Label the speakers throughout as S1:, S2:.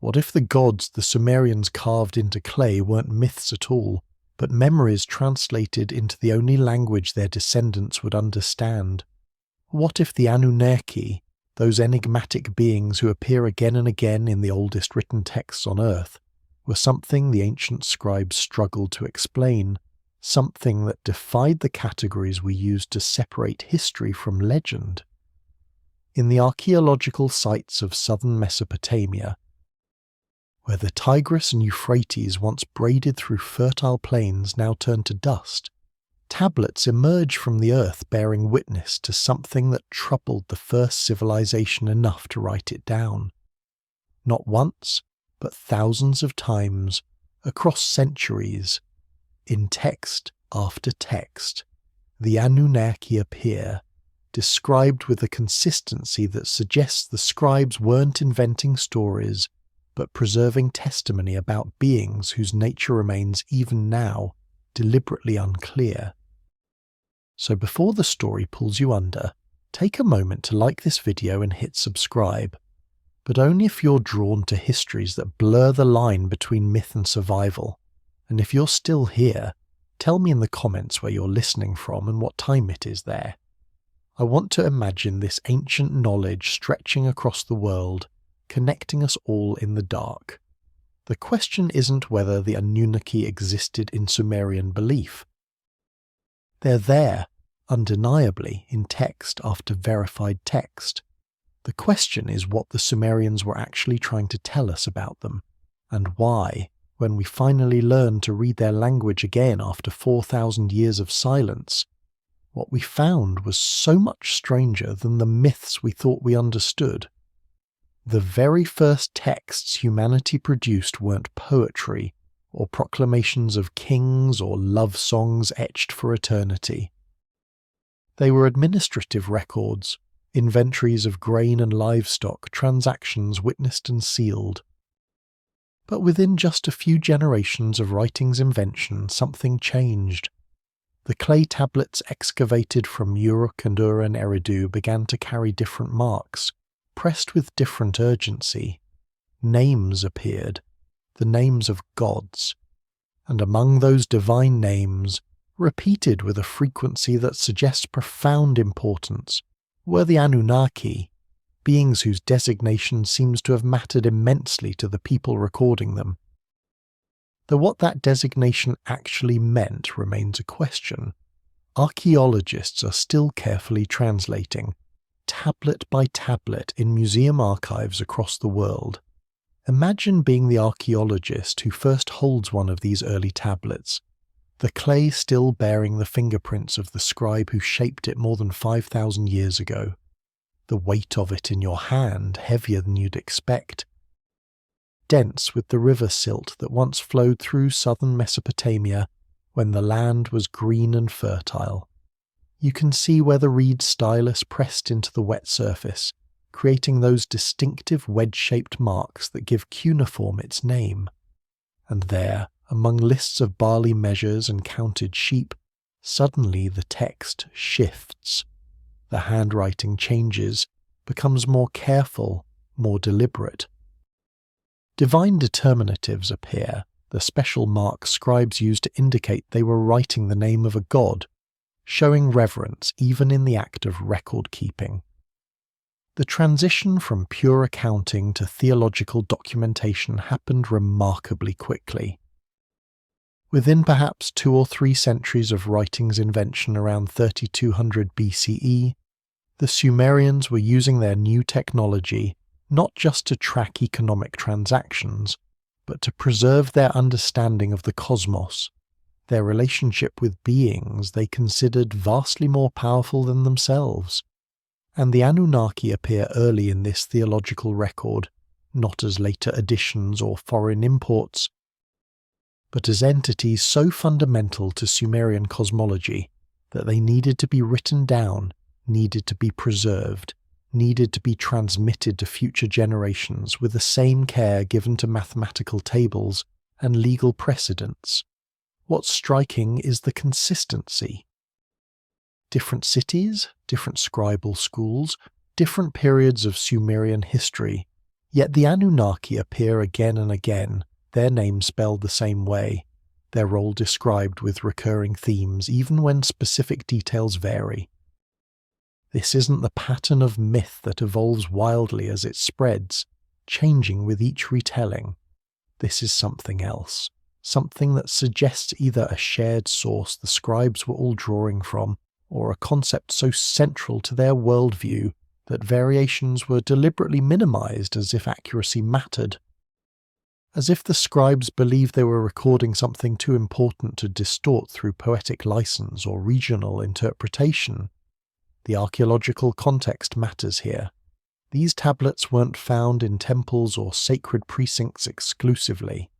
S1: What if the gods the Sumerians carved into clay weren't myths at all, but memories translated into the only language their descendants would understand? What if the Anunnaki, those enigmatic beings who appear again and again in the oldest written texts on Earth, were something the ancient scribes struggled to explain, something that defied the categories we use to separate history from legend? In the archaeological sites of southern Mesopotamia, where the Tigris and Euphrates once braided through fertile plains now turned to dust, tablets emerge from the earth bearing witness to something that troubled the first civilization enough to write it down. Not once, but thousands of times, across centuries, in text after text, the Anunnaki appear, described with a consistency that suggests the scribes weren't inventing stories, but preserving testimony about beings whose nature remains even now deliberately unclear. So before the story pulls you under, take a moment to like this video and hit subscribe, but only if you're drawn to histories that blur the line between myth and survival. And if you're still here, tell me in the comments where you're listening from and what time it is there. I want to imagine this ancient knowledge stretching across the world, connecting us all in the dark. The question isn't whether the Anunnaki existed in Sumerian belief. They're there, undeniably, in text after verified text. The question is what the Sumerians were actually trying to tell us about them, and why, when we finally learned to read their language again after 4,000 years of silence, what we found was so much stranger than the myths we thought we understood. The very first texts humanity produced weren't poetry, or proclamations of kings or love songs etched for eternity. They were administrative records, inventories of grain and livestock, transactions witnessed and sealed. But within just a few generations of writing's invention, something changed. The clay tablets excavated from Uruk and Eridu began to carry different marks, pressed with different urgency. Names appeared, the names of gods, and among those divine names, repeated with a frequency that suggests profound importance, were the Anunnaki, beings whose designation seems to have mattered immensely to the people recording them. Though what that designation actually meant remains a question, archaeologists are still carefully translating, tablet by tablet, in museum archives across the world. Imagine being the archaeologist who first holds one of these early tablets, the clay still bearing the fingerprints of the scribe who shaped it more than 5,000 years ago, the weight of it in your hand heavier than you'd expect, dense with the river silt that once flowed through southern Mesopotamia when the land was green and fertile. You can see where the reed stylus pressed into the wet surface, creating those distinctive wedge-shaped marks that give cuneiform its name. And there, among lists of barley measures and counted sheep, suddenly the text shifts. The handwriting changes, becomes more careful, more deliberate. Divine determinatives appear, the special marks scribes used to indicate they were writing the name of a god, showing reverence even in the act of record-keeping. The transition from pure accounting to theological documentation happened remarkably quickly. Within perhaps 2 or 3 centuries of writing's invention around 3200 BCE, the Sumerians were using their new technology not just to track economic transactions, but to preserve their understanding of the cosmos, their relationship with beings they considered vastly more powerful than themselves. And the Anunnaki appear early in this theological record, not as later additions or foreign imports, but as entities so fundamental to Sumerian cosmology that they needed to be written down, needed to be preserved, needed to be transmitted to future generations with the same care given to mathematical tables and legal precedents. What's striking is the consistency. Different cities, different scribal schools, different periods of Sumerian history, Yet the Anunnaki appear again and again, their name spelled the same way, their role described with recurring themes even when specific details vary. This isn't the pattern of myth that evolves wildly as it spreads, changing with each retelling. This is something else, something that suggests either a shared source the scribes were all drawing from, or a concept so central to their worldview that variations were deliberately minimized as if accuracy mattered. As if the scribes believed they were recording something too important to distort through poetic license or regional interpretation. The archaeological context matters here. These tablets weren't found in temples or sacred precincts exclusively.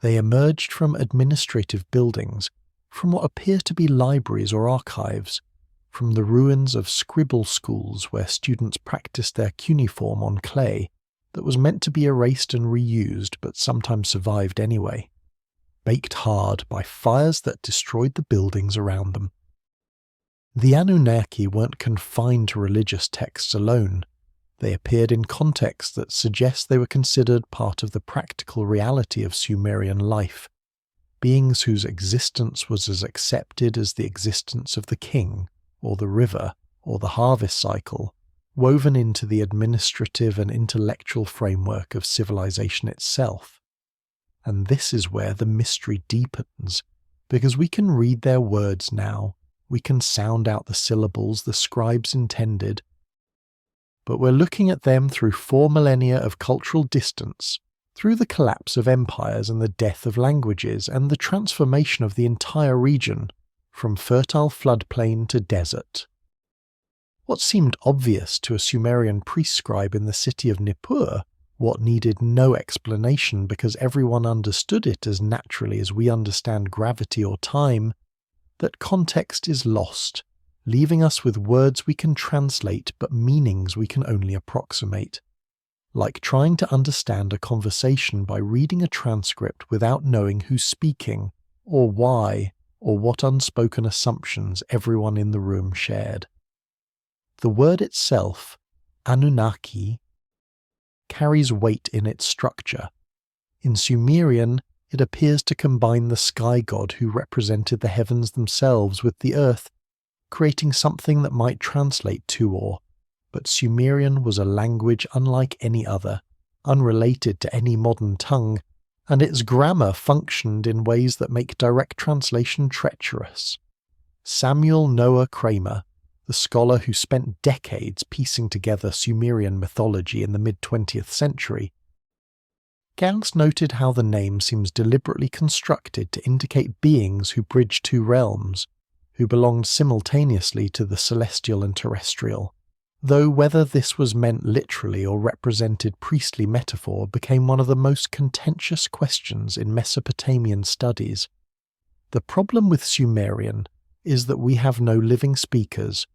S1: They emerged from administrative buildings, from what appear to be libraries or archives, from the ruins of scribble schools where students practiced their cuneiform on clay that was meant to be erased and reused but sometimes survived anyway, baked hard by fires that destroyed the buildings around them. The Anunnaki weren't confined to religious texts alone. They appeared in contexts that suggest they were considered part of the practical reality of Sumerian life, beings whose existence was as accepted as the existence of the king, or the river, or the harvest cycle, woven into the administrative and intellectual framework of civilization itself. And this is where the mystery deepens, because we can read their words now, we can sound out the syllables the scribes intended, but we're looking at them through 4 millennia of cultural distance, through the collapse of empires and the death of languages and the transformation of the entire region, from fertile floodplain to desert. What seemed obvious to a Sumerian priest scribe in the city of Nippur, what needed no explanation because everyone understood it as naturally as we understand gravity or time, that context is lost, leaving us with words we can translate but meanings we can only approximate. Like trying to understand a conversation by reading a transcript without knowing who's speaking, or why, or what unspoken assumptions everyone in the room shared. The word itself, Anunnaki, carries weight in its structure. In Sumerian, it appears to combine the sky god who represented the heavens themselves with the earth, creating something that might translate to or, but Sumerian was a language unlike any other, unrelated to any modern tongue, and its grammar functioned in ways that make direct translation treacherous. Samuel Noah Kramer, the scholar who spent decades piecing together Sumerian mythology in the mid-20th century, Gans noted how the name seems deliberately constructed to indicate beings who bridge 2 realms, who belonged simultaneously to the celestial and terrestrial, though whether this was meant literally or represented priestly metaphor became one of the most contentious questions in Mesopotamian studies. The problem with Sumerian is that we have no living speakers,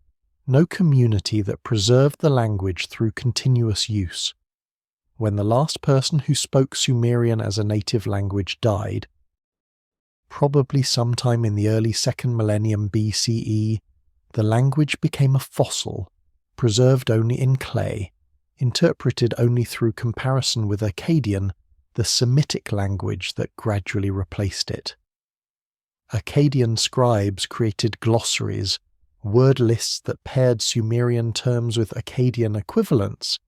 S1: no community that preserved the language through continuous use. When the last person who spoke Sumerian as a native language died, probably sometime in the early 2nd millennium BCE, the language became a fossil, preserved only in clay, interpreted only through comparison with Akkadian, the Semitic language that gradually replaced it. Akkadian scribes created glossaries, word lists that paired Sumerian terms with Akkadian equivalents,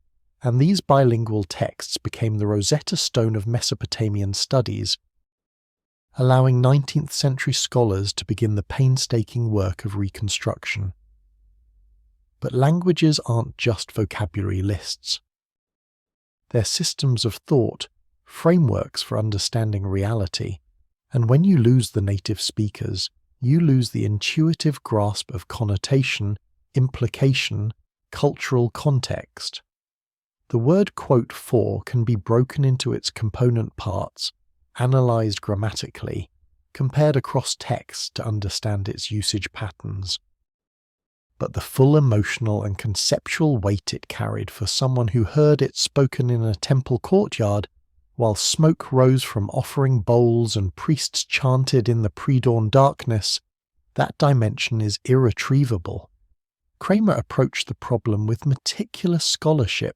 S1: and these bilingual texts became the Rosetta Stone of Mesopotamian studies, allowing 19th century scholars to begin the painstaking work of reconstruction. But languages aren't just vocabulary lists. They're systems of thought, frameworks for understanding reality, and when you lose the native speakers, you lose the intuitive grasp of connotation, implication, cultural context. The word quote for can be broken into its component parts, analysed grammatically, compared across texts to understand its usage patterns. But the full emotional and conceptual weight it carried for someone who heard it spoken in a temple courtyard while smoke rose from offering bowls and priests chanted in the pre-dawn darkness, that dimension is irretrievable. Kramer approached the problem with meticulous scholarship,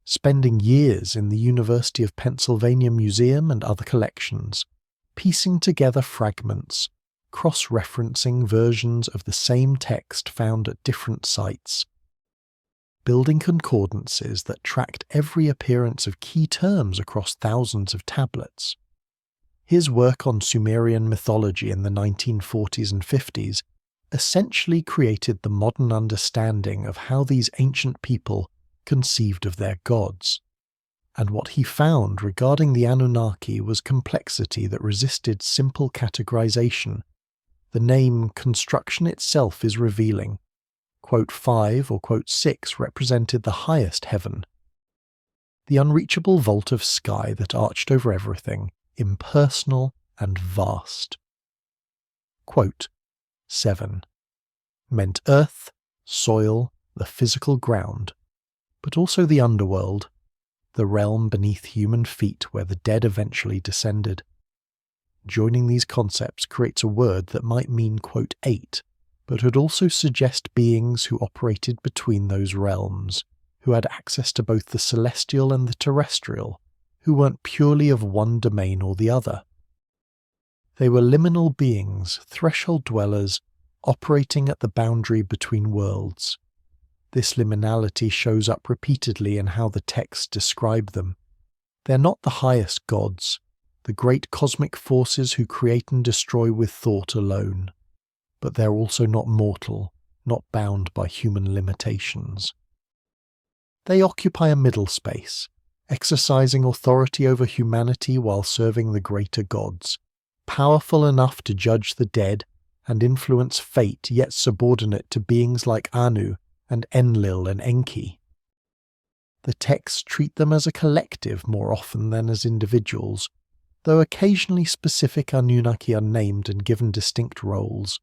S1: spending years in the University of Pennsylvania Museum and other collections, piecing together fragments, cross-referencing versions of the same text found at different sites, building concordances that tracked every appearance of key terms across thousands of tablets. His work on Sumerian mythology in the 1940s and 50s essentially created the modern understanding of how these ancient people conceived of their gods. And what he found regarding the Anunnaki was complexity that resisted simple categorization. The name construction itself is revealing. Quote 5 or quote 6 represented the highest heaven, the unreachable vault of sky that arched over everything, impersonal and vast. Quote 7 meant earth, soil, the physical ground, but also the underworld, the realm beneath human feet where the dead eventually descended. Joining these concepts creates a word that might mean quote 8, but would also suggest beings who operated between those realms, who had access to both the celestial and the terrestrial, who weren't purely of one domain or the other. They were liminal beings, threshold dwellers, operating at the boundary between worlds. This liminality shows up repeatedly in how the texts describe them. They're not the highest gods, the great cosmic forces who create and destroy with thought alone, but they're also not mortal, not bound by human limitations. They occupy a middle space, exercising authority over humanity while serving the greater gods, powerful enough to judge the dead and influence fate, yet subordinate to beings like Anu and Enlil and Enki. The texts treat them as a collective more often than as individuals, though occasionally specific Anunnaki are named and given distinct roles,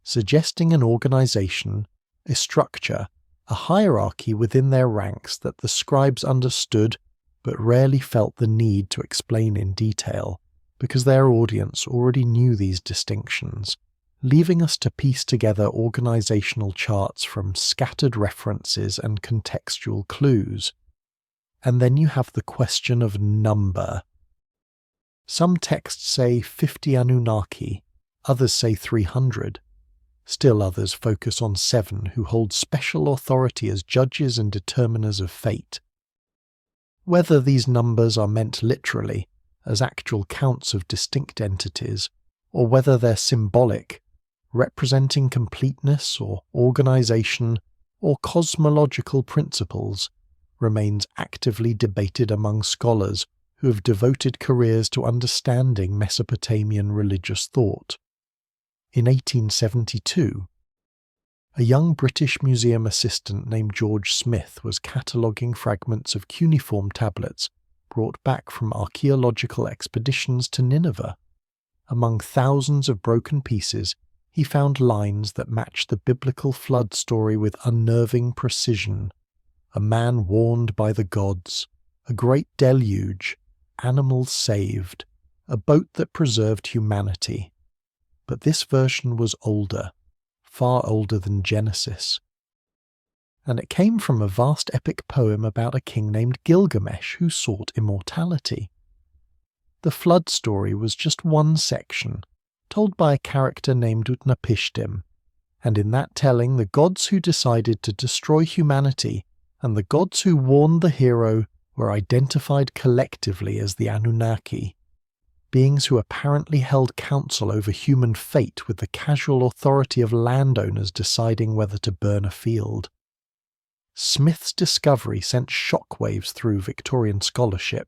S1: suggesting an organization, a structure, a hierarchy within their ranks that the scribes understood but rarely felt the need to explain in detail, because their audience already knew these distinctions, leaving us to piece together organizational charts from scattered references and contextual clues. And then you have the question of number. Some texts say 50 Anunnaki, others say 300. Still others focus on 7 who hold special authority as judges and determiners of fate. Whether these numbers are meant literally, as actual counts of distinct entities, or whether they're symbolic, representing completeness or organization or cosmological principles, remains actively debated among scholars who have devoted careers to understanding Mesopotamian religious thought. In 1872, a young British museum assistant named George Smith was cataloguing fragments of cuneiform tablets brought back from archaeological expeditions to Nineveh. Among thousands of broken pieces, he found lines that matched the biblical flood story with unnerving precision. A man warned by the gods, a great deluge, animals saved, a boat that preserved humanity. But this version was older, far older than Genesis. And it came from a vast epic poem about a king named Gilgamesh who sought immortality. The flood story was just one section, told by a character named Utnapishtim, and in that telling the gods who decided to destroy humanity and the gods who warned the hero were identified collectively as the Anunnaki, beings who apparently held counsel over human fate with the casual authority of landowners deciding whether to burn a field. Smith's discovery sent shockwaves through Victorian scholarship.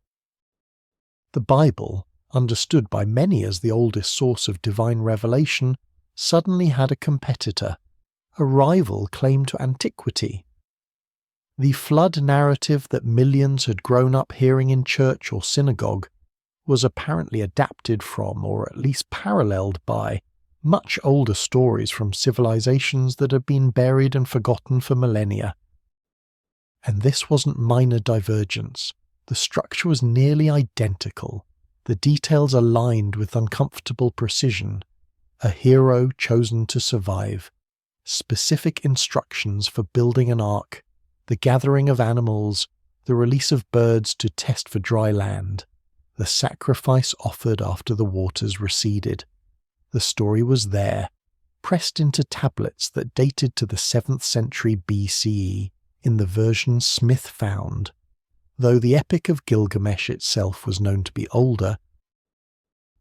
S1: The Bible, understood by many as the oldest source of divine revelation, suddenly had a competitor, a rival claim to antiquity. The flood narrative that millions had grown up hearing in church or synagogue was apparently adapted from, or at least paralleled by, much older stories from civilizations that had been buried and forgotten for millennia. And this wasn't minor divergence. The structure was nearly identical, the details aligned with uncomfortable precision, a hero chosen to survive, specific instructions for building an ark, the gathering of animals, the release of birds to test for dry land, the sacrifice offered after the waters receded. The story was there, pressed into tablets that dated to the 7th century BCE in the version Smith found, though the Epic of Gilgamesh itself was known to be older,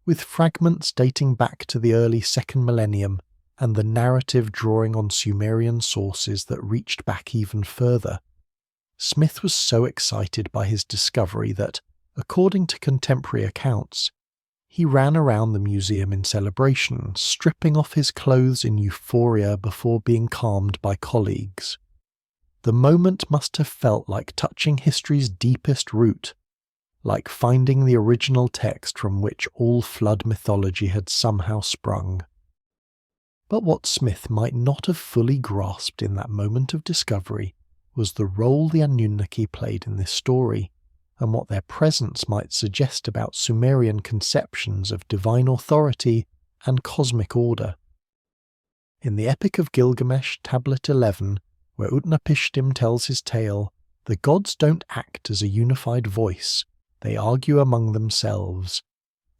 S1: with fragments dating back to the early 2nd millennium and the narrative drawing on Sumerian sources that reached back even further. Smith was so excited by his discovery that, according to contemporary accounts, he ran around the museum in celebration, stripping off his clothes in euphoria before being calmed by colleagues. The moment must have felt like touching history's deepest root, like finding the original text from which all flood mythology had somehow sprung. But what Smith might not have fully grasped in that moment of discovery was the role the Anunnaki played in this story, and what their presence might suggest about Sumerian conceptions of divine authority and cosmic order. In the Epic of Gilgamesh, Tablet 11, where Utnapishtim tells his tale, the gods don't act as a unified voice, they argue among themselves.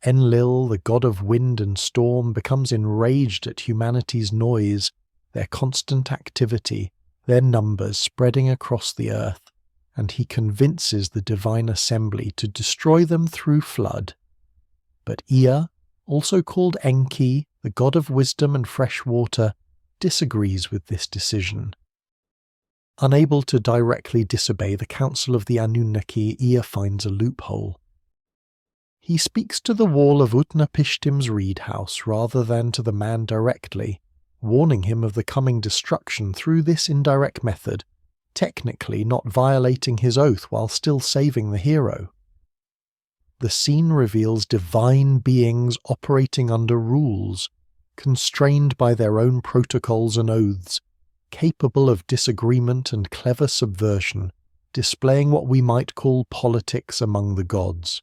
S1: Enlil, the god of wind and storm, becomes enraged at humanity's noise, their constant activity, their numbers spreading across the earth, and he convinces the divine assembly to destroy them through flood. But Ea, also called Enki, the god of wisdom and fresh water, disagrees with this decision. Unable to directly disobey the counsel of the Anunnaki, Ea finds a loophole. He speaks to the wall of Utnapishtim's reed house rather than to the man directly, warning him of the coming destruction through this indirect method, technically not violating his oath while still saving the hero. The scene reveals divine beings operating under rules, constrained by their own protocols and oaths, capable of disagreement and clever subversion, displaying what we might call politics among the gods.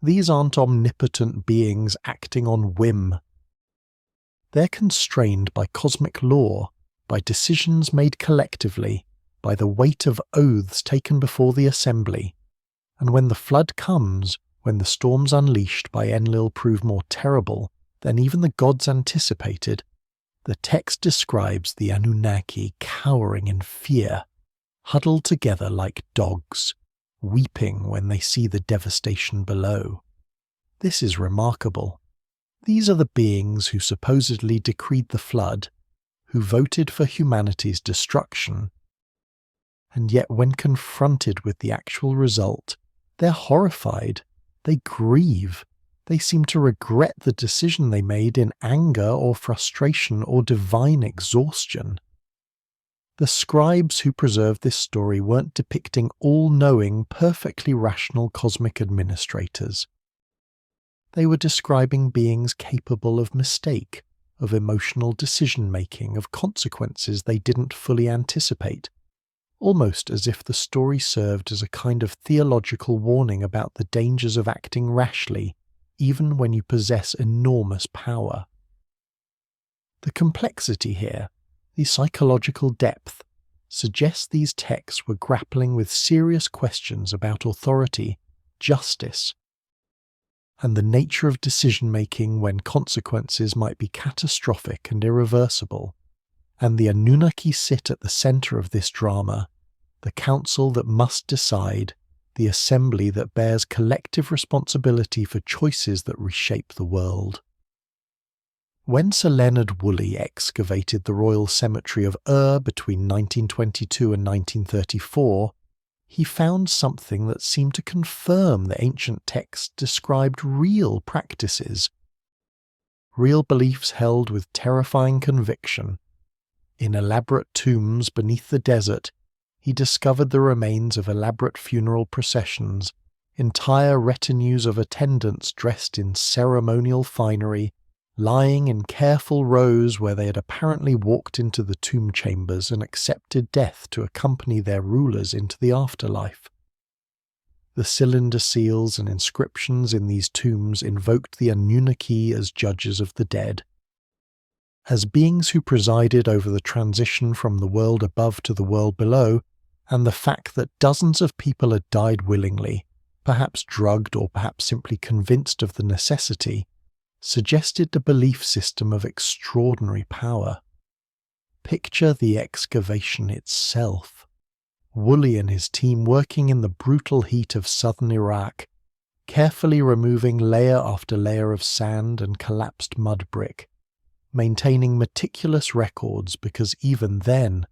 S1: These aren't omnipotent beings acting on whim. They're constrained by cosmic law, by decisions made collectively, by the weight of oaths taken before the assembly. And when the flood comes, when the storms unleashed by Enlil prove more terrible than even the gods anticipated, the text describes the Anunnaki cowering in fear, huddled together like dogs, weeping when they see the devastation below. This is remarkable. These are the beings who supposedly decreed the flood, who voted for humanity's destruction. And yet when confronted with the actual result, they're horrified, they grieve, they seem to regret the decision they made in anger or frustration or divine exhaustion. The scribes who preserved this story weren't depicting all-knowing, perfectly rational cosmic administrators. They were describing beings capable of mistake, of emotional decision-making, of consequences they didn't fully anticipate, almost as if the story served as a kind of theological warning about the dangers of acting rashly, even when you possess enormous power. The complexity here, the psychological depth, suggests these texts were grappling with serious questions about authority, justice, and the nature of decision-making when consequences might be catastrophic and irreversible. And the Anunnaki sit at the centre of this drama, the council that must decide, the assembly that bears collective responsibility for choices that reshape the world. When Sir Leonard Woolley excavated the Royal Cemetery of Ur between 1922 and 1934, he found something that seemed to confirm the ancient texts described real practices, real beliefs held with terrifying conviction. In elaborate tombs beneath the desert, he discovered the remains of elaborate funeral processions, entire retinues of attendants dressed in ceremonial finery, lying in careful rows where they had apparently walked into the tomb chambers and accepted death to accompany their rulers into the afterlife. The cylinder seals and inscriptions in these tombs invoked the Anunnaki as judges of the dead. As beings who presided over the transition from the world above to the world below, and the fact that dozens of people had died willingly, perhaps drugged or perhaps simply convinced of the necessity, suggested a belief system of extraordinary power. Picture the excavation itself. Woolley and his team working in the brutal heat of southern Iraq, carefully removing layer after layer of sand and collapsed mud brick, maintaining meticulous records because even then,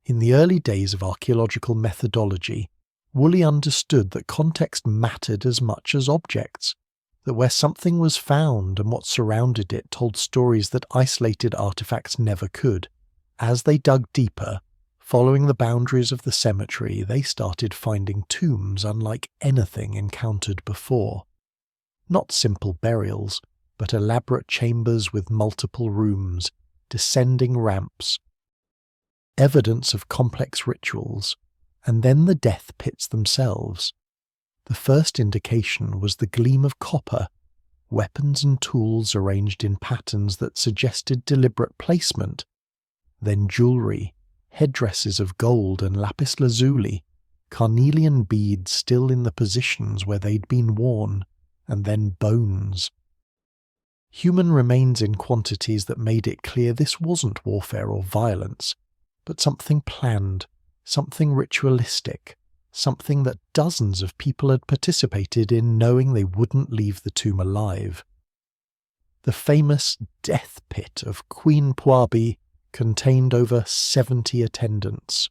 S1: in the early days of archaeological methodology, Woolley understood that context mattered as much as objects, that where something was found and what surrounded it told stories that isolated artifacts never could. As they dug deeper, following the boundaries of the cemetery, they started finding tombs unlike anything encountered before. Not simple burials, but elaborate chambers with multiple rooms, descending ramps, evidence of complex rituals, and then the death pits themselves. The first indication was the gleam of copper, weapons and tools arranged in patterns that suggested deliberate placement, then jewellery, headdresses of gold and lapis lazuli, carnelian beads still in the positions where they'd been worn, and then bones. Human remains in quantities that made it clear this wasn't warfare or violence, but something planned, something ritualistic, something that dozens of people had participated in knowing they wouldn't leave the tomb alive. The famous death pit of Queen Puabi contained over 70 attendants,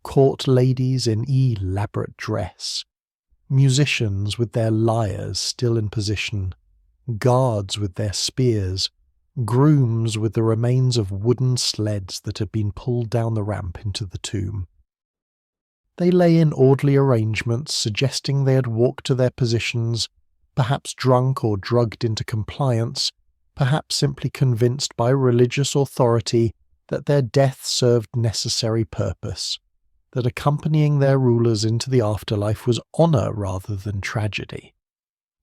S1: court ladies in elaborate dress, musicians with their lyres still in position, guards with their spears, grooms with the remains of wooden sleds that had been pulled down the ramp into the tomb. They lay in orderly arrangements suggesting they had walked to their positions, perhaps drunk or drugged into compliance, perhaps simply convinced by religious authority that their death served necessary purpose, that accompanying their rulers into the afterlife was honour rather than tragedy.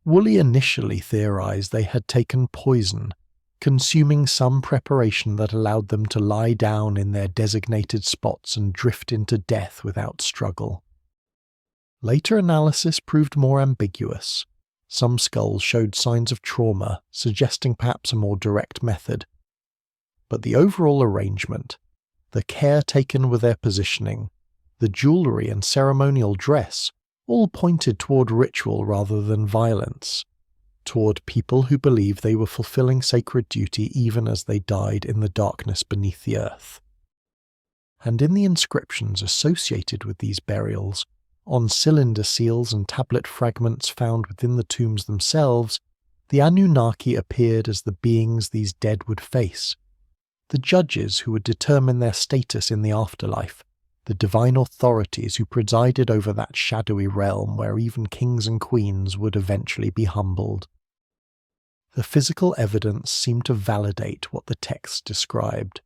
S1: Woolley initially theorised they had taken poison, consuming some preparation that allowed them to lie down in their designated spots and drift into death without struggle. Later analysis proved more ambiguous. Some skulls showed signs of trauma, suggesting perhaps a more direct method. But the overall arrangement, the care taken with their positioning, the jewellery and ceremonial dress, all pointed toward ritual rather than violence, toward people who believed they were fulfilling sacred duty even as they died in the darkness beneath the earth. And in the inscriptions associated with these burials, on cylinder seals and tablet fragments found within the tombs themselves, the Anunnaki appeared as the beings these dead would face, the judges who would determine their status in the afterlife, the divine authorities who presided over that shadowy realm where even kings and queens would eventually be humbled. The physical evidence seemed to validate what the text described,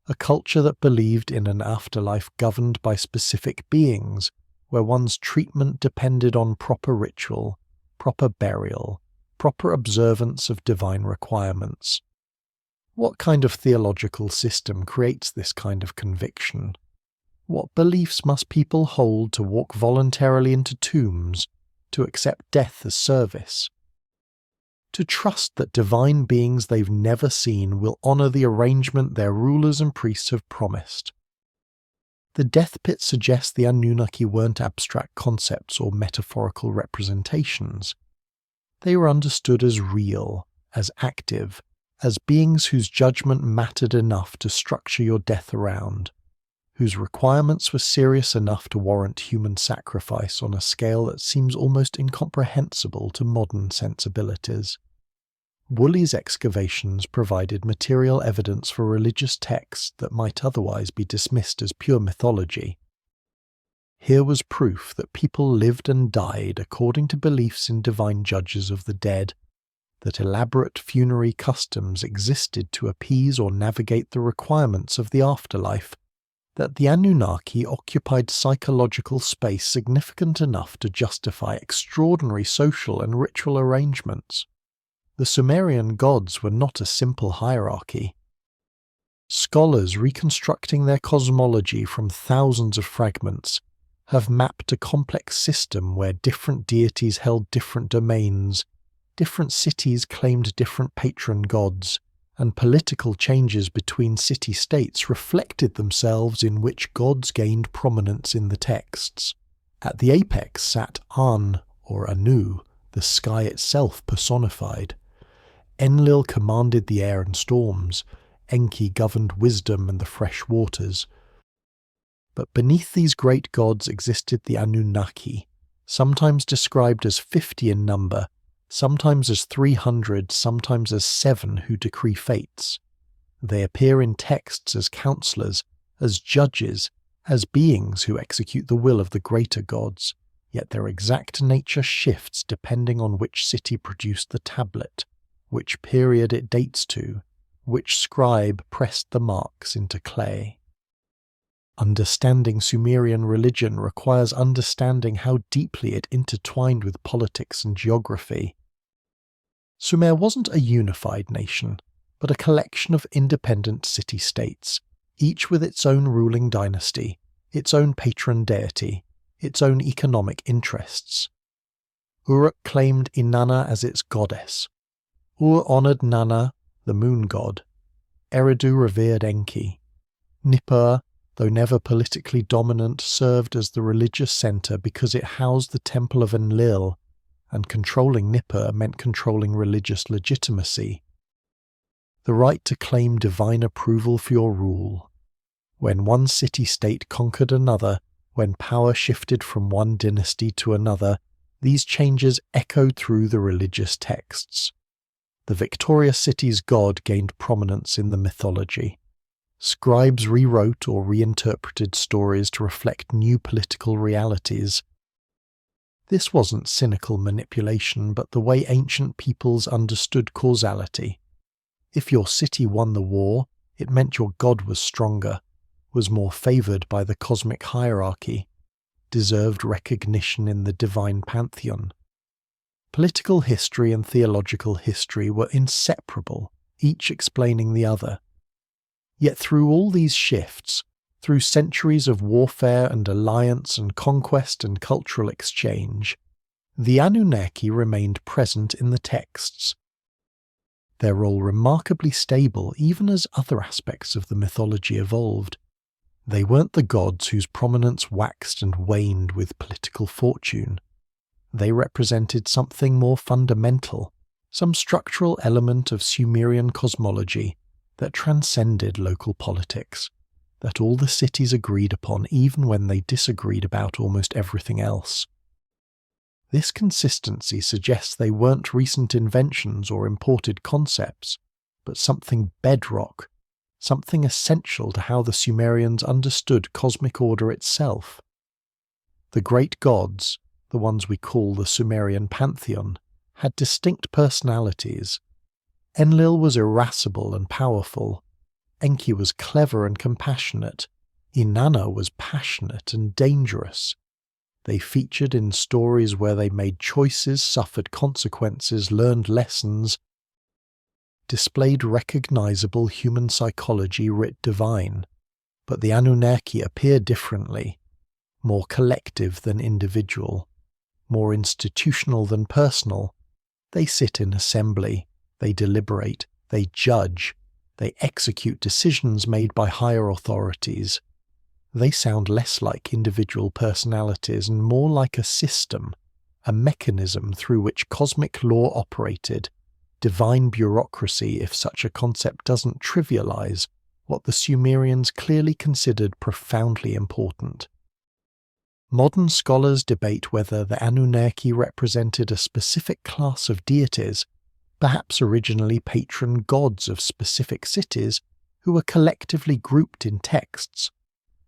S1: a culture that believed in an afterlife governed by specific beings, where one's treatment depended on proper ritual, proper burial, proper observance of divine requirements. What kind of theological system creates this kind of conviction? What beliefs must people hold to walk voluntarily into tombs, to accept death as service? To trust that divine beings they've never seen will honour the arrangement their rulers and priests have promised. The death pit suggests the Anunnaki weren't abstract concepts or metaphorical representations. They were understood as real, as active, as beings whose judgment mattered enough to structure your death around, whose requirements were serious enough to warrant human sacrifice on a scale that seems almost incomprehensible to modern sensibilities. Woolley's excavations provided material evidence for religious texts that might otherwise be dismissed as pure mythology. Here was proof that people lived and died according to beliefs in divine judges of the dead, that elaborate funerary customs existed to appease or navigate the requirements of the afterlife, that the Anunnaki occupied psychological space significant enough to justify extraordinary social and ritual arrangements. The Sumerian gods were not a simple hierarchy. Scholars reconstructing their cosmology from thousands of fragments have mapped a complex system where different deities held different domains, different cities claimed different patron gods, and political changes between city-states reflected themselves in which gods gained prominence in the texts. At the apex sat An, or Anu, the sky itself personified. Enlil commanded the air and storms, Enki governed wisdom and the fresh waters. But beneath these great gods existed the Anunnaki, sometimes described as 50 in number, sometimes as 300, sometimes as 7 who decree fates. They appear in texts as counselors, as judges, as beings who execute the will of the greater gods, yet their exact nature shifts depending on which city produced the tablet, which period it dates to, which scribe pressed the marks into clay. Understanding Sumerian religion requires understanding how deeply it intertwined with politics and geography. Sumer wasn't a unified nation, but a collection of independent city-states, each with its own ruling dynasty, its own patron deity, its own economic interests. Uruk claimed Inanna as its goddess. Ur honoured Nanna, the moon god. Eridu revered Enki. Nippur, though never politically dominant, served as the religious centre because it housed the temple of Enlil, and controlling Nippur meant controlling religious legitimacy. The right to claim divine approval for your rule. When one city-state conquered another, when power shifted from one dynasty to another, these changes echoed through the religious texts. The victorious city's god gained prominence in the mythology. Scribes rewrote or reinterpreted stories to reflect new political realities. This wasn't cynical manipulation, but the way ancient peoples understood causality. If your city won the war, it meant your god was stronger, was more favoured by the cosmic hierarchy, deserved recognition in the divine pantheon. Political history and theological history were inseparable, each explaining the other. Yet through all these shifts, through centuries of warfare and alliance and conquest and cultural exchange, the Anunnaki remained present in the texts. Their role remarkably stable even as other aspects of the mythology evolved. They weren't the gods whose prominence waxed and waned with political fortune. They represented something more fundamental, some structural element of Sumerian cosmology that transcended local politics, that all the cities agreed upon even when they disagreed about almost everything else. This consistency suggests they weren't recent inventions or imported concepts, but something bedrock, something essential to how the Sumerians understood cosmic order itself. The great gods, the ones we call the Sumerian pantheon, had distinct personalities. Enlil was irascible and powerful. Enki was clever and compassionate. Inanna was passionate and dangerous. They featured in stories where they made choices, suffered consequences, learned lessons, displayed recognizable human psychology writ divine. But the Anunnaki appear differently, more collective than individual, more institutional than personal. They sit in assembly, they deliberate, they judge, they execute decisions made by higher authorities. They sound less like individual personalities and more like a system, a mechanism through which cosmic law operated, divine bureaucracy if such a concept doesn't trivialize what the Sumerians clearly considered profoundly important. Modern scholars debate whether the Anunnaki represented a specific class of deities, perhaps originally patron gods of specific cities who were collectively grouped in texts,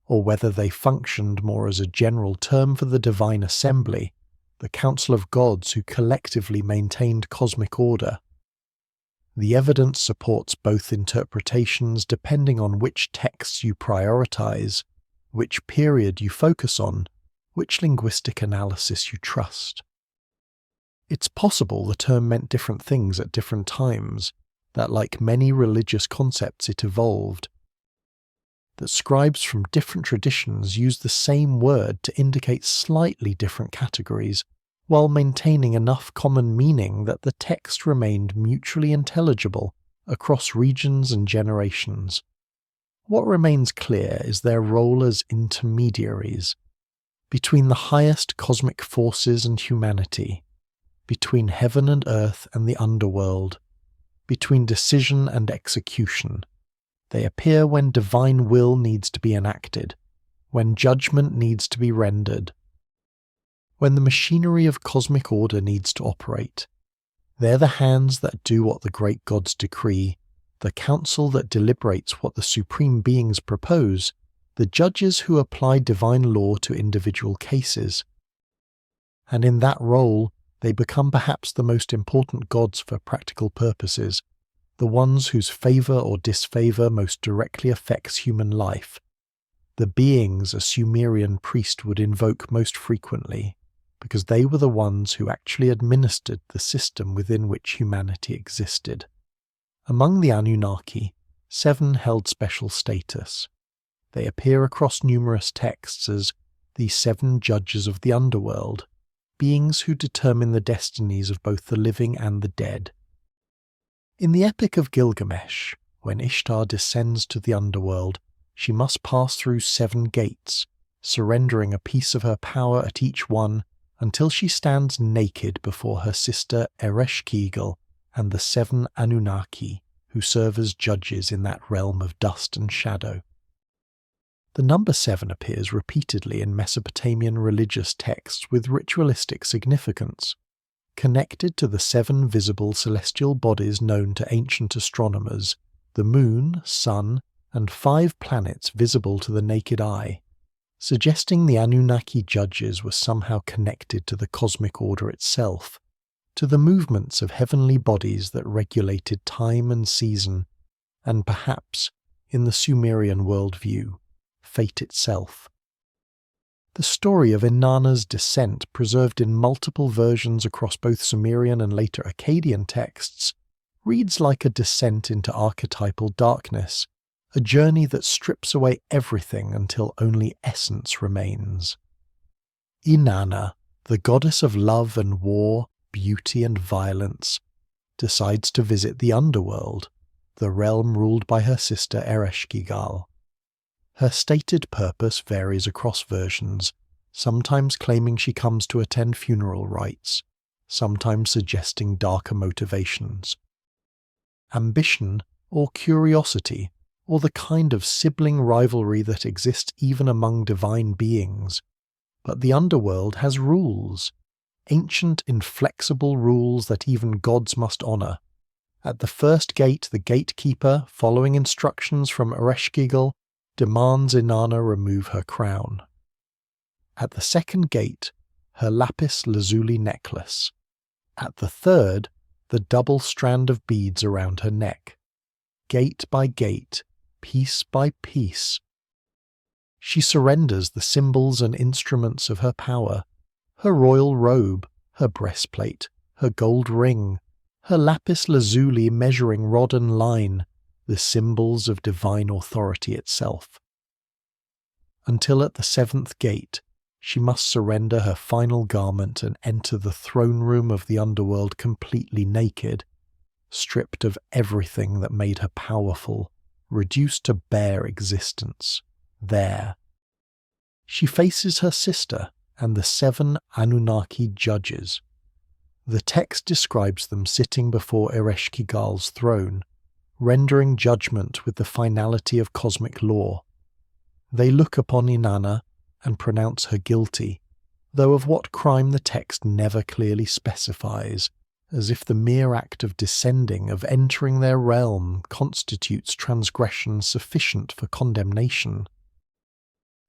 S1: or whether they functioned more as a general term for the divine assembly, the council of gods who collectively maintained cosmic order. The evidence supports both interpretations depending on which texts you prioritize, which period you focus on, which linguistic analysis you trust. It's possible the term meant different things at different times, that like many religious concepts it evolved, that scribes from different traditions used the same word to indicate slightly different categories, while maintaining enough common meaning that the text remained mutually intelligible across regions and generations. What remains clear is their role as intermediaries between the highest cosmic forces and humanity, between heaven and earth and the underworld, between decision and execution. They appear when divine will needs to be enacted, when judgment needs to be rendered, when the machinery of cosmic order needs to operate. They're the hands that do what the great gods decree, the council that deliberates what the supreme beings propose, the judges who apply divine law to individual cases. And in that role, they become perhaps the most important gods for practical purposes, the ones whose favour or disfavour most directly affects human life, the beings a Sumerian priest would invoke most frequently, because they were the ones who actually administered the system within which humanity existed. Among the Anunnaki, 7 held special status. They appear across numerous texts as the 7 judges of the underworld, beings who determine the destinies of both the living and the dead. In the Epic of Gilgamesh, when Ishtar descends to the underworld, she must pass through 7 gates, surrendering a piece of her power at each one until she stands naked before her sister Ereshkigal and the 7 Anunnaki who serve as judges in that realm of dust and shadow. The number 7 appears repeatedly in Mesopotamian religious texts with ritualistic significance, connected to the 7 visible celestial bodies known to ancient astronomers, the moon, sun, and 5 planets visible to the naked eye, suggesting the Anunnaki judges were somehow connected to the cosmic order itself, to the movements of heavenly bodies that regulated time and season, and perhaps, in the Sumerian worldview, fate itself. The story of Inanna's descent, preserved in multiple versions across both Sumerian and later Akkadian texts, reads like a descent into archetypal darkness, a journey that strips away everything until only essence remains. Inanna, the goddess of love and war, beauty and violence, decides to visit the underworld, the realm ruled by her sister Ereshkigal. Her stated purpose varies across versions, sometimes claiming she comes to attend funeral rites, sometimes suggesting darker motivations. Ambition or curiosity, or the kind of sibling rivalry that exists even among divine beings. But the underworld has rules, ancient inflexible rules that even gods must honour. At the first gate, the gatekeeper, following instructions from Ereshkigal, demands Inanna remove her crown. At the second gate, her lapis lazuli necklace. At the third, the double strand of beads around her neck. Gate by gate, piece by piece, she surrenders the symbols and instruments of her power, her royal robe, her breastplate, her gold ring, her lapis lazuli measuring rod and line, the symbols of divine authority itself. Until at the 7th gate, she must surrender her final garment and enter the throne room of the underworld completely naked, stripped of everything that made her powerful, reduced to bare existence. There, she faces her sister and the 7 Anunnaki judges. The text describes them sitting before Ereshkigal's throne, rendering judgment with the finality of cosmic law. They look upon Inanna and pronounce her guilty, though of what crime the text never clearly specifies, as if the mere act of descending, of entering their realm, constitutes transgression sufficient for condemnation.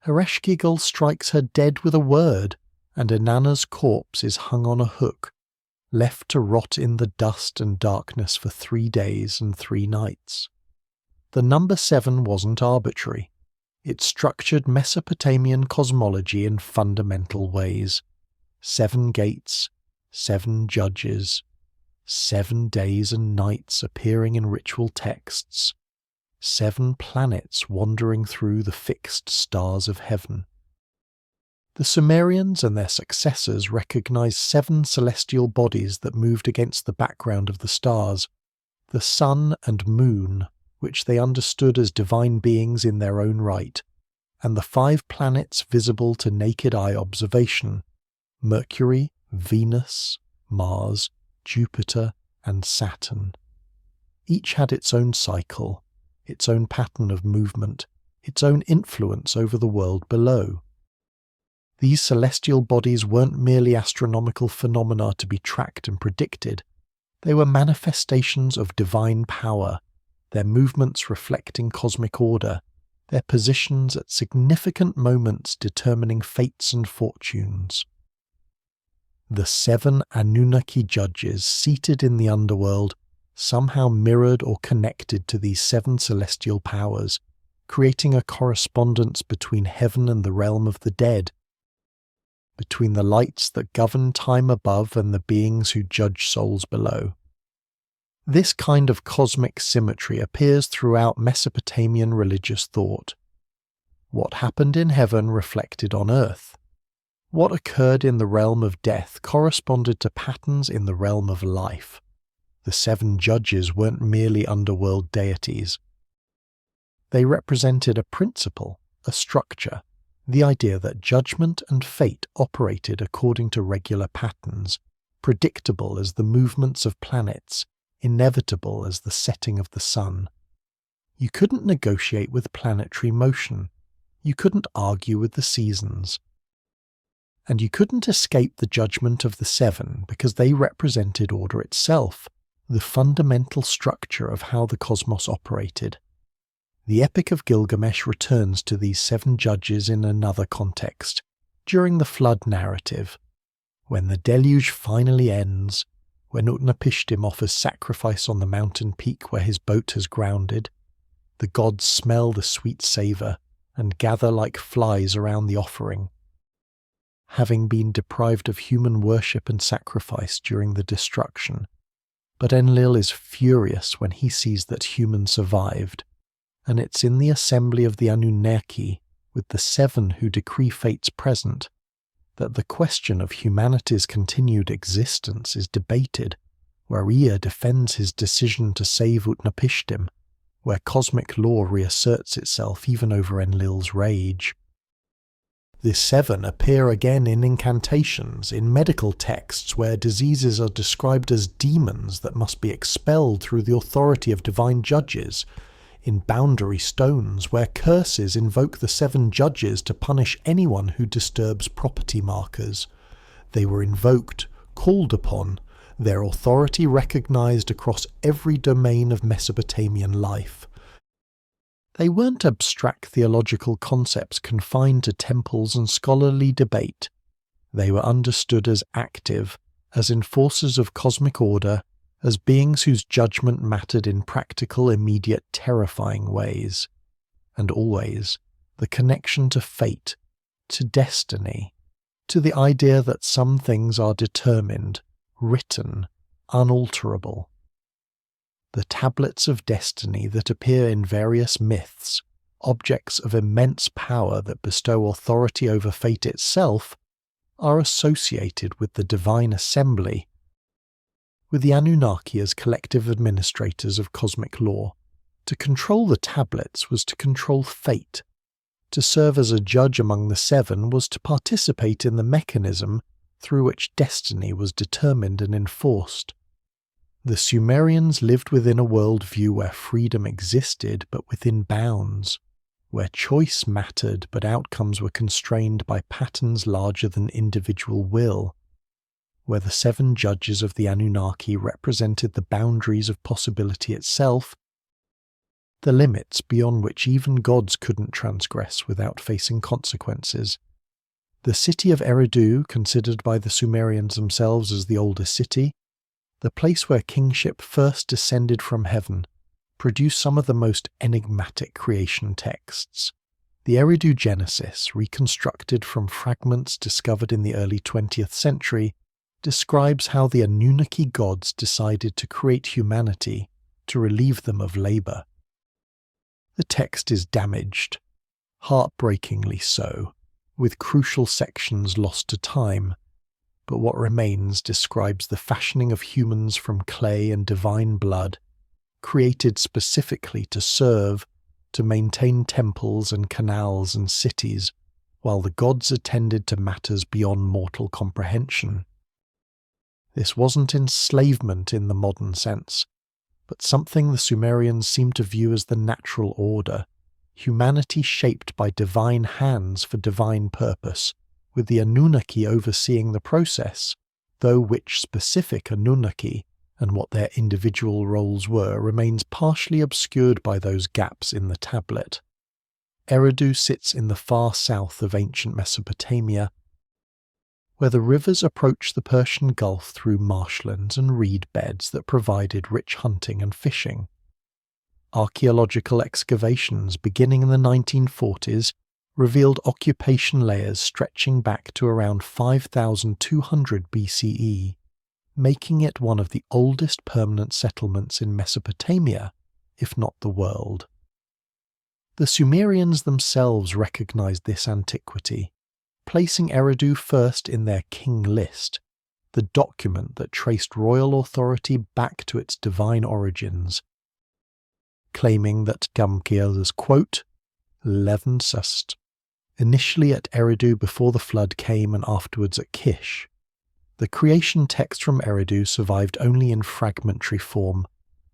S1: Ereshkigal strikes her dead with a word, and Inanna's corpse is hung on a hook, left to rot in the dust and darkness for 3 days and 3 nights. The number 7 wasn't arbitrary. It structured Mesopotamian cosmology in fundamental ways. 7 gates, 7 judges, 7 days and nights appearing in ritual texts, 7 planets wandering through the fixed stars of heaven. The Sumerians and their successors recognized 7 celestial bodies that moved against the background of the stars, the sun and moon, which they understood as divine beings in their own right, and the 5 planets visible to naked eye observation: Mercury, Venus, Mars, Jupiter, and Saturn. Each had its own cycle, its own pattern of movement, its own influence over the world below. These celestial bodies weren't merely astronomical phenomena to be tracked and predicted. They were manifestations of divine power, their movements reflecting cosmic order, their positions at significant moments determining fates and fortunes. The 7 Anunnaki judges seated in the underworld somehow mirrored or connected to these 7 celestial powers, creating a correspondence between heaven and the realm of the dead, between the lights that govern time above and the beings who judge souls below. This kind of cosmic symmetry appears throughout Mesopotamian religious thought. What happened in heaven reflected on earth. What occurred in the realm of death corresponded to patterns in the realm of life. The 7 judges weren't merely underworld deities. They represented a principle, a structure, the idea that judgment and fate operated according to regular patterns, predictable as the movements of planets, inevitable as the setting of the sun. You couldn't negotiate with planetary motion. You couldn't argue with the seasons. And you couldn't escape the judgment of the 7 because they represented order itself, the fundamental structure of how the cosmos operated. The Epic of Gilgamesh returns to these 7 judges in another context, during the flood narrative. When the deluge finally ends, when Utnapishtim offers sacrifice on the mountain peak where his boat has grounded, the gods smell the sweet savour and gather like flies around the offering. Having been deprived of human worship and sacrifice during the destruction, but Enlil is furious when he sees that humans survived, and it's in the assembly of the Anunnaki, with the 7 who decree fates present, that the question of humanity's continued existence is debated, where Ea defends his decision to save Utnapishtim, where cosmic law reasserts itself even over Enlil's rage. The 7 appear again in incantations, in medical texts where diseases are described as demons that must be expelled through the authority of divine judges, in boundary stones where curses invoke the 7 judges to punish anyone who disturbs property markers. They were invoked, called upon, their authority recognized across every domain of Mesopotamian life. They weren't abstract theological concepts confined to temples and scholarly debate. They were understood as active, as enforcers of cosmic order, as beings whose judgment mattered in practical, immediate, terrifying ways. And always, the connection to fate, to destiny, to the idea that some things are determined, written, unalterable. The tablets of destiny that appear in various myths, objects of immense power that bestow authority over fate itself, are associated with the divine assembly, with the Anunnaki as collective administrators of cosmic law. To control the tablets was to control fate. To serve as a judge among the 7 was to participate in the mechanism through which destiny was determined and enforced. The Sumerians lived within a worldview where freedom existed but within bounds, where choice mattered but outcomes were constrained by patterns larger than individual will, where the 7 judges of the Anunnaki represented the boundaries of possibility itself, the limits beyond which even gods couldn't transgress without facing consequences. The city of Eridu, considered by the Sumerians themselves as the oldest city, the place where kingship first descended from heaven, produced some of the most enigmatic creation texts. The Eridu Genesis, reconstructed from fragments discovered in the early 20th century, describes how the Anunnaki gods decided to create humanity to relieve them of labor. The text is damaged, heartbreakingly so, with crucial sections lost to time, but what remains describes the fashioning of humans from clay and divine blood, created specifically to serve, to maintain temples and canals and cities, while the gods attended to matters beyond mortal comprehension. This wasn't enslavement in the modern sense, but something the Sumerians seemed to view as the natural order, humanity shaped by divine hands for divine purpose, with the Anunnaki overseeing the process, though which specific Anunnaki and what their individual roles were remains partially obscured by those gaps in the tablet. Eridu sits in the far south of ancient Mesopotamia, where the rivers approach the Persian Gulf through marshlands and reed beds that provided rich hunting and fishing. Archaeological excavations beginning in the 1940s revealed occupation layers stretching back to around 5200 BCE, making it one of the oldest permanent settlements in Mesopotamia, if not the world. The Sumerians themselves recognized this antiquity, placing Eridu first in their king list, the document that traced royal authority back to its divine origins, claiming that Gamgir's quote, Levensust, initially at Eridu before the flood came and afterwards at Kish. The creation text from Eridu survived only in fragmentary form,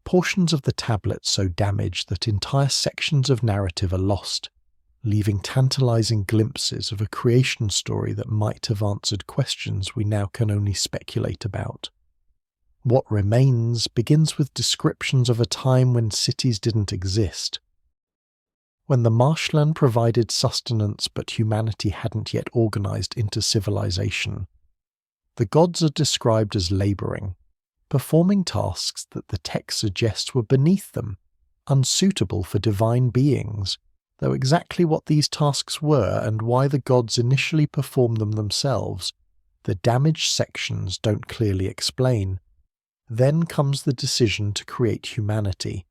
S1: portions of the tablet so damaged that entire sections of narrative are lost, leaving tantalizing glimpses of a creation story that might have answered questions we now can only speculate about. What remains begins with descriptions of a time when cities didn't exist, when the marshland provided sustenance but humanity hadn't yet organized into civilization. The gods are described as laboring, performing tasks that the text suggests were beneath them, unsuitable for divine beings, though exactly what these tasks were and why the gods initially performed them themselves, the damaged sections don't clearly explain. Then comes the decision to create humanity.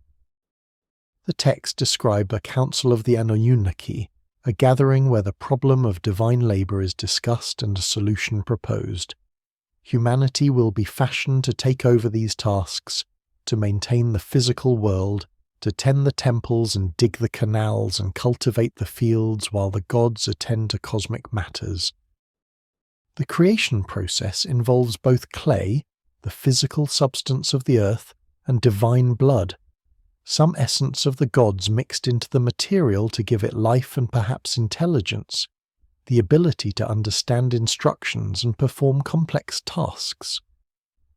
S1: The text described a council of the Anunnaki, a gathering where the problem of divine labor is discussed and a solution proposed. Humanity will be fashioned to take over these tasks, to maintain the physical world, to tend the temples and dig the canals and cultivate the fields while the gods attend to cosmic matters. The creation process involves both clay, the physical substance of the earth, and divine blood, some essence of the gods mixed into the material to give it life and perhaps intelligence, the ability to understand instructions and perform complex tasks.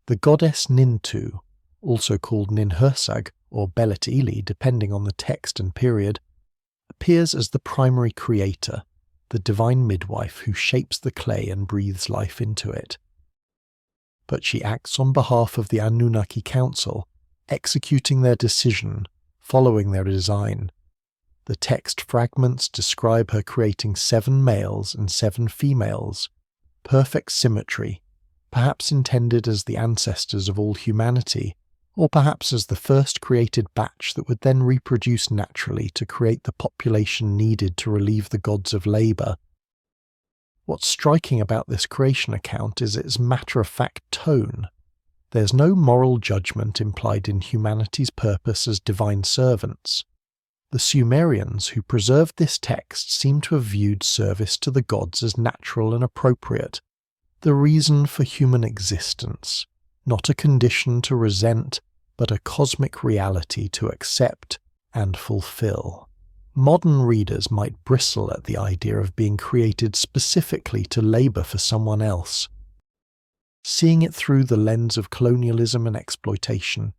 S1: The goddess Nintu, also called Ninhursag or Belit Eli depending on the text and period, appears as the primary creator, the divine midwife who shapes the clay and breathes life into it. But she acts on behalf of the Anunnaki Council, executing their decision, following their design. The text fragments describe her creating 7 males and 7 females, perfect symmetry, perhaps intended as the ancestors of all humanity, or perhaps as the first created batch that would then reproduce naturally to create the population needed to relieve the gods of labor. What's striking about this creation account is its matter-of-fact tone. There's no moral judgment implied in humanity's purpose as divine servants. The Sumerians who preserved this text seem to have viewed service to the gods as natural and appropriate, the reason for human existence, not a condition to resent, but a cosmic reality to accept and fulfill. Modern readers might bristle at the idea of being created specifically to labor for someone else, seeing it through the lens of colonialism and exploitation.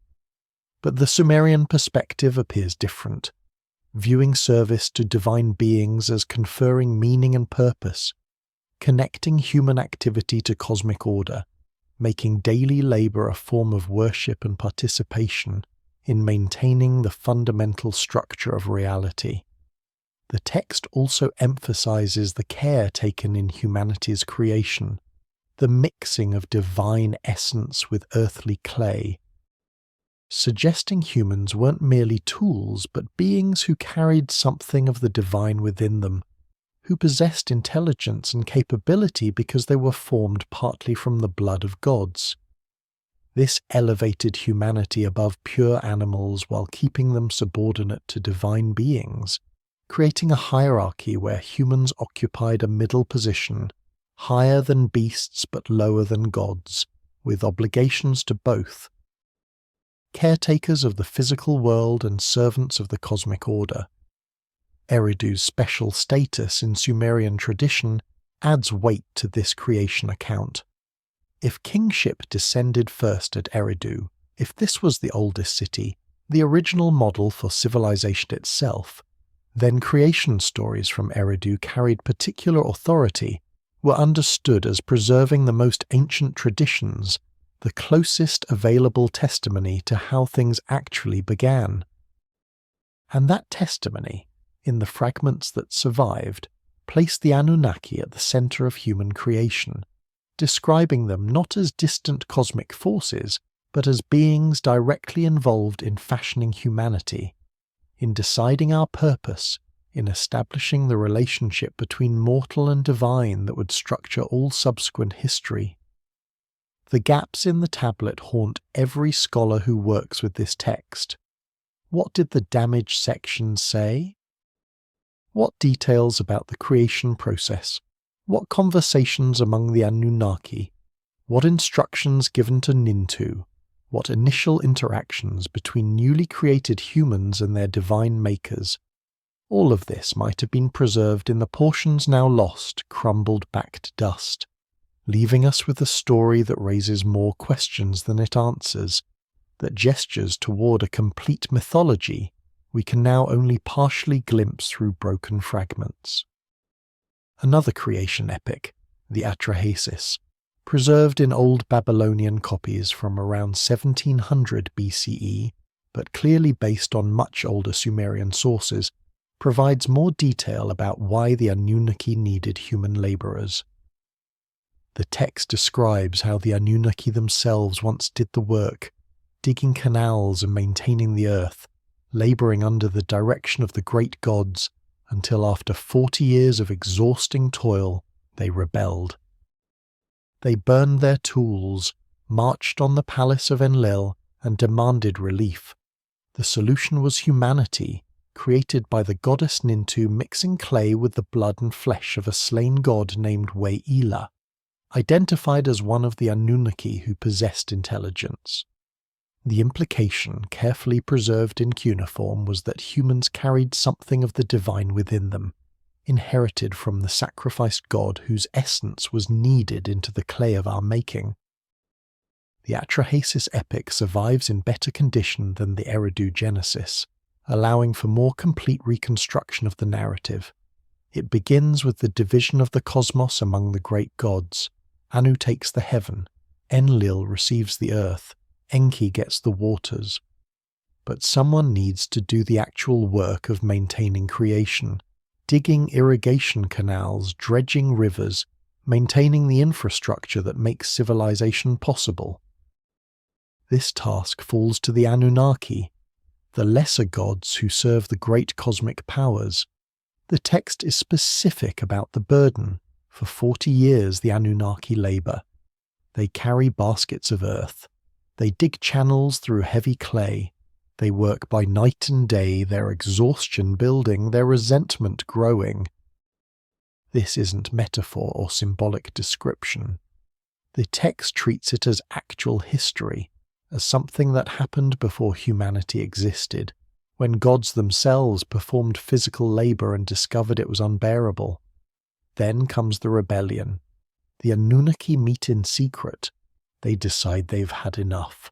S1: But the Sumerian perspective appears different, viewing service to divine beings as conferring meaning and purpose, connecting human activity to cosmic order, making daily labor a form of worship and participation in maintaining the fundamental structure of reality. The text also emphasizes the care taken in humanity's creation, the mixing of divine essence with earthly clay. suggesting humans weren't merely tools but beings who carried something of the divine within them, who possessed intelligence and capability because they were formed partly from the blood of gods. This elevated humanity above pure animals while keeping them subordinate to divine beings, creating a hierarchy where humans occupied a middle position, higher than beasts but lower than gods, with obligations to both. Caretakers of the physical world and servants of the cosmic order. Eridu's special status in Sumerian tradition adds weight to this creation account. If kingship descended first at Eridu, if this was the oldest city, the original model for civilization itself, then creation stories from Eridu carried particular authority, were understood as preserving the most ancient traditions, the closest available testimony to how things actually began. And that testimony, in the fragments that survived, placed the Anunnaki at the center of human creation, describing them not as distant cosmic forces, but as beings directly involved in fashioning humanity, in deciding our purpose, in establishing the relationship between mortal and divine that would structure all subsequent history. The gaps in the tablet haunt every scholar who works with this text. What did the damaged section say? What details about the creation process? What conversations among the Anunnaki? What instructions given to Nintu? What initial interactions between newly created humans and their divine makers? All of this might have been preserved in the portions now lost, crumbled back to dust, leaving us with a story that raises more questions than it answers, that gestures toward a complete mythology we can now only partially glimpse through broken fragments. Another creation epic, the Atrahasis, preserved in old Babylonian copies from around 1700 BCE, but clearly based on much older Sumerian sources, provides more detail about why the Anunnaki needed human laborers. The text describes how the Anunnaki themselves once did the work, digging canals and maintaining the earth, laboring under the direction of the great gods, until after 40 years of exhausting toil, they rebelled. They burned their tools, marched on the palace of Enlil, and demanded relief. The solution was humanity, created by the goddess Nintu mixing clay with the blood and flesh of a slain god named We'ila, identified as one of the Anunnaki who possessed intelligence. The implication, carefully preserved in cuneiform, was that humans carried something of the divine within them, inherited from the sacrificed god whose essence was kneaded into the clay of our making. The Atrahasis epic survives in better condition than the Eridu Genesis, allowing for more complete reconstruction of the narrative. It begins with the division of the cosmos among the great gods. Anu takes the heaven, Enlil receives the earth, Enki gets the waters. But someone needs to do the actual work of maintaining creation, digging irrigation canals, dredging rivers, maintaining the infrastructure that makes civilization possible. This task falls to the Anunnaki, the lesser gods who serve the great cosmic powers. The text is specific about the burden. For 40 years the Anunnaki labor. They carry baskets of earth. They dig channels through heavy clay. They work by night and day, their exhaustion building, their resentment growing. This isn't metaphor or symbolic description. The text treats it as actual history, as something that happened before humanity existed, when gods themselves performed physical labor and discovered it was unbearable. Then comes the rebellion. The Anunnaki meet in secret. They decide they've had enough.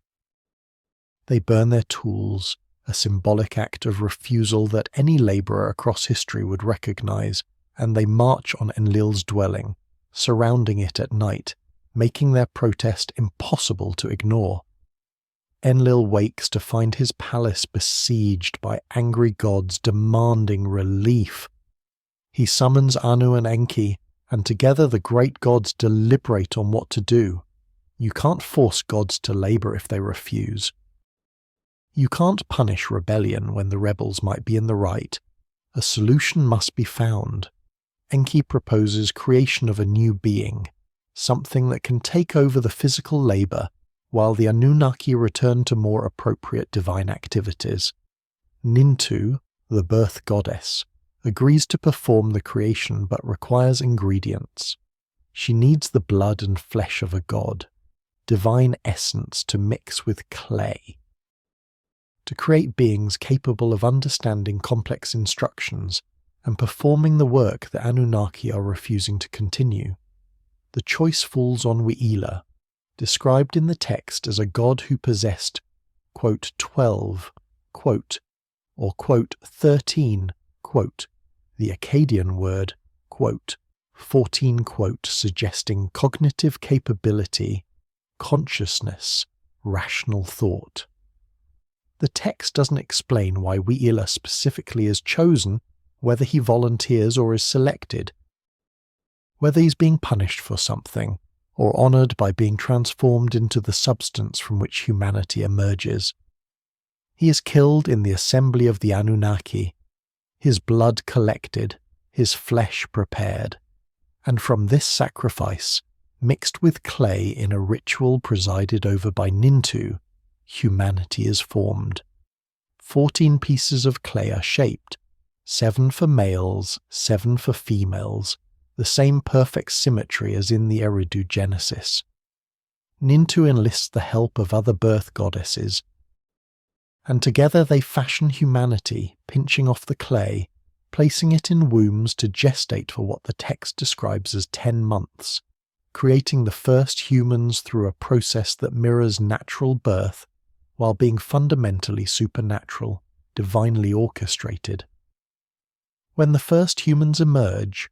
S1: They burn their tools, a symbolic act of refusal that any laborer across history would recognize, and they march on Enlil's dwelling, surrounding it at night, making their protest impossible to ignore. Enlil wakes to find his palace besieged by angry gods demanding relief. He summons Anu and Enki, and together the great gods deliberate on what to do. You can't force gods to labor if they refuse. You can't punish rebellion when the rebels might be in the right. A solution must be found. Enki proposes creation of a new being, something that can take over the physical labor while the Anunnaki return to more appropriate divine activities. Nintu, the birth goddess, agrees to perform the creation but requires ingredients. She needs the blood and flesh of a god, divine essence to mix with clay. To create beings capable of understanding complex instructions and performing the work the Anunnaki are refusing to continue, the choice falls on Wi'ila, described in the text as a god who possessed, quote, 12, quote, or, quote, 13, quote, the Akkadian word, quote, 14, quote, suggesting cognitive capability, consciousness, rational thought. The text doesn't explain why Wi'ila specifically is chosen, whether he volunteers or is selected, whether he's being punished for something, or honoured by being transformed into the substance from which humanity emerges. He is killed in the assembly of the Anunnaki, his blood collected, his flesh prepared, and from this sacrifice, mixed with clay in a ritual presided over by Nintu, humanity is formed. 14 pieces of clay are shaped, 7 for males, 7 for females, the same perfect symmetry as in the Eridu Genesis. Nintu enlists the help of other birth goddesses, and together they fashion humanity, pinching off the clay, placing it in wombs to gestate for what the text describes as 10 months, creating the first humans through a process that mirrors natural birth while being fundamentally supernatural, divinely orchestrated. When the first humans emerge,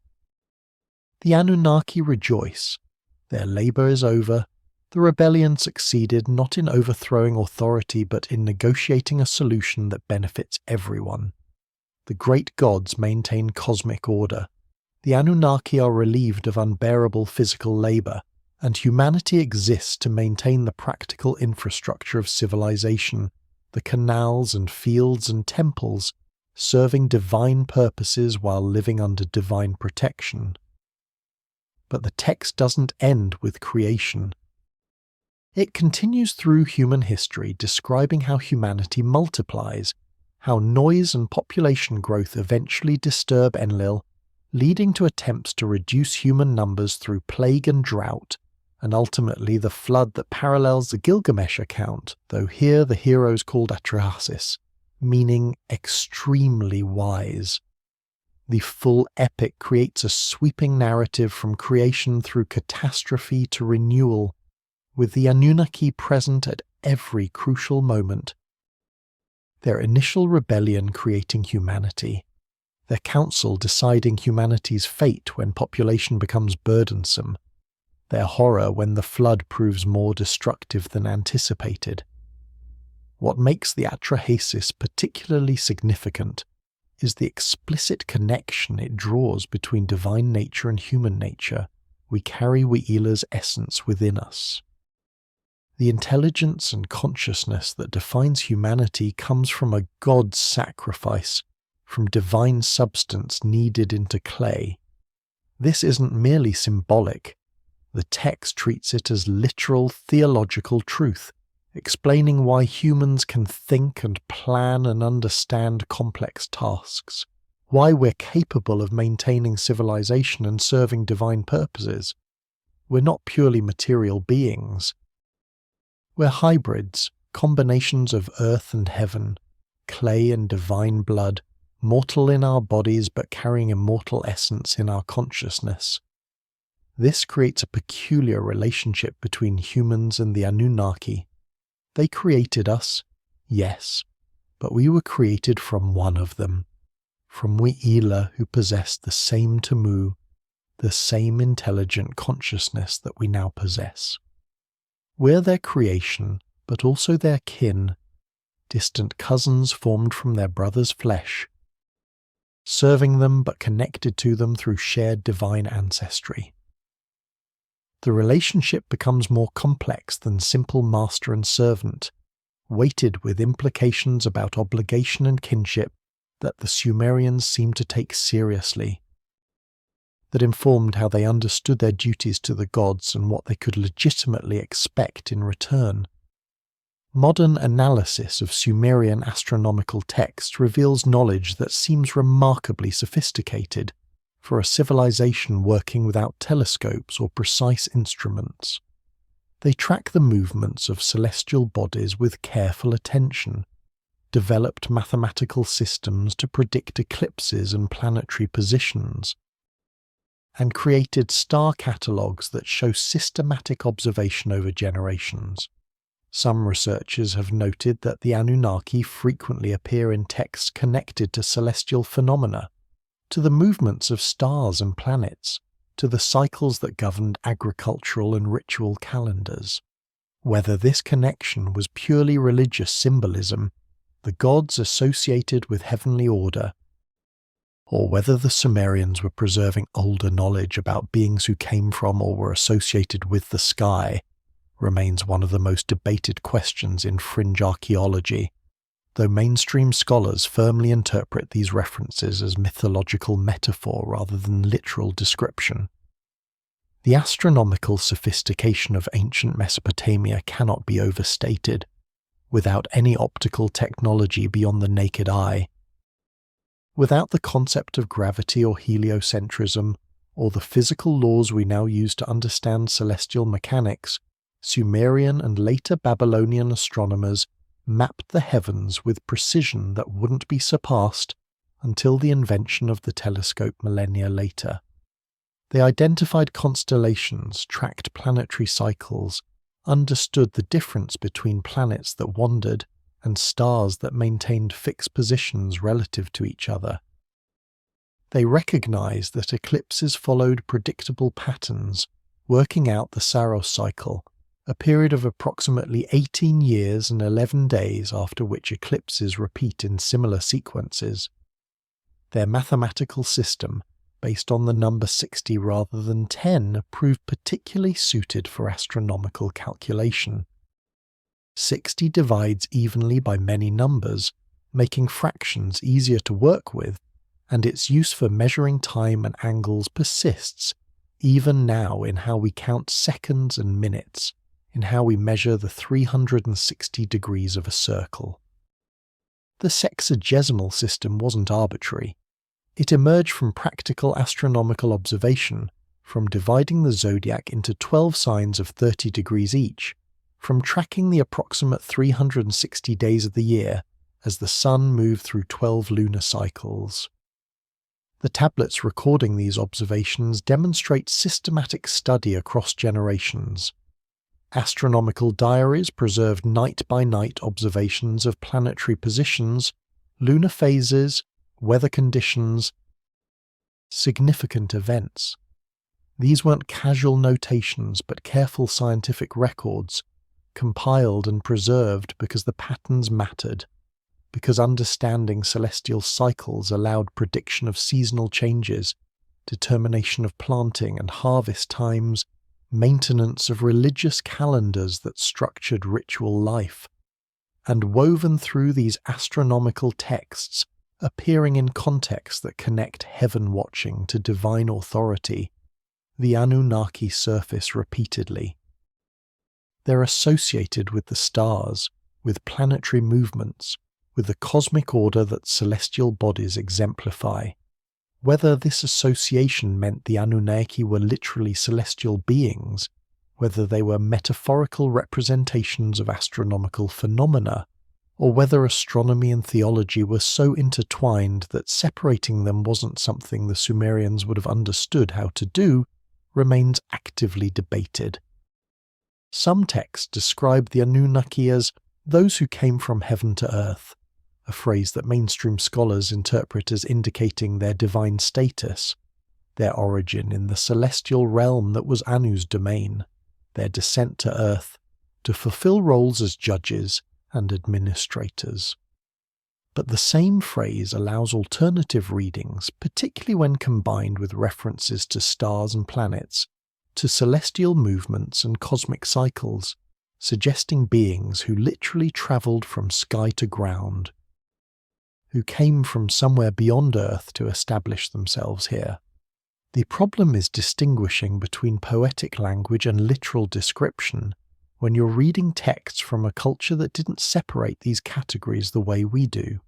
S1: the Anunnaki rejoice. Their labour is over. The rebellion succeeded not in overthrowing authority but in negotiating a solution that benefits everyone. The great gods maintain cosmic order. The Anunnaki are relieved of unbearable physical labour, and humanity exists to maintain the practical infrastructure of civilization, the canals and fields and temples, serving divine purposes while living under divine protection. But the text doesn't end with creation. It continues through human history, describing how humanity multiplies, how noise and population growth eventually disturb Enlil, leading to attempts to reduce human numbers through plague and drought, and ultimately the flood that parallels the Gilgamesh account, though here the hero is called Atrahasis, meaning extremely wise. The full epic creates a sweeping narrative from creation through catastrophe to renewal, with the Anunnaki present at every crucial moment. Their initial rebellion creating humanity, their council deciding humanity's fate when population becomes burdensome, their horror when the flood proves more destructive than anticipated. What makes the Atrahasis particularly significant is the explicit connection it draws between divine nature and human nature. We carry Wi'ila's essence within us. The intelligence and consciousness that defines humanity comes from a god's sacrifice, from divine substance kneaded into clay. This isn't merely symbolic. The text treats it as literal theological truth, explaining why humans can think and plan and understand complex tasks, why we're capable of maintaining civilization and serving divine purposes. We're not purely material beings. We're hybrids, combinations of earth and heaven, clay and divine blood, mortal in our bodies but carrying immortal essence in our consciousness. This creates a peculiar relationship between humans and the Anunnaki. They created us, yes, but we were created from one of them, from Wi'ila, who possessed the same Tamu, the same intelligent consciousness that we now possess. We're their creation, but also their kin, distant cousins formed from their brother's flesh, serving them but connected to them through shared divine ancestry. The relationship becomes more complex than simple master and servant. weighted with implications about obligation and kinship that the Sumerians seemed to take seriously, that informed how they understood their duties to the gods and what they could legitimately expect in return. Modern analysis of Sumerian astronomical texts reveals knowledge that seems remarkably sophisticated for a civilization working without telescopes or precise instruments. They track the movements of celestial bodies with careful attention, developed mathematical systems to predict eclipses and planetary positions, and created star catalogues that show systematic observation over generations. Some researchers have noted that the Anunnaki frequently appear in texts connected to celestial phenomena, to the movements of stars and planets, to the cycles that governed agricultural and ritual calendars. Whether this connection was purely religious symbolism, the gods associated with heavenly order, or whether the Sumerians were preserving older knowledge about beings who came from or were associated with the sky, remains one of the most debated questions in fringe archaeology, though mainstream scholars firmly interpret these references as mythological metaphor rather than literal description. The astronomical sophistication of ancient Mesopotamia cannot be overstated. Without any optical technology beyond the naked eye, without the concept of gravity or heliocentrism, or the physical laws we now use to understand celestial mechanics, Sumerian and later Babylonian astronomers mapped the heavens with precision that wouldn't be surpassed until the invention of the telescope millennia later. They identified constellations, tracked planetary cycles, understood the difference between planets that wandered and stars that maintained fixed positions relative to each other. They recognized that eclipses followed predictable patterns, working out the Saros cycle, a period of approximately 18 years and 11 days after which eclipses repeat in similar sequences. Their mathematical system, based on the number 60 rather than 10, proved particularly suited for astronomical calculation. 60 divides evenly by many numbers, making fractions easier to work with, and its use for measuring time and angles persists, even now in how we count seconds and minutes, in how we measure the 360 degrees of a circle. The sexagesimal system wasn't arbitrary. It emerged from practical astronomical observation, from dividing the zodiac into 12 signs of 30 degrees each, from tracking the approximate 360 days of the year as the sun moved through 12 lunar cycles. The tablets recording these observations demonstrate systematic study across generations. Astronomical diaries preserved night-by-night observations of planetary positions, lunar phases, weather conditions, significant events. These weren't casual notations but careful scientific records, compiled and preserved because the patterns mattered, because understanding celestial cycles allowed prediction of seasonal changes, determination of planting and harvest times, maintenance of religious calendars that structured ritual life. And woven through these astronomical texts, appearing in contexts that connect heaven watching to divine authority, the Anunnaki surface repeatedly. They're associated with the stars, with planetary movements, with the cosmic order that celestial bodies exemplify. Whether this association meant the Anunnaki were literally celestial beings, whether they were metaphorical representations of astronomical phenomena, or whether astronomy and theology were so intertwined that separating them wasn't something the Sumerians would have understood how to do, remains actively debated. Some texts describe the Anunnaki as those who came from heaven to earth, a phrase that mainstream scholars interpret as indicating their divine status, their origin in the celestial realm that was Anu's domain, their descent to earth to fulfill roles as judges and administrators. But the same phrase allows alternative readings, particularly when combined with references to stars and planets, to celestial movements and cosmic cycles, suggesting beings who literally travelled from sky to ground, who came from somewhere beyond Earth to establish themselves here. The problem is distinguishing between poetic language and literal description when you're reading texts from a culture that didn't separate these categories the way we do.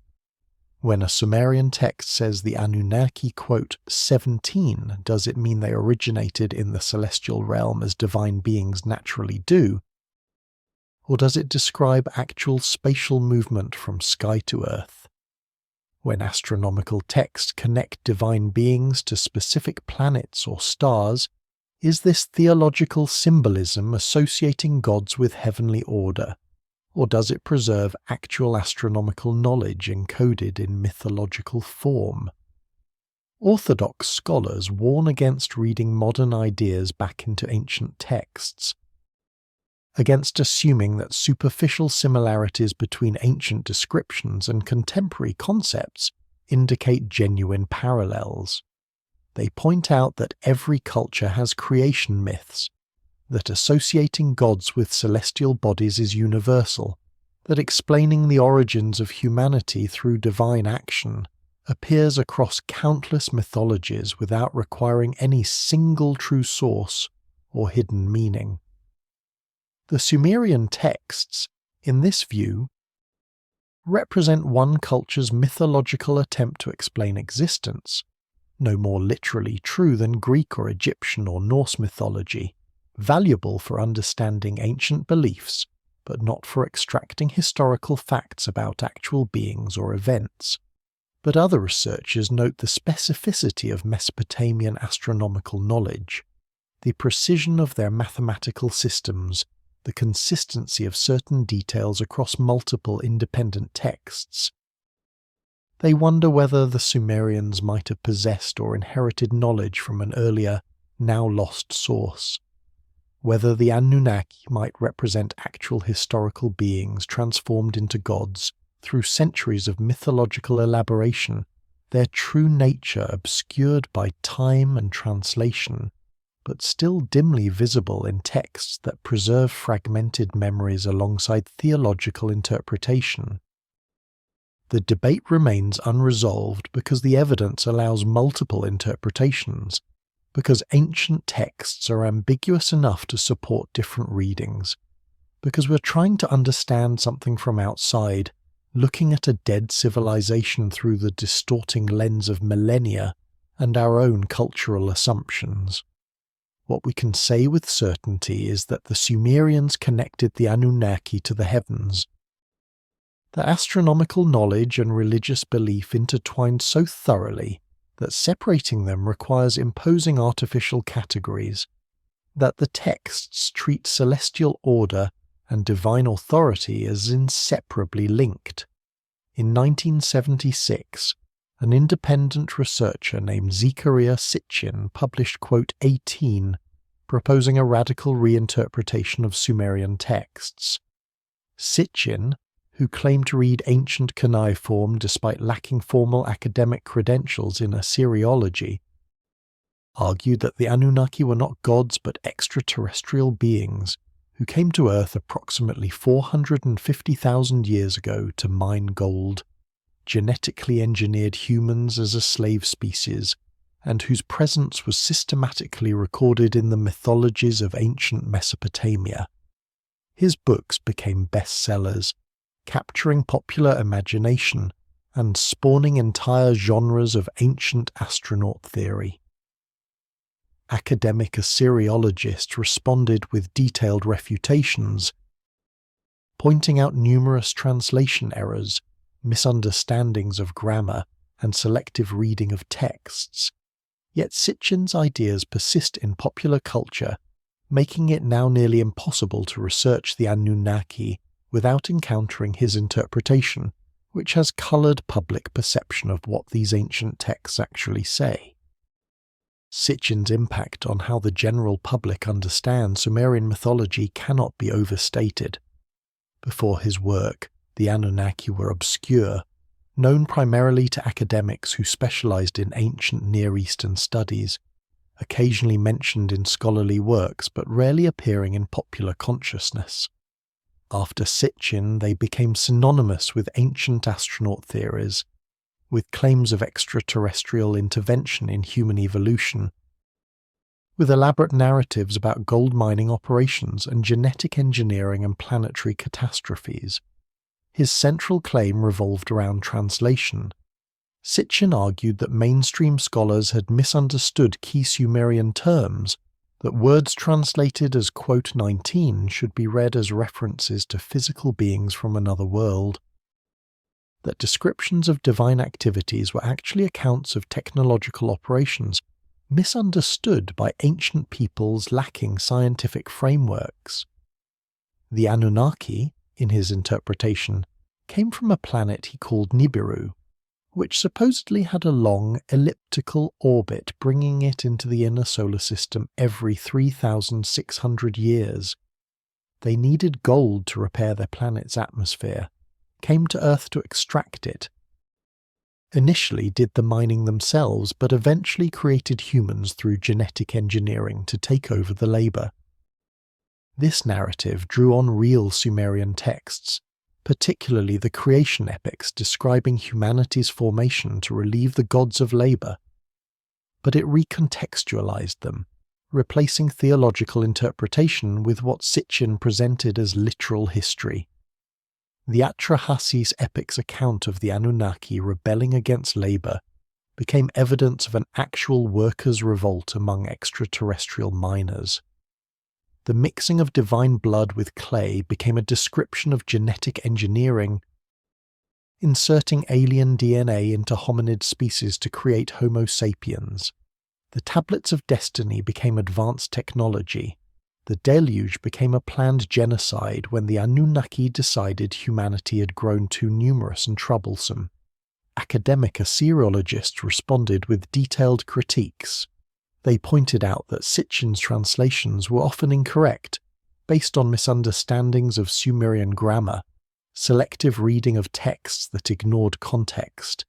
S1: When a Sumerian text says the Anunnaki, quote, 17, does it mean they originated in the celestial realm as divine beings naturally do? Or does it describe actual spatial movement from sky to earth? When astronomical texts connect divine beings to specific planets or stars, is this theological symbolism associating gods with heavenly order, or does it preserve actual astronomical knowledge encoded in mythological form? Orthodox scholars warn against reading modern ideas back into ancient texts, against assuming that superficial similarities between ancient descriptions and contemporary concepts indicate genuine parallels. They point out that every culture has creation myths, that associating gods with celestial bodies is universal, that explaining the origins of humanity through divine action appears across countless mythologies without requiring any single true source or hidden meaning. The Sumerian texts, in this view, represent one culture's mythological attempt to explain existence, no more literally true than Greek or Egyptian or Norse mythology, valuable for understanding ancient beliefs, but not for extracting historical facts about actual beings or events. But other researchers note the specificity of Mesopotamian astronomical knowledge, the precision of their mathematical systems, the consistency of certain details across multiple independent texts. They wonder whether the Sumerians might have possessed or inherited knowledge from an earlier, now lost source, whether the Anunnaki might represent actual historical beings transformed into gods through centuries of mythological elaboration, their true nature obscured by time and translation, but still dimly visible in texts that preserve fragmented memories alongside theological interpretation. The debate remains unresolved because the evidence allows multiple interpretations, because ancient texts are ambiguous enough to support different readings, because we're trying to understand something from outside, looking at a dead civilization through the distorting lens of millennia and our own cultural assumptions. What we can say with certainty is that the Sumerians connected the Anunnaki to the heavens. The astronomical knowledge and religious belief intertwined so thoroughly that separating them requires imposing artificial categories, that the texts treat celestial order and divine authority as inseparably linked. In 1976, an independent researcher named Zecharia Sitchin published, quote, 18, proposing a radical reinterpretation of Sumerian texts. Sitchin, who claimed to read ancient cuneiform despite lacking formal academic credentials in Assyriology, argued that the Anunnaki were not gods but extraterrestrial beings who came to Earth approximately 450,000 years ago to mine gold, genetically engineered humans as a slave species, and whose presence was systematically recorded in the mythologies of ancient Mesopotamia. His books became bestsellers, capturing popular imagination and spawning entire genres of ancient astronaut theory. Academic Assyriologists responded with detailed refutations, pointing out numerous translation errors, misunderstandings of grammar, and selective reading of texts. Yet Sitchin's ideas persist in popular culture, making it now nearly impossible to research the Anunnaki without encountering his interpretation, which has coloured public perception of what these ancient texts actually say. Sitchin's impact on how the general public understands Sumerian mythology cannot be overstated. Before his work, the Anunnaki were obscure, known primarily to academics who specialized in ancient Near Eastern studies, occasionally mentioned in scholarly works but rarely appearing in popular consciousness. After Sitchin, they became synonymous with ancient astronaut theories, with claims of extraterrestrial intervention in human evolution, with elaborate narratives about gold mining operations and genetic engineering and planetary catastrophes. His central claim revolved around translation. Sitchin argued that mainstream scholars had misunderstood key Sumerian terms, that words translated as quote 19 should be read as references to physical beings from another world, that descriptions of divine activities were actually accounts of technological operations misunderstood by ancient peoples lacking scientific frameworks. The Anunnaki, in his interpretation, came from a planet he called Nibiru, which supposedly had a long, elliptical orbit bringing it into the inner solar system every 3,600 years. They needed gold to repair their planet's atmosphere, came to Earth to extract it, initially did the mining themselves, but eventually created humans through genetic engineering to take over the labour. This narrative drew on real Sumerian texts, particularly the creation epics describing humanity's formation to relieve the gods of labour, but it recontextualized them, replacing theological interpretation with what Sitchin presented as literal history. The Atrahasis epic's account of the Anunnaki rebelling against labour became evidence of an actual workers' revolt among extraterrestrial miners. The mixing of divine blood with clay became a description of genetic engineering, inserting alien DNA into hominid species to create Homo sapiens. The tablets of destiny became advanced technology. The deluge became a planned genocide when the Anunnaki decided humanity had grown too numerous and troublesome. Academic Assyriologists responded with detailed critiques. They pointed out that Sitchin's translations were often incorrect, based on misunderstandings of Sumerian grammar, selective reading of texts that ignored context,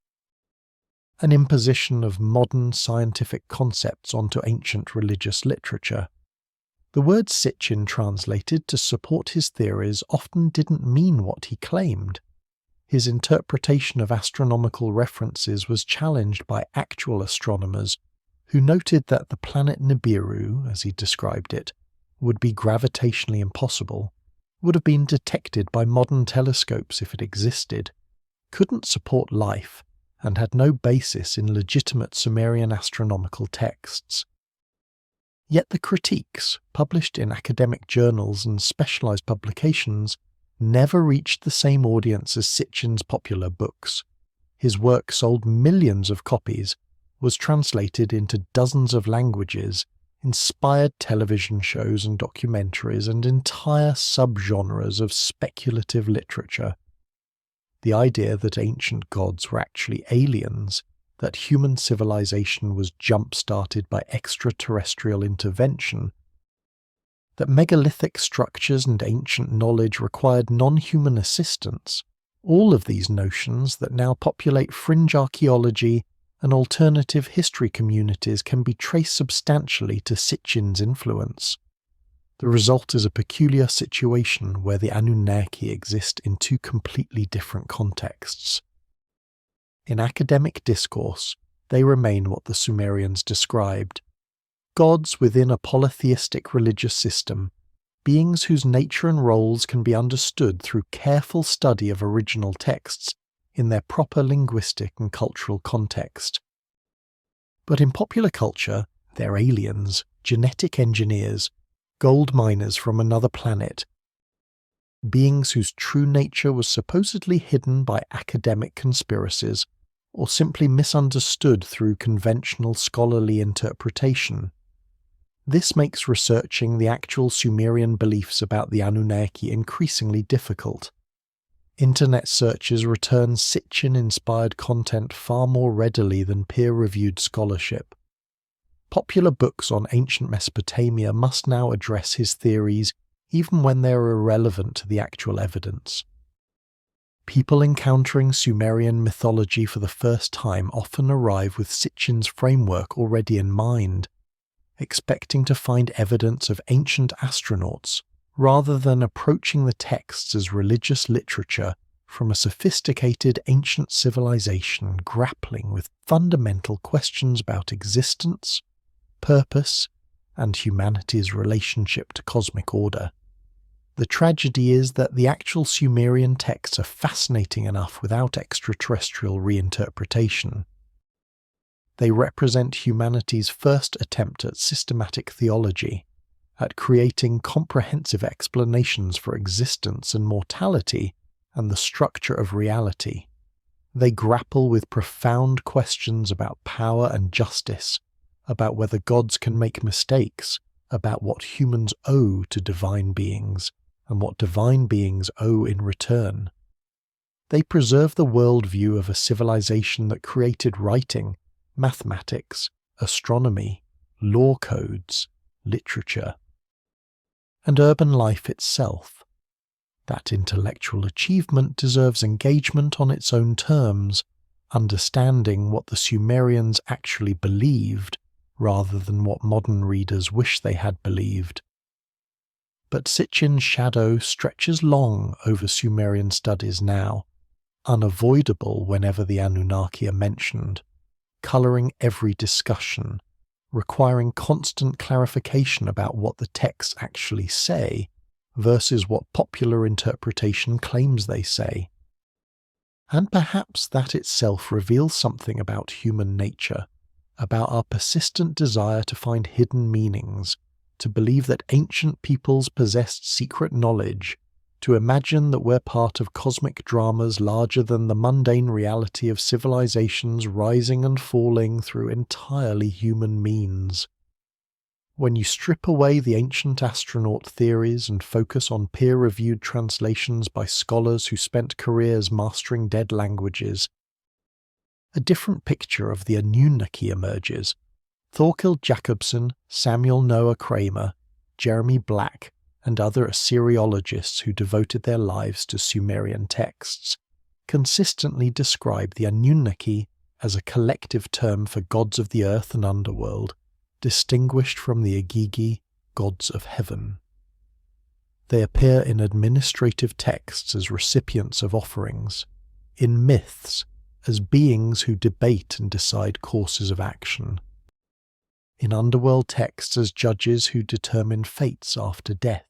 S1: an imposition of modern scientific concepts onto ancient religious literature. The word Sitchin translated to support his theories often didn't mean what he claimed. His interpretation of astronomical references was challenged by actual astronomers who noted that the planet Nibiru, as he described it, would be gravitationally impossible, would have been detected by modern telescopes if it existed, couldn't support life, and had no basis in legitimate Sumerian astronomical texts. Yet the critiques, published in academic journals and specialized publications, never reached the same audience as Sitchin's popular books. His work sold millions of copies, was translated into dozens of languages, inspired television shows and documentaries, and entire subgenres of speculative literature. The idea that ancient gods were actually aliens, that human civilization was jump-started by extraterrestrial intervention, that megalithic structures and ancient knowledge required non-human assistance, all of these notions that now populate fringe archaeology and alternative history communities can be traced substantially to Sitchin's influence. The result is a peculiar situation where the Anunnaki exist in two completely different contexts. In academic discourse, they remain what the Sumerians described: gods within a polytheistic religious system, beings whose nature and roles can be understood through careful study of original texts in their proper linguistic and cultural context. But in popular culture, they're aliens, genetic engineers, gold miners from another planet, beings whose true nature was supposedly hidden by academic conspiracies or simply misunderstood through conventional scholarly interpretation. This makes researching the actual Sumerian beliefs about the Anunnaki increasingly difficult. Internet searches return Sitchin-inspired content far more readily than peer-reviewed scholarship. Popular books on ancient Mesopotamia must now address his theories even when they are irrelevant to the actual evidence. People encountering Sumerian mythology for the first time often arrive with Sitchin's framework already in mind, expecting to find evidence of ancient astronauts, rather than approaching the texts as religious literature from a sophisticated ancient civilization grappling with fundamental questions about existence, purpose, and humanity's relationship to cosmic order. The tragedy is that the actual Sumerian texts are fascinating enough without extraterrestrial reinterpretation. They represent humanity's first attempt at systematic theology, at creating comprehensive explanations for existence and mortality and the structure of reality. They grapple with profound questions about power and justice, about whether gods can make mistakes, about what humans owe to divine beings, and what divine beings owe in return. They preserve the worldview of a civilization that created writing, mathematics, astronomy, law codes, literature, and urban life itself. That intellectual achievement deserves engagement on its own terms, understanding what the Sumerians actually believed rather than what modern readers wish they had believed. But Sitchin's shadow stretches long over Sumerian studies now, unavoidable whenever the Anunnaki are mentioned, colouring every discussion, requiring constant clarification about what the texts actually say versus what popular interpretation claims they say. And perhaps that itself reveals something about human nature, about our persistent desire to find hidden meanings, to believe that ancient peoples possessed secret knowledge, to imagine that we're part of cosmic dramas larger than the mundane reality of civilizations rising and falling through entirely human means. When you strip away the ancient astronaut theories and focus on peer-reviewed translations by scholars who spent careers mastering dead languages, a different picture of the Anunnaki emerges. Thorkild Jacobsen, Samuel Noah Kramer, Jeremy Black, and other Assyriologists who devoted their lives to Sumerian texts consistently describe the Anunnaki as a collective term for gods of the earth and underworld, distinguished from the Agigi, gods of heaven. They appear in administrative texts as recipients of offerings, in myths as beings who debate and decide courses of action, in underworld texts as judges who determine fates after death.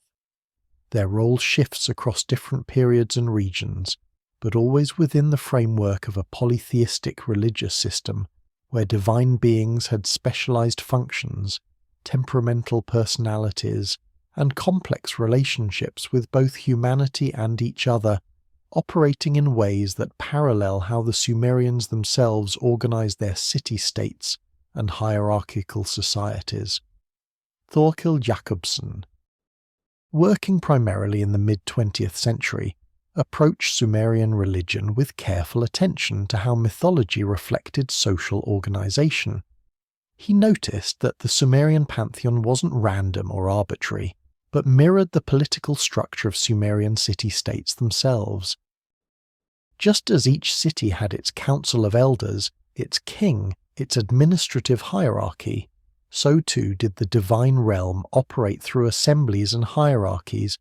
S1: Their role shifts across different periods and regions, but always within the framework of a polytheistic religious system where divine beings had specialized functions, temperamental personalities, and complex relationships with both humanity and each other, operating in ways that parallel how the Sumerians themselves organized their city-states and hierarchical societies. Thorkild Jacobsen, working primarily in the mid-20th century, approached Sumerian religion with careful attention to how mythology reflected social organization. He noticed that the Sumerian pantheon wasn't random or arbitrary, but mirrored the political structure of Sumerian city-states themselves. Just as each city had its council of elders, its king, its administrative hierarchy, so too did the divine realm operate through assemblies and hierarchies,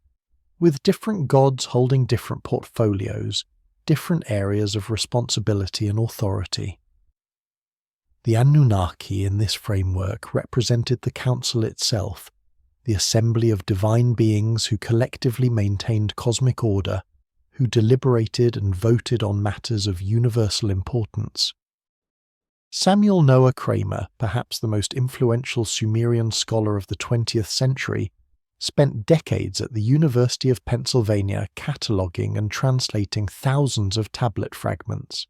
S1: with different gods holding different portfolios, different areas of responsibility and authority. The Anunnaki in this framework represented the council itself, the assembly of divine beings who collectively maintained cosmic order, who deliberated and voted on matters of universal importance. Samuel Noah Kramer, perhaps the most influential Sumerian scholar of the 20th century, spent decades at the University of Pennsylvania cataloguing and translating thousands of tablet fragments.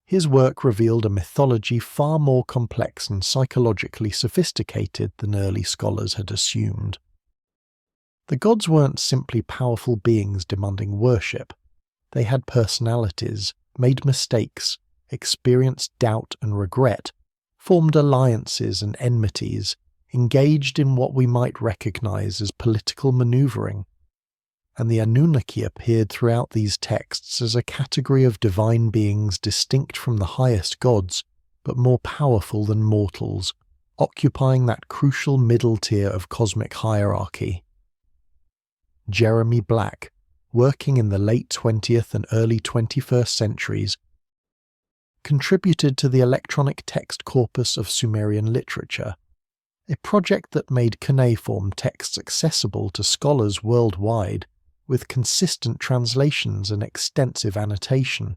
S1: His work revealed a mythology far more complex and psychologically sophisticated than early scholars had assumed. The gods weren't simply powerful beings demanding worship. They had personalities, made mistakes, experienced doubt and regret, formed alliances and enmities, engaged in what we might recognize as political maneuvering. And the Anunnaki appeared throughout these texts as a category of divine beings distinct from the highest gods, but more powerful than mortals, occupying that crucial middle tier of cosmic hierarchy. Jeremy Black, working in the late 20th and early 21st centuries, contributed to the electronic text corpus of Sumerian literature, a project that made cuneiform texts accessible to scholars worldwide with consistent translations and extensive annotation.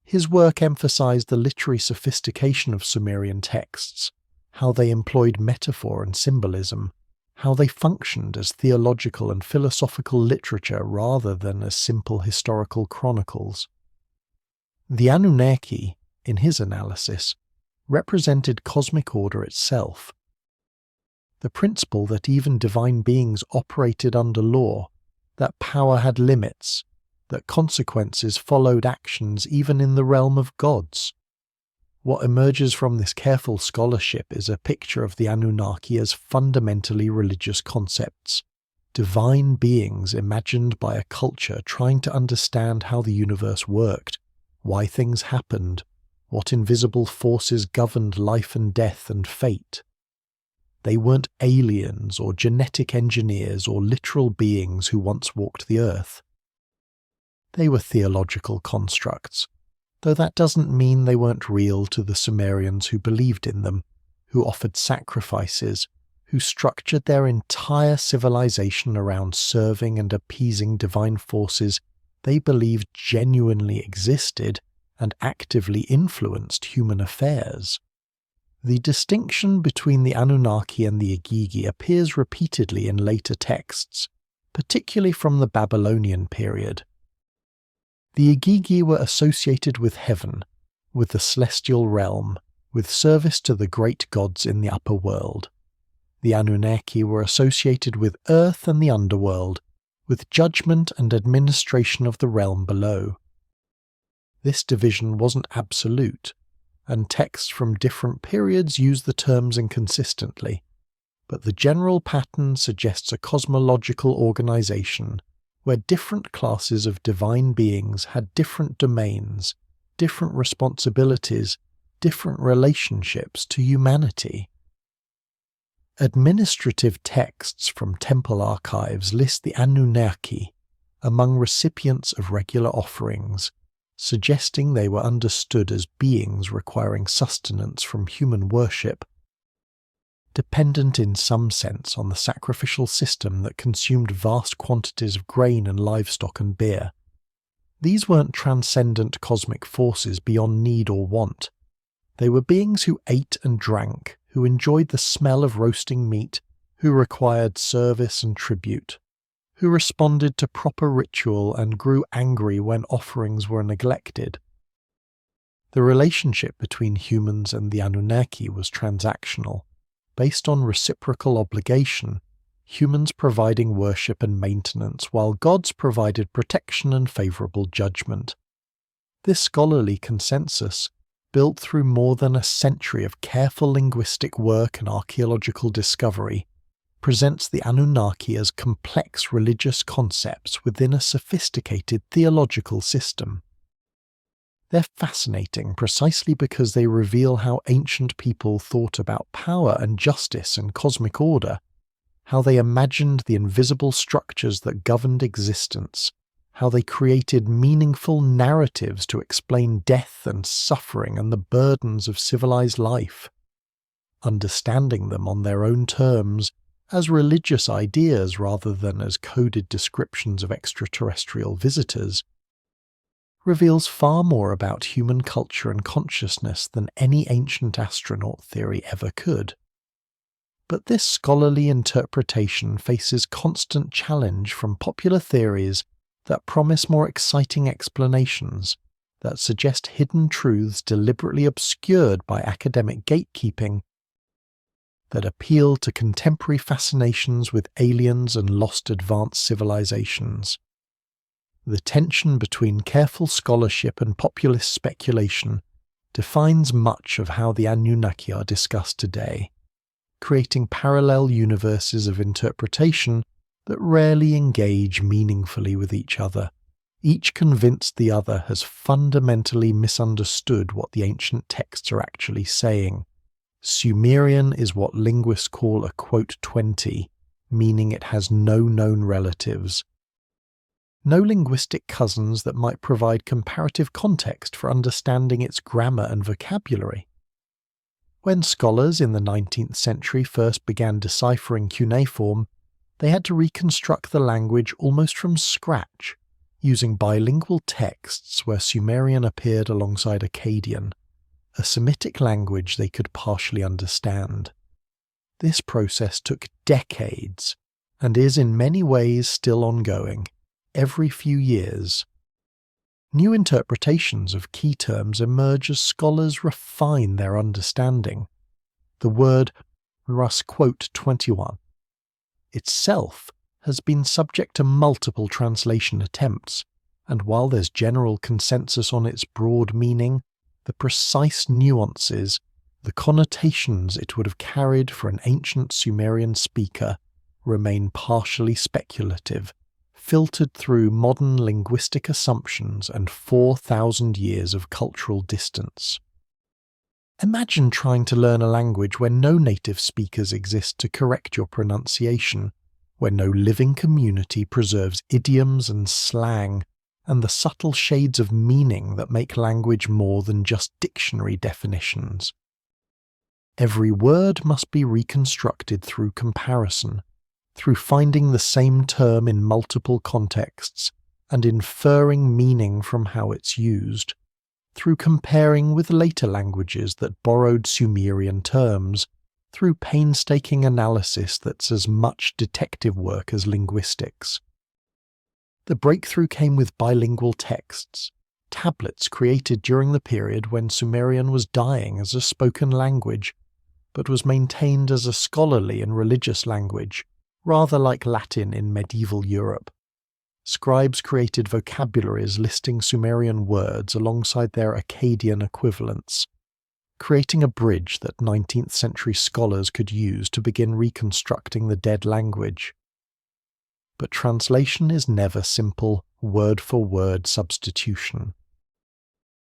S1: His work emphasized the literary sophistication of Sumerian texts, how they employed metaphor and symbolism, how they functioned as theological and philosophical literature rather than as simple historical chronicles. The Anunnaki, in his analysis, represented cosmic order itself. The principle that even divine beings operated under law, that power had limits, that consequences followed actions even in the realm of gods. What emerges from this careful scholarship is a picture of the Anunnaki as fundamentally religious concepts, divine beings imagined by a culture trying to understand how the universe worked, why things happened, what invisible forces governed life and death and fate. They weren't aliens or genetic engineers or literal beings who once walked the earth. They were theological constructs, though that doesn't mean they weren't real to the Sumerians who believed in them, who offered sacrifices, who structured their entire civilization around serving and appeasing divine forces they believed genuinely existed and actively influenced human affairs. The distinction between the Anunnaki and the Igigi appears repeatedly in later texts, particularly from the Babylonian period. The Igigi were associated with heaven, with the celestial realm, with service to the great gods in the upper world. The Anunnaki were associated with earth and the underworld, with judgment and administration of the realm below. This division wasn't absolute, and texts from different periods use the terms inconsistently, but the general pattern suggests a cosmological organization where different classes of divine beings had different domains, different responsibilities, different relationships to humanity. Administrative texts from temple archives list the Anunnaki among recipients of regular offerings, suggesting they were understood as beings requiring sustenance from human worship, dependent in some sense on the sacrificial system that consumed vast quantities of grain and livestock and beer. These weren't transcendent cosmic forces beyond need or want. They were beings who ate and drank, who enjoyed the smell of roasting meat, who required service and tribute, who responded to proper ritual and grew angry when offerings were neglected. The relationship between humans and the Anunnaki was transactional, based on reciprocal obligation, humans providing worship and maintenance while gods provided protection and favourable judgment. This scholarly consensus, built through more than a century of careful linguistic work and archaeological discovery, presents the Anunnaki as complex religious concepts within a sophisticated theological system. They're fascinating precisely because they reveal how ancient people thought about power and justice and cosmic order, how they imagined the invisible structures that governed existence, how they created meaningful narratives to explain death and suffering and the burdens of civilized life. Understanding them on their own terms, as religious ideas rather than as coded descriptions of extraterrestrial visitors, reveals far more about human culture and consciousness than any ancient astronaut theory ever could. But this scholarly interpretation faces constant challenge from popular theories that promise more exciting explanations, that suggest hidden truths deliberately obscured by academic gatekeeping, that appeal to contemporary fascinations with aliens and lost advanced civilizations. The tension between careful scholarship and populist speculation defines much of how the Anunnaki are discussed today, creating parallel universes of interpretation that rarely engage meaningfully with each other, each convinced the other has fundamentally misunderstood what the ancient texts are actually saying. Sumerian is what linguists call a quote 20, meaning it has no known relatives. No linguistic cousins that might provide comparative context for understanding its grammar and vocabulary. When scholars in the 19th century first began deciphering cuneiform, they had to reconstruct the language almost from scratch, using bilingual texts where Sumerian appeared alongside Akkadian, a Semitic language they could partially understand. This process took decades, and is in many ways still ongoing, every few years. New interpretations of key terms emerge as scholars refine their understanding. The word Rus quote 21 itself has been subject to multiple translation attempts, and while there's general consensus on its broad meaning, the precise nuances, the connotations it would have carried for an ancient Sumerian speaker, remain partially speculative, filtered through modern linguistic assumptions and 4,000 years of cultural distance. Imagine trying to learn a language where no native speakers exist to correct your pronunciation, where no living community preserves idioms and slang, and the subtle shades of meaning that make language more than just dictionary definitions. Every word must be reconstructed through comparison, through finding the same term in multiple contexts and inferring meaning from how it's used, through comparing with later languages that borrowed Sumerian terms, through painstaking analysis that's as much detective work as linguistics. The breakthrough came with bilingual texts, tablets created during the period when Sumerian was dying as a spoken language, but was maintained as a scholarly and religious language, rather like Latin in medieval Europe. Scribes created vocabularies listing Sumerian words alongside their Akkadian equivalents, creating a bridge that 19th century scholars could use to begin reconstructing the dead language. But translation is never simple, word-for-word substitution.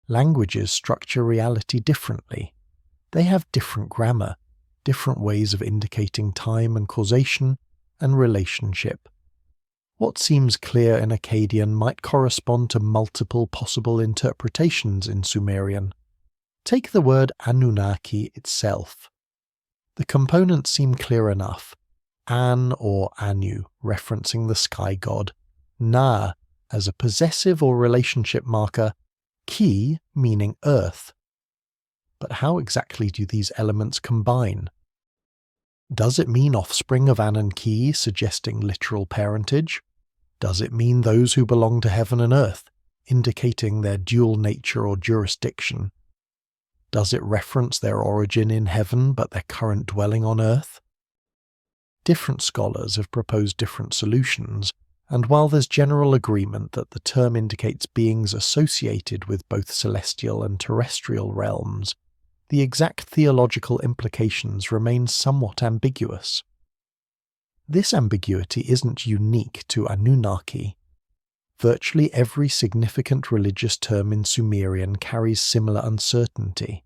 S1: Languages structure reality differently. They have different grammar, different ways of indicating time and causation, and relationship. What seems clear in Akkadian might correspond to multiple possible interpretations in Sumerian. Take the word Anunnaki itself. The components seem clear enough. An or Anu, referencing the sky god. Na, as a possessive or relationship marker. Ki, meaning earth. But how exactly do these elements combine? Does it mean offspring of An and Ki, suggesting literal parentage? Does it mean those who belong to heaven and earth, indicating their dual nature or jurisdiction? Does it reference their origin in heaven but their current dwelling on earth? Different scholars have proposed different solutions, and while there's general agreement that the term indicates beings associated with both celestial and terrestrial realms, the exact theological implications remain somewhat ambiguous. This ambiguity isn't unique to Anunnaki. Virtually every significant religious term in Sumerian carries similar uncertainty.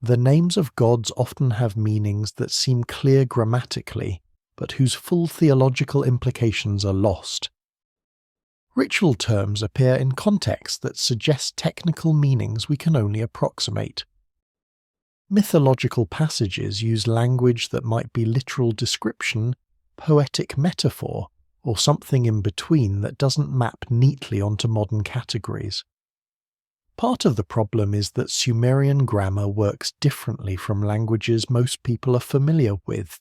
S1: The names of gods often have meanings that seem clear grammatically, but whose full theological implications are lost. Ritual terms appear in contexts that suggest technical meanings we can only approximate. Mythological passages use language that might be literal description, poetic metaphor, or something in between that doesn't map neatly onto modern categories. Part of the problem is that Sumerian grammar works differently from languages most people are familiar with.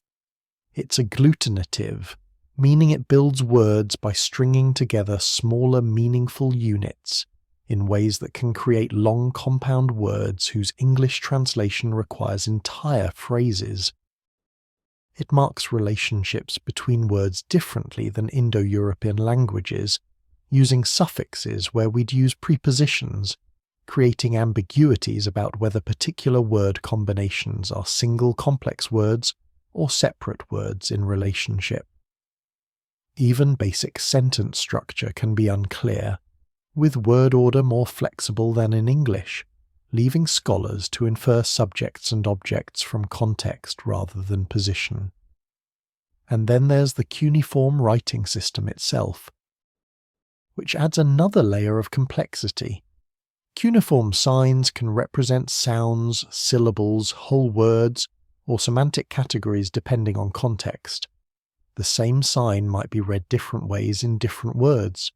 S1: It's agglutinative, meaning it builds words by stringing together smaller meaningful units in ways that can create long compound words whose English translation requires entire phrases. It marks relationships between words differently than Indo-European languages, using suffixes where we'd use prepositions, creating ambiguities about whether particular word combinations are single complex words or separate words in relationship. Even basic sentence structure can be unclear, with word order more flexible than in English, leaving scholars to infer subjects and objects from context rather than position. And then there's the cuneiform writing system itself, which adds another layer of complexity. Cuneiform signs can represent sounds, syllables, whole words, or semantic categories depending on context. The same sign might be read different ways in different words.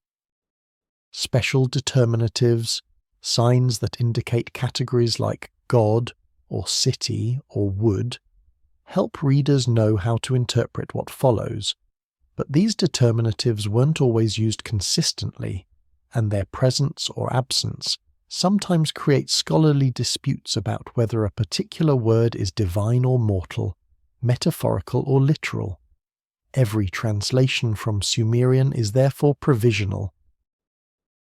S1: Special determinatives, signs that indicate categories like God, or city, or wood, help readers know how to interpret what follows, but these determinatives weren't always used consistently, and their presence or absence sometimes creates scholarly disputes about whether a particular word is divine or mortal, metaphorical or literal. Every translation from Sumerian is therefore provisional,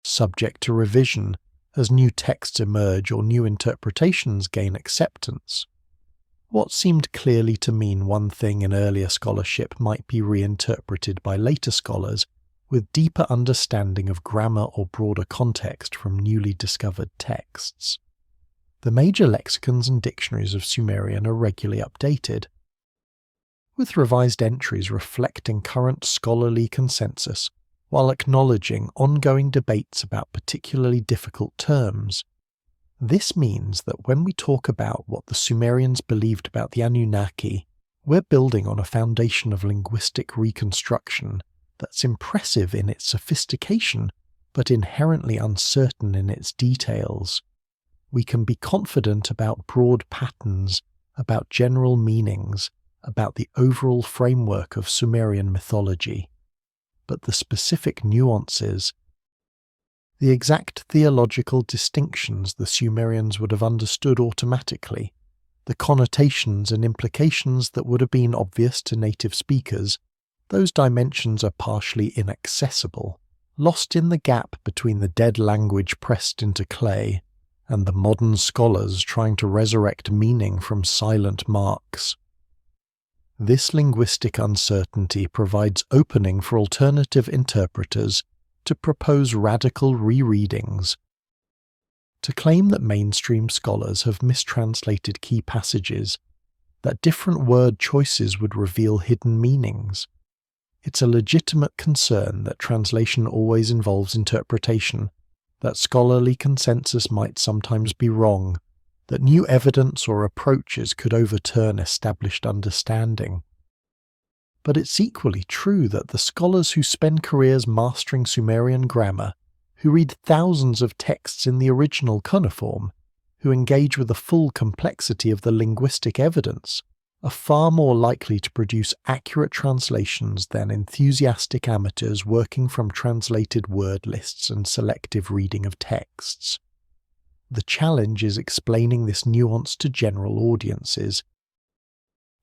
S1: subject to revision as new texts emerge or new interpretations gain acceptance. What seemed clearly to mean one thing in earlier scholarship might be reinterpreted by later scholars with deeper understanding of grammar or broader context from newly discovered texts. The major lexicons and dictionaries of Sumerian are regularly updated, with revised entries reflecting current scholarly consensus while acknowledging ongoing debates about particularly difficult terms. This means that when we talk about what the Sumerians believed about the Anunnaki, we're building on a foundation of linguistic reconstruction that's impressive in its sophistication, but inherently uncertain in its details. We can be confident about broad patterns, about general meanings, about the overall framework of Sumerian mythology. But the specific nuances, the exact theological distinctions the Sumerians would have understood automatically, the connotations and implications that would have been obvious to native speakers, those dimensions are partially inaccessible, lost in the gap between the dead language pressed into clay and the modern scholars trying to resurrect meaning from silent marks. This linguistic uncertainty provides opening for alternative interpreters to propose radical rereadings. To claim that mainstream scholars have mistranslated key passages, that different word choices would reveal hidden meanings. It's a legitimate concern that translation always involves interpretation, that scholarly consensus might sometimes be wrong, that new evidence or approaches could overturn established understanding. But it's equally true that the scholars who spend careers mastering Sumerian grammar, who read thousands of texts in the original cuneiform, who engage with the full complexity of the linguistic evidence, are far more likely to produce accurate translations than enthusiastic amateurs working from translated word lists and selective reading of texts. The challenge is explaining this nuance to general audiences,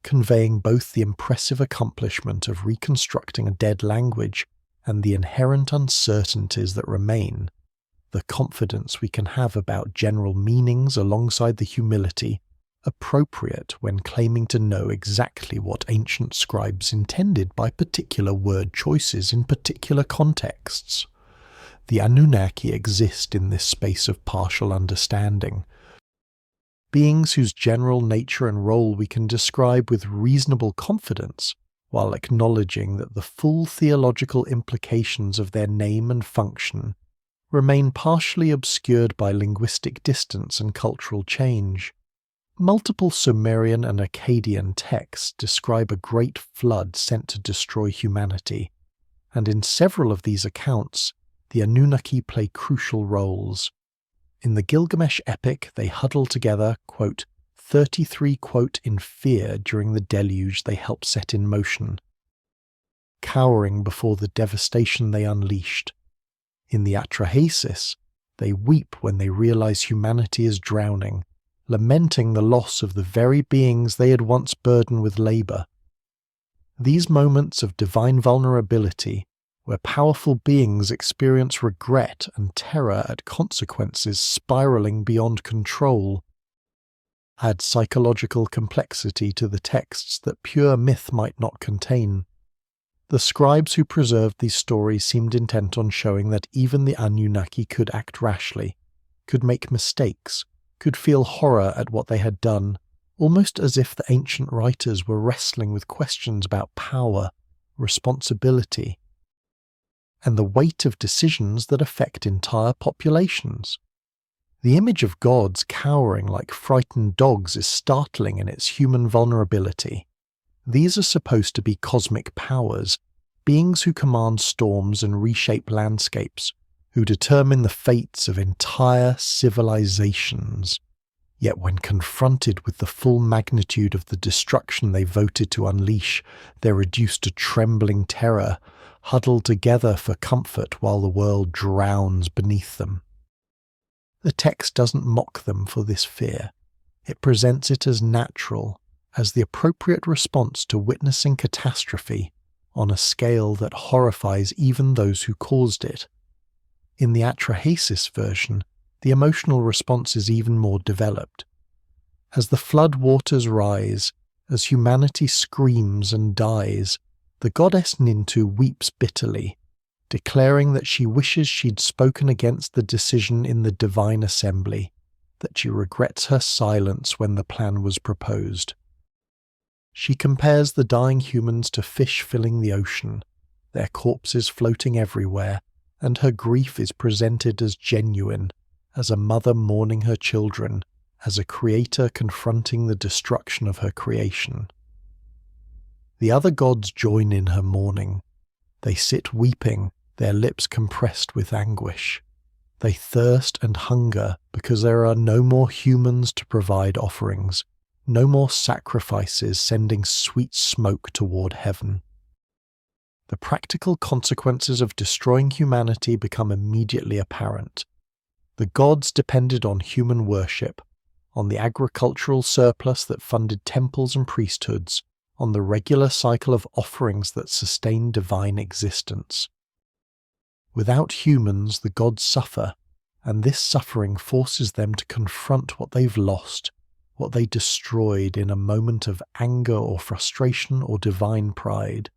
S1: conveying both the impressive accomplishment of reconstructing a dead language and the inherent uncertainties that remain, the confidence we can have about general meanings alongside the humility appropriate when claiming to know exactly what ancient scribes intended by particular word choices in particular contexts. The Anunnaki exist in this space of partial understanding, beings whose general nature and role we can describe with reasonable confidence, while acknowledging that the full theological implications of their name and function remain partially obscured by linguistic distance and cultural change. Multiple Sumerian and Akkadian texts describe a great flood sent to destroy humanity, and in several of these accounts, the Anunnaki play crucial roles. In the Gilgamesh epic, they huddle together, quote, 33, quote, in fear during the deluge they helped set in motion, cowering before the devastation they unleashed. In the Atrahasis, they weep when they realize humanity is drowning, lamenting the loss of the very beings they had once burdened with labor. These moments of divine vulnerability, where powerful beings experience regret and terror at consequences spiraling beyond control, add psychological complexity to the texts that pure myth might not contain. The scribes who preserved these stories seemed intent on showing that even the Anunnaki could act rashly, could make mistakes, could feel horror at what they had done, almost as if the ancient writers were wrestling with questions about power, responsibility, and the weight of decisions that affect entire populations. The image of gods cowering like frightened dogs is startling in its human vulnerability. These are supposed to be cosmic powers, beings who command storms and reshape landscapes, who determine the fates of entire civilizations. Yet when confronted with the full magnitude of the destruction they voted to unleash, they're reduced to trembling terror, huddled together for comfort while the world drowns beneath them. The text doesn't mock them for this fear. It presents it as natural, as the appropriate response to witnessing catastrophe on a scale that horrifies even those who caused it. In the Atrahasis version, the emotional response is even more developed. As the flood waters rise, as humanity screams and dies, the goddess Nintu weeps bitterly, declaring that she wishes she'd spoken against the decision in the divine assembly, that she regrets her silence when the plan was proposed. She compares the dying humans to fish filling the ocean, their corpses floating everywhere, and her grief is presented as genuine, as a mother mourning her children, as a creator confronting the destruction of her creation. The other gods join in her mourning. They sit weeping, their lips compressed with anguish. They thirst and hunger because there are no more humans to provide offerings, no more sacrifices sending sweet smoke toward heaven. The practical consequences of destroying humanity become immediately apparent. The gods depended on human worship, on the agricultural surplus that funded temples and priesthoods, on the regular cycle of offerings that sustained divine existence. Without humans, the gods suffer, and this suffering forces them to confront what they've lost, what they destroyed in a moment of anger or frustration or divine pride.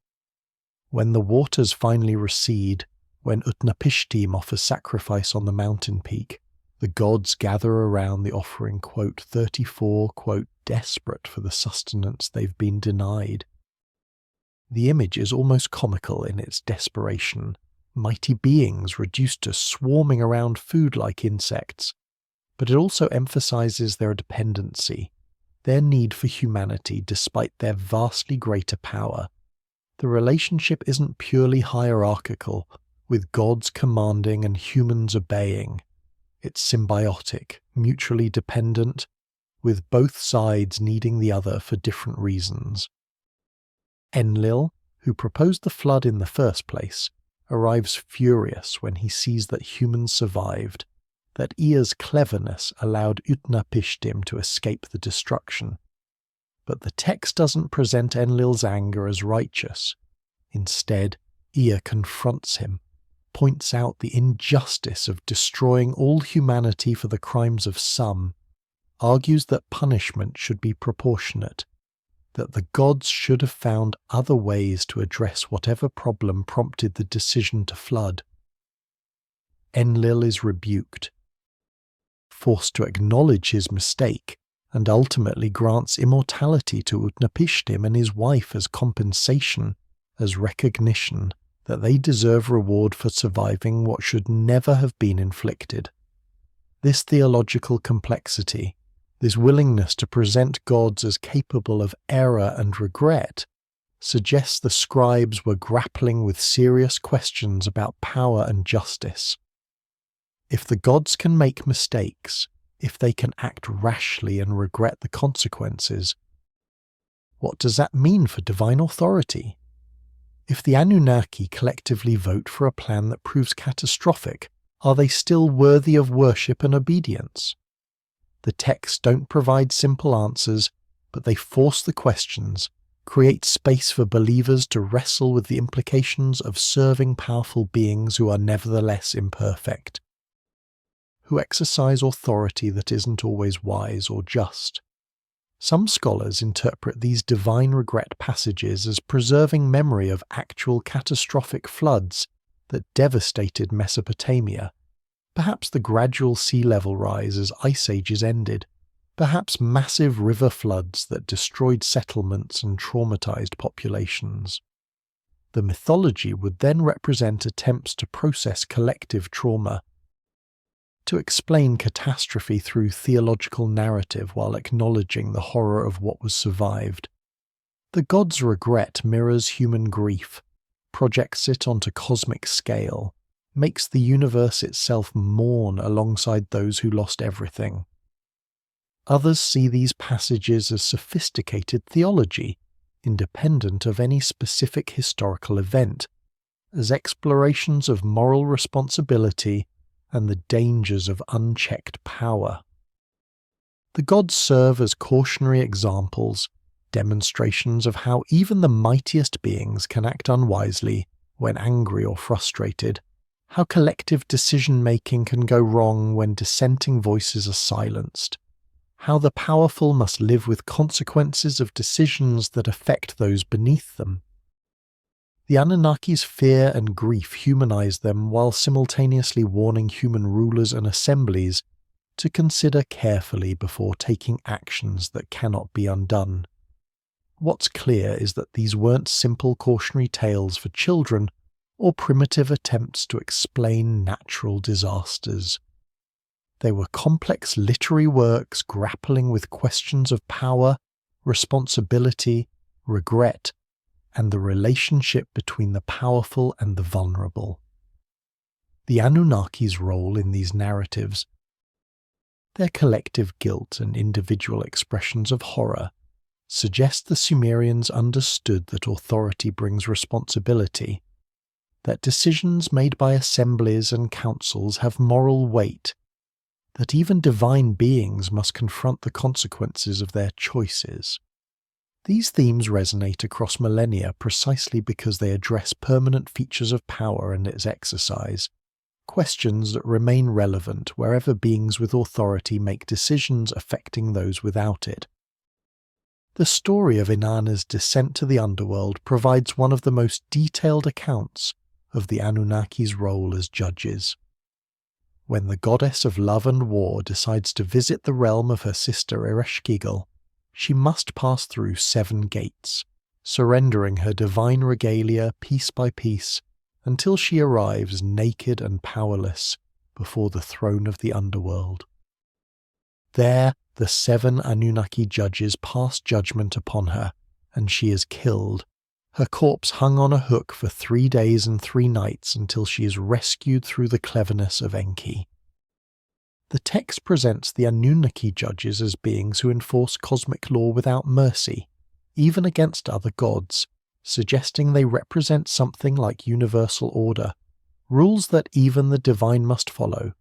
S1: When the waters finally recede, when Utnapishtim offers sacrifice on the mountain peak, the gods gather around the offering, quote, 34, quote, desperate for the sustenance they've been denied. The image is almost comical in its desperation, mighty beings reduced to swarming around food like insects, but it also emphasizes their dependency, their need for humanity despite their vastly greater power. The relationship isn't purely hierarchical, with gods commanding and humans obeying. It's symbiotic, mutually dependent, with both sides needing the other for different reasons. Enlil, who proposed the flood in the first place, arrives furious when he sees that humans survived, that Ea's cleverness allowed Utnapishtim to escape the destruction. But the text doesn't present Enlil's anger as righteous. Instead, Ea confronts him, points out the injustice of destroying all humanity for the crimes of some, argues that punishment should be proportionate, that the gods should have found other ways to address whatever problem prompted the decision to flood. Enlil is rebuked, forced to acknowledge his mistake, and ultimately grants immortality to Utnapishtim and his wife as compensation, as recognition that they deserve reward for surviving what should never have been inflicted. This theological complexity, this willingness to present gods as capable of error and regret, suggests the scribes were grappling with serious questions about power and justice. If the gods can make mistakes, if they can act rashly and regret the consequences, what does that mean for divine authority? If the Anunnaki collectively vote for a plan that proves catastrophic, are they still worthy of worship and obedience? The texts don't provide simple answers, but they force the questions, create space for believers to wrestle with the implications of serving powerful beings who are nevertheless imperfect, who exercise authority that isn't always wise or just. Some scholars interpret these divine regret passages as preserving memory of actual catastrophic floods that devastated Mesopotamia, perhaps the gradual sea level rise as ice ages ended, perhaps massive river floods that destroyed settlements and traumatized populations. The mythology would then represent attempts to process collective trauma, to explain catastrophe through theological narrative while acknowledging the horror of what was survived. The god's regret mirrors human grief, projects it onto cosmic scale, makes the universe itself mourn alongside those who lost everything. Others see these passages as sophisticated theology, independent of any specific historical event, as explorations of moral responsibility and the dangers of unchecked power. The gods serve as cautionary examples, demonstrations of how even the mightiest beings can act unwisely when angry or frustrated, how collective decision-making can go wrong when dissenting voices are silenced, how the powerful must live with consequences of decisions that affect those beneath them. The Anunnaki's fear and grief humanize them while simultaneously warning human rulers and assemblies to consider carefully before taking actions that cannot be undone. What's clear is that these weren't simple cautionary tales for children or primitive attempts to explain natural disasters. They were complex literary works grappling with questions of power, responsibility, regret, and the relationship between the powerful and the vulnerable. The Anunnaki's role in these narratives, their collective guilt and individual expressions of horror, suggest the Sumerians understood that authority brings responsibility, that decisions made by assemblies and councils have moral weight, that even divine beings must confront the consequences of their choices. These themes resonate across millennia precisely because they address permanent features of power and its exercise, questions that remain relevant wherever beings with authority make decisions affecting those without it. The story of Inanna's descent to the underworld provides one of the most detailed accounts of the Anunnaki's role as judges. When the goddess of love and war decides to visit the realm of her sister Ereshkigal, she must pass through 7 gates, surrendering her divine regalia piece by piece until she arrives naked and powerless before the throne of the underworld. There, the 7 Anunnaki judges pass judgment upon her, and she is killed, her corpse hung on a hook for 3 days and 3 nights until she is rescued through the cleverness of Enki. The text presents the Anunnaki judges as beings who enforce cosmic law without mercy, even against other gods, suggesting they represent something like universal order, rules that even the divine must follow,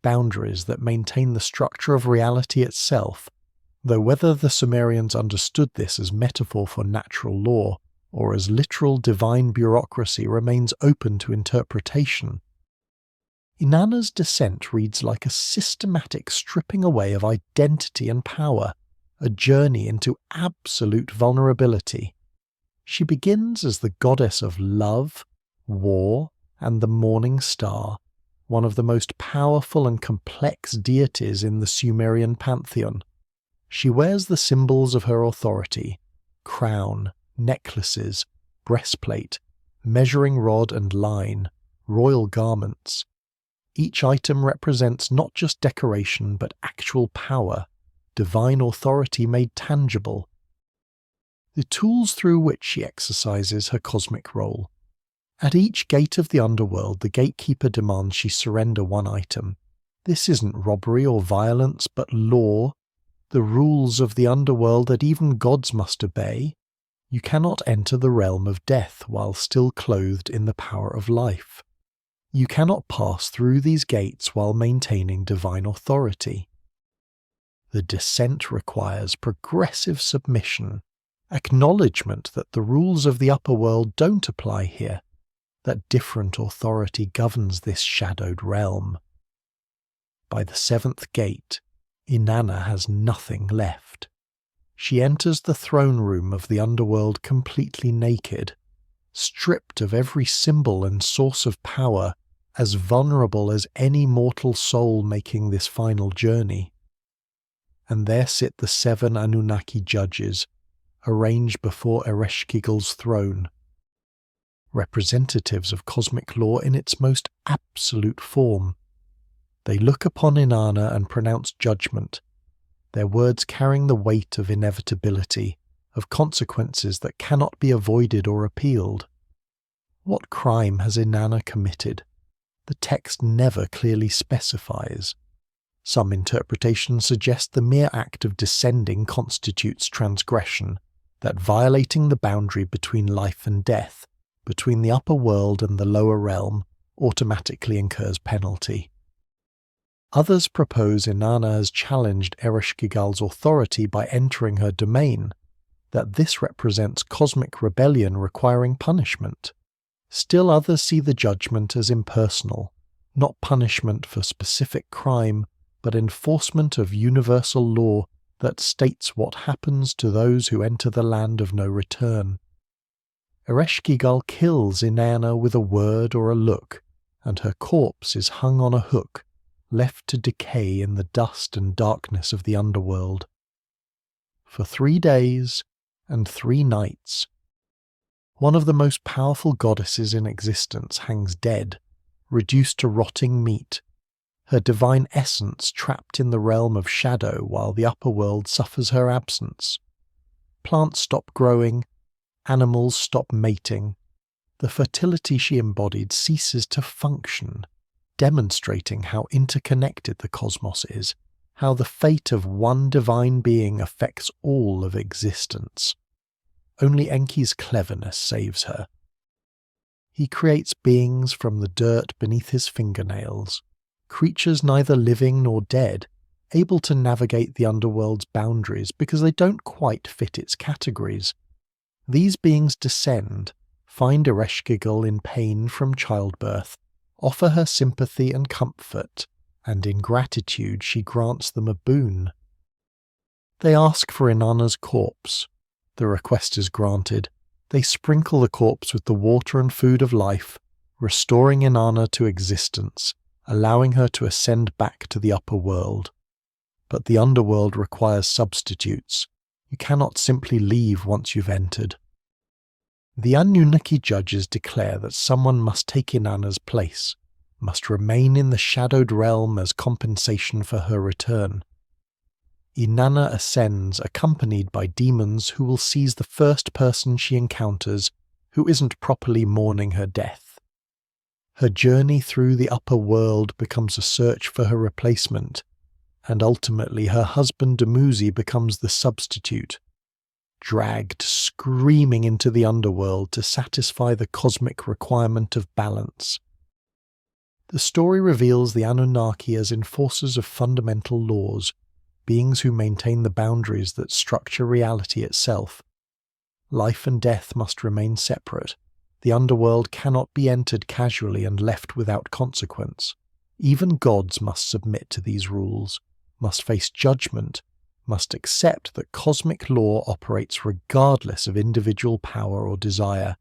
S1: boundaries that maintain the structure of reality itself, though whether the Sumerians understood this as metaphor for natural law or as literal divine bureaucracy remains open to interpretation. Inanna's descent reads like a systematic stripping away of identity and power, a journey into absolute vulnerability. She begins as the goddess of love, war, and the morning star, one of the most powerful and complex deities in the Sumerian pantheon. She wears the symbols of her authority: crown, necklaces, breastplate, measuring rod and line, royal garments. Each item represents not just decoration but actual power, divine authority made tangible. The tools through which she exercises her cosmic role. At each gate of the underworld, the gatekeeper demands she surrender 1 item. This isn't robbery or violence, but law, the rules of the underworld that even gods must obey. You cannot enter the realm of death while still clothed in the power of life. You cannot pass through these gates while maintaining divine authority. The descent requires progressive submission, acknowledgement that the rules of the upper world don't apply here, that different authority governs this shadowed realm. By the 7th gate, Inanna has nothing left. She enters the throne room of the underworld completely naked, stripped of every symbol and source of power, as vulnerable as any mortal soul making this final journey. And there sit the 7 Anunnaki judges, arranged before Ereshkigal's throne. representatives of cosmic law in its most absolute form. They look upon Inanna and pronounce judgment, their words carrying the weight of inevitability, of consequences that cannot be avoided or appealed. What crime has Inanna committed? The text never clearly specifies. Some interpretations suggest the mere act of descending constitutes transgression, that violating the boundary between life and death, between the upper world and the lower realm, automatically incurs penalty. Others propose Inanna has challenged Ereshkigal's authority by entering her domain, that this represents cosmic rebellion requiring punishment. Still others see the judgment as impersonal, not punishment for specific crime, but enforcement of universal law that states what happens to those who enter the land of no return. Ereshkigal kills Inanna with a word or a look, and her corpse is hung on a hook, left to decay in the dust and darkness of the underworld. For 3 days and 3 nights, one of the most powerful goddesses in existence hangs dead, reduced to rotting meat, her divine essence trapped in the realm of shadow while the upper world suffers her absence. Plants stop growing, animals stop mating. The fertility she embodied ceases to function, demonstrating how interconnected the cosmos is, how the fate of one divine being affects all of existence. Only Enki's cleverness saves her. He creates beings from the dirt beneath his fingernails, creatures neither living nor dead, able to navigate the underworld's boundaries because they don't quite fit its categories. These beings descend, find Ereshkigal in pain from childbirth, offer her sympathy and comfort, and in gratitude she grants them a boon. They ask for Inanna's corpse. The request is granted. They sprinkle the corpse with the water and food of life, restoring Inanna to existence, allowing her to ascend back to the upper world. But the underworld requires substitutes. You cannot simply leave once you've entered. The Anunnaki judges declare that someone must take Inanna's place, must remain in the shadowed realm as compensation for her return. Inanna ascends accompanied by demons who will seize the first person she encounters who isn't properly mourning her death. Her journey through the upper world becomes a search for her replacement, and ultimately her husband Dumuzi becomes the substitute, dragged screaming into the underworld to satisfy the cosmic requirement of balance. The story reveals the Anunnaki as enforcers of fundamental laws, beings who maintain the boundaries that structure reality itself. Life and death must remain separate. The underworld cannot be entered casually and left without consequence. Even gods must submit to these rules, must face judgment, must accept that cosmic law operates regardless of individual power or desire.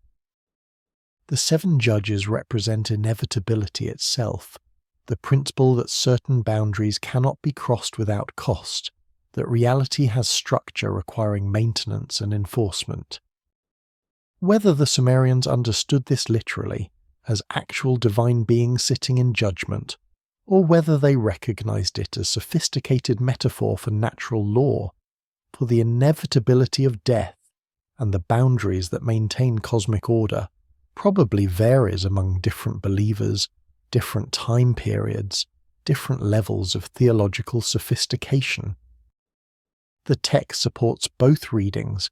S1: The 7 judges represent inevitability itself, the principle that certain boundaries cannot be crossed without cost, that reality has structure requiring maintenance and enforcement. Whether the Sumerians understood this literally, as actual divine beings sitting in judgment, or whether they recognized it as sophisticated metaphor for natural law, for the inevitability of death, and the boundaries that maintain cosmic order, probably varies among different believers, different time periods, different levels of theological sophistication. The text supports both readings,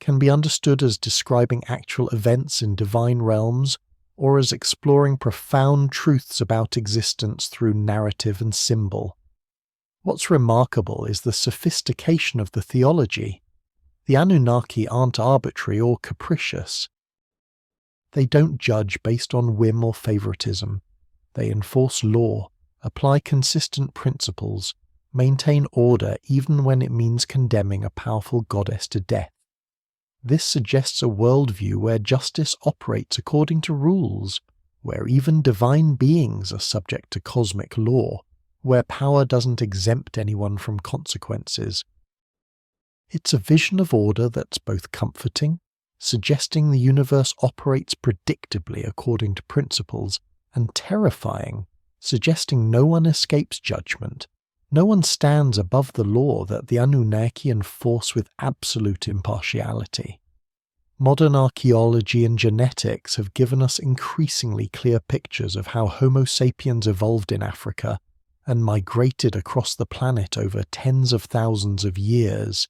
S1: can be understood as describing actual events in divine realms, or as exploring profound truths about existence through narrative and symbol. What's remarkable is the sophistication of the theology. The Anunnaki aren't arbitrary or capricious. They don't judge based on whim or favoritism. They enforce law, apply consistent principles, maintain order even when it means condemning a powerful goddess to death. This suggests a worldview where justice operates according to rules, where even divine beings are subject to cosmic law, where power doesn't exempt anyone from consequences. It's a vision of order that's both comforting suggesting the universe operates predictably according to principles, and terrifying, suggesting no one escapes judgment. No one stands above the law that the Anunnaki enforce with absolute impartiality. Modern archaeology and genetics have given us increasingly clear pictures of how Homo sapiens evolved in Africa and migrated across the planet over tens of thousands of years.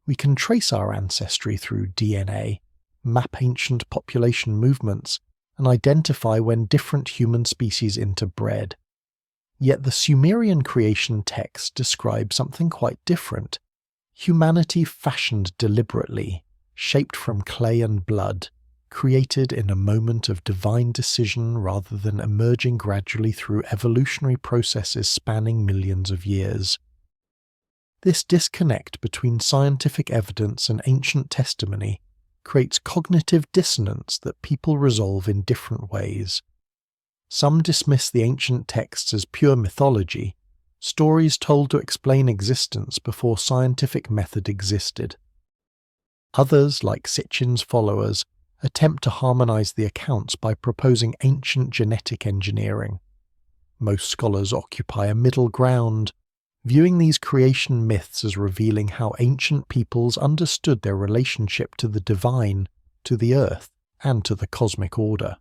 S1: We can trace our ancestry through DNA, map ancient population movements, and identify when different human species interbred. Yet the Sumerian creation text describes something quite different. Humanity fashioned deliberately, shaped from clay and blood, created in a moment of divine decision rather than emerging gradually through evolutionary processes spanning millions of years. This disconnect between scientific evidence and ancient testimony creates cognitive dissonance that people resolve in different ways. Some dismiss the ancient texts as pure mythology, stories told to explain existence before scientific method existed. Others, like Sitchin's followers, attempt to harmonize the accounts by proposing ancient genetic engineering. Most scholars occupy a middle ground, viewing these creation myths as revealing how ancient peoples understood their relationship to the divine, to the earth, and to the cosmic order.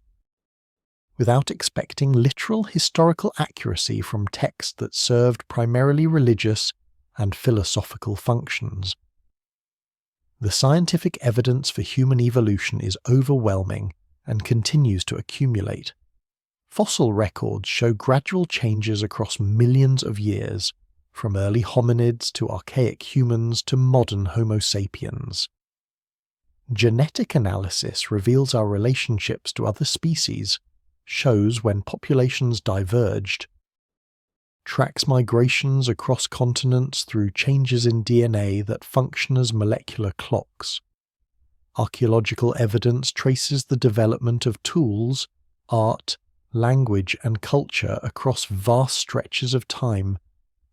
S1: Without expecting literal historical accuracy from texts that served primarily religious and philosophical functions. The scientific evidence for human evolution is overwhelming and continues to accumulate. Fossil records show gradual changes across millions of years, from early hominids to archaic humans to modern Homo sapiens. Genetic analysis reveals our relationships to other species, shows when populations diverged, tracks migrations across continents through changes in DNA that function as molecular clocks. Archaeological evidence traces the development of tools, art, language, and culture across vast stretches of time,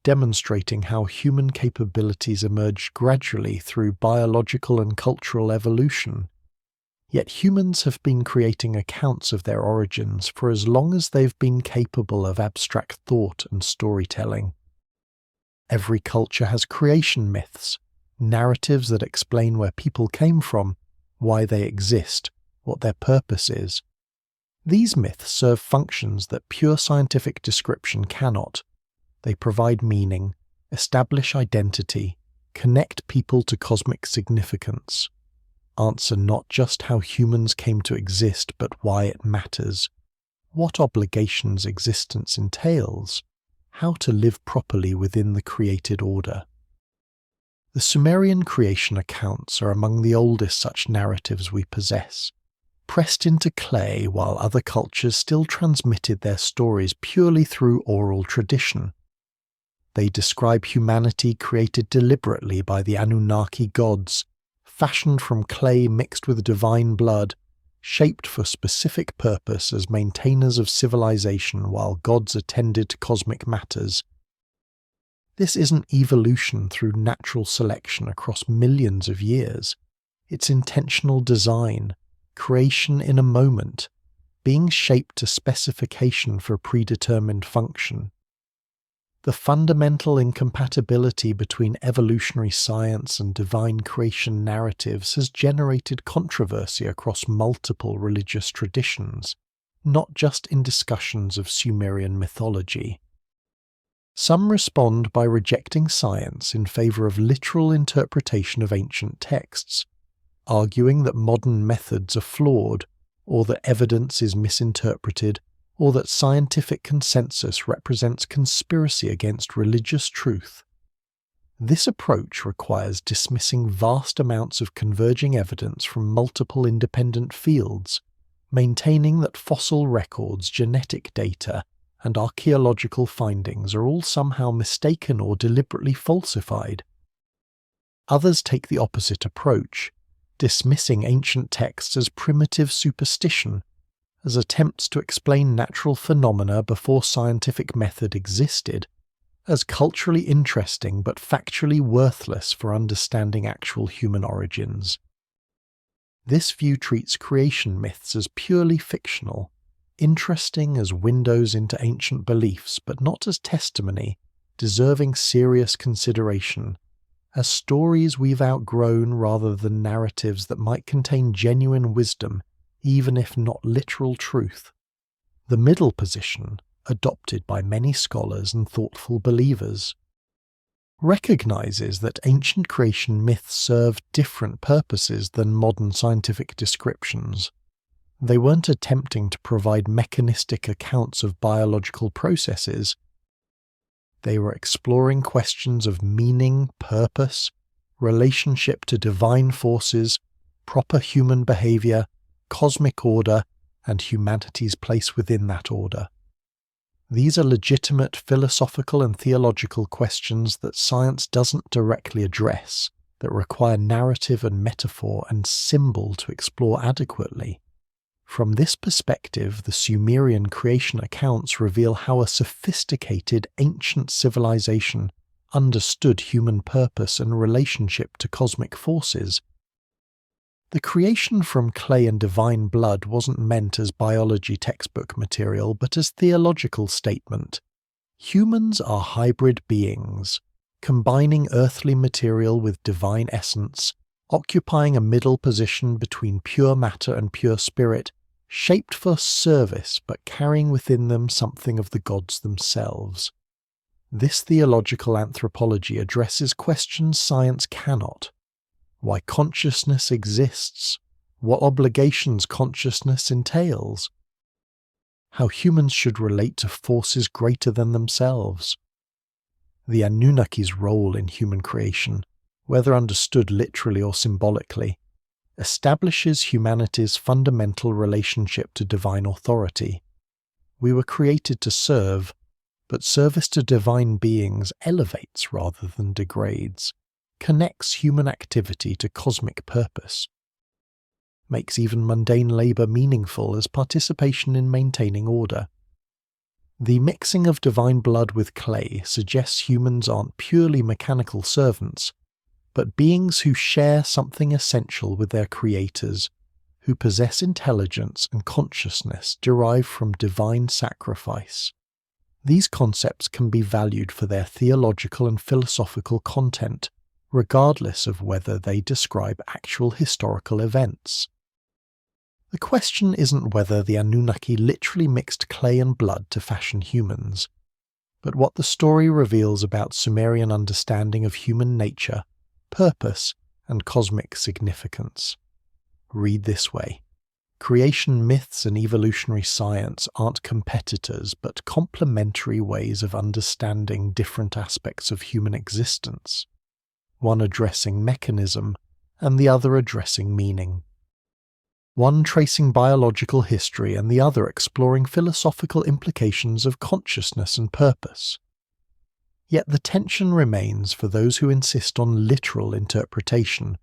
S1: demonstrating how human capabilities emerged gradually through biological and cultural evolution. Yet humans have been creating accounts of their origins for as long as they've been capable of abstract thought and storytelling. Every culture has creation myths, narratives that explain where people came from, why they exist, what their purpose is. These myths serve functions that pure scientific description cannot. They provide meaning, establish identity, connect people to cosmic significance. Answer not just how humans came to exist, but why it matters, what obligations existence entails, how to live properly within the created order. The Sumerian creation accounts are among the oldest such narratives we possess, pressed into clay while other cultures still transmitted their stories purely through oral tradition. They describe humanity created deliberately by the Anunnaki gods, fashioned from clay mixed with divine blood, shaped for specific purpose as maintainers of civilization while gods attended to cosmic matters. This isn't evolution through natural selection across millions of years. It's intentional design, creation in a moment, being shaped to specification for predetermined function. The fundamental incompatibility between evolutionary science and divine creation narratives has generated controversy across multiple religious traditions, not just in discussions of Sumerian mythology. Some respond by rejecting science in favor of literal interpretation of ancient texts, arguing that modern methods are flawed, or that evidence is misinterpreted, or that scientific consensus represents conspiracy against religious truth. This approach requires dismissing vast amounts of converging evidence from multiple independent fields, maintaining that fossil records, genetic data, and archaeological findings are all somehow mistaken or deliberately falsified. Others take the opposite approach, dismissing ancient texts as primitive superstition, as attempts to explain natural phenomena before scientific method existed, as culturally interesting but factually worthless for understanding actual human origins. This view treats creation myths as purely fictional, interesting as windows into ancient beliefs, but not as testimony, deserving serious consideration, as stories we've outgrown rather than narratives that might contain genuine wisdom, even if not literal truth. The middle position, adopted by many scholars and thoughtful believers, recognizes that ancient creation myths served different purposes than modern scientific descriptions. They weren't attempting to provide mechanistic accounts of biological processes. They were exploring questions of meaning, purpose, relationship to divine forces, proper human behavior, cosmic order, and humanity's place within that order. These are legitimate philosophical and theological questions that science doesn't directly address, that require narrative and metaphor and symbol to explore adequately. From this perspective, the Sumerian creation accounts reveal how a sophisticated ancient civilization understood human purpose and relationship to cosmic forces. The creation from clay and divine blood wasn't meant as biology textbook material, but as theological statement. Humans are hybrid beings, combining earthly material with divine essence, occupying a middle position between pure matter and pure spirit, shaped for service but carrying within them something of the gods themselves. This theological anthropology addresses questions science cannot. Why consciousness exists, what obligations consciousness entails, how humans should relate to forces greater than themselves. The Anunnaki's role in human creation, whether understood literally or symbolically, establishes humanity's fundamental relationship to divine authority. We were created to serve, but service to divine beings elevates rather than degrades, connects human activity to cosmic purpose, makes even mundane labor meaningful as participation in maintaining order. The mixing of divine blood with clay suggests humans aren't purely mechanical servants, but beings who share something essential with their creators, who possess intelligence and consciousness derived from divine sacrifice. These concepts can be valued for their theological and philosophical content, regardless of whether they describe actual historical events. The question isn't whether the Anunnaki literally mixed clay and blood to fashion humans, but what the story reveals about Sumerian understanding of human nature, purpose, and cosmic significance. Read this way: creation myths and evolutionary science aren't competitors but complementary ways of understanding different aspects of human existence, one addressing mechanism and the other addressing meaning. One tracing biological history and the other exploring philosophical implications of consciousness and purpose. Yet the tension remains for those who insist on literal interpretation,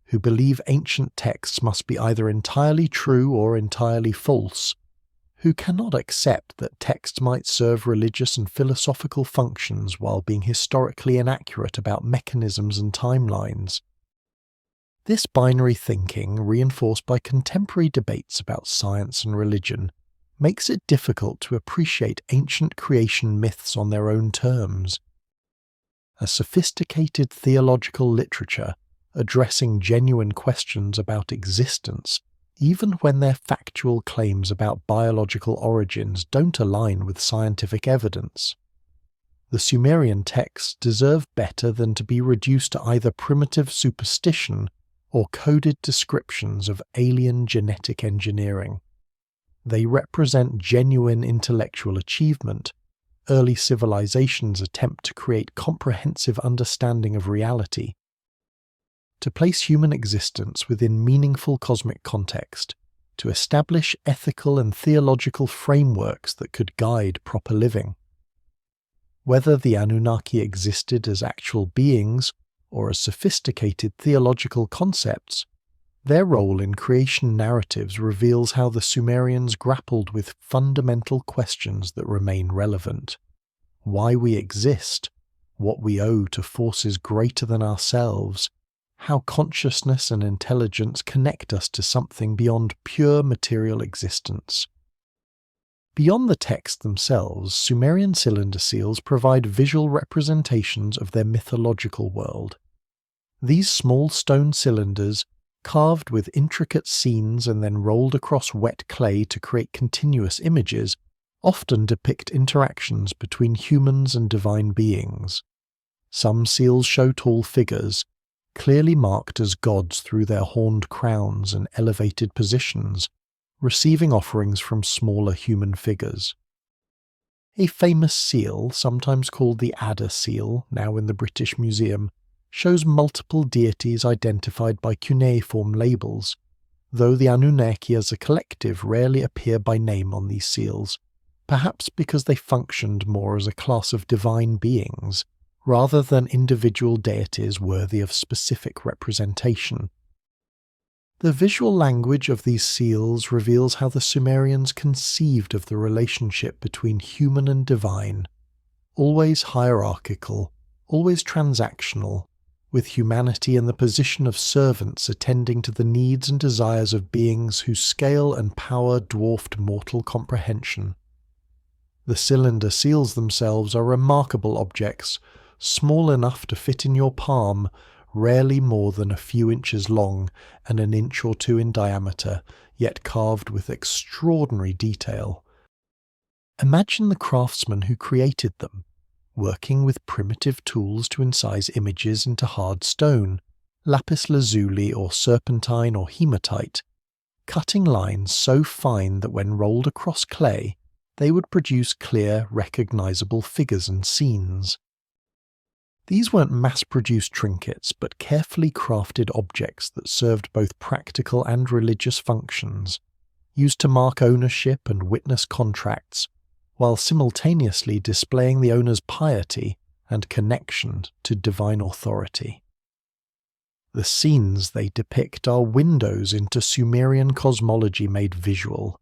S1: who believe ancient texts must be either entirely true or entirely false, who cannot accept that texts might serve religious and philosophical functions while being historically inaccurate about mechanisms and timelines. This binary thinking, reinforced by contemporary debates about science and religion, makes it difficult to appreciate ancient creation myths on their own terms. A sophisticated theological literature addressing genuine questions about existence, even when their factual claims about biological origins don't align with scientific evidence. The Sumerian texts deserve better than to be reduced to either primitive superstition or coded descriptions of alien genetic engineering. They represent genuine intellectual achievement, early civilizations' attempt to create comprehensive understanding of reality, to place human existence within meaningful cosmic context, to establish ethical and theological frameworks that could guide proper living. Whether the Anunnaki existed as actual beings or as sophisticated theological concepts, their role in creation narratives reveals how the Sumerians grappled with fundamental questions that remain relevant: why we exist, what we owe to forces greater than ourselves, how consciousness and intelligence connect us to something beyond pure material existence. Beyond the text themselves, Sumerian cylinder seals provide visual representations of their mythological world. These small stone cylinders, carved with intricate scenes and then rolled across wet clay to create continuous images, often depict interactions between humans and divine beings. Some seals show tall figures, clearly marked as gods through their horned crowns and elevated positions, receiving offerings from smaller human figures. A famous seal, sometimes called the Adder seal, now in the British Museum, shows multiple deities identified by cuneiform labels, though the Anunnaki as a collective rarely appear by name on these seals, perhaps because they functioned more as a class of divine beings, rather than individual deities worthy of specific representation. The visual language of these seals reveals how the Sumerians conceived of the relationship between human and divine, always hierarchical, always transactional, with humanity in the position of servants attending to the needs and desires of beings whose scale and power dwarfed mortal comprehension. The cylinder seals themselves are remarkable objects, small enough to fit in your palm, rarely more than a few inches long and an inch or two in diameter, yet carved with extraordinary detail. Imagine the craftsman who created them, working with primitive tools to incise images into hard stone, lapis lazuli or serpentine or hematite, cutting lines so fine that when rolled across clay, they would produce clear, recognizable figures and scenes. These weren't mass-produced trinkets, but carefully crafted objects that served both practical and religious functions, used to mark ownership and witness contracts, while simultaneously displaying the owner's piety and connection to divine authority. The scenes they depict are windows into Sumerian cosmology made visual.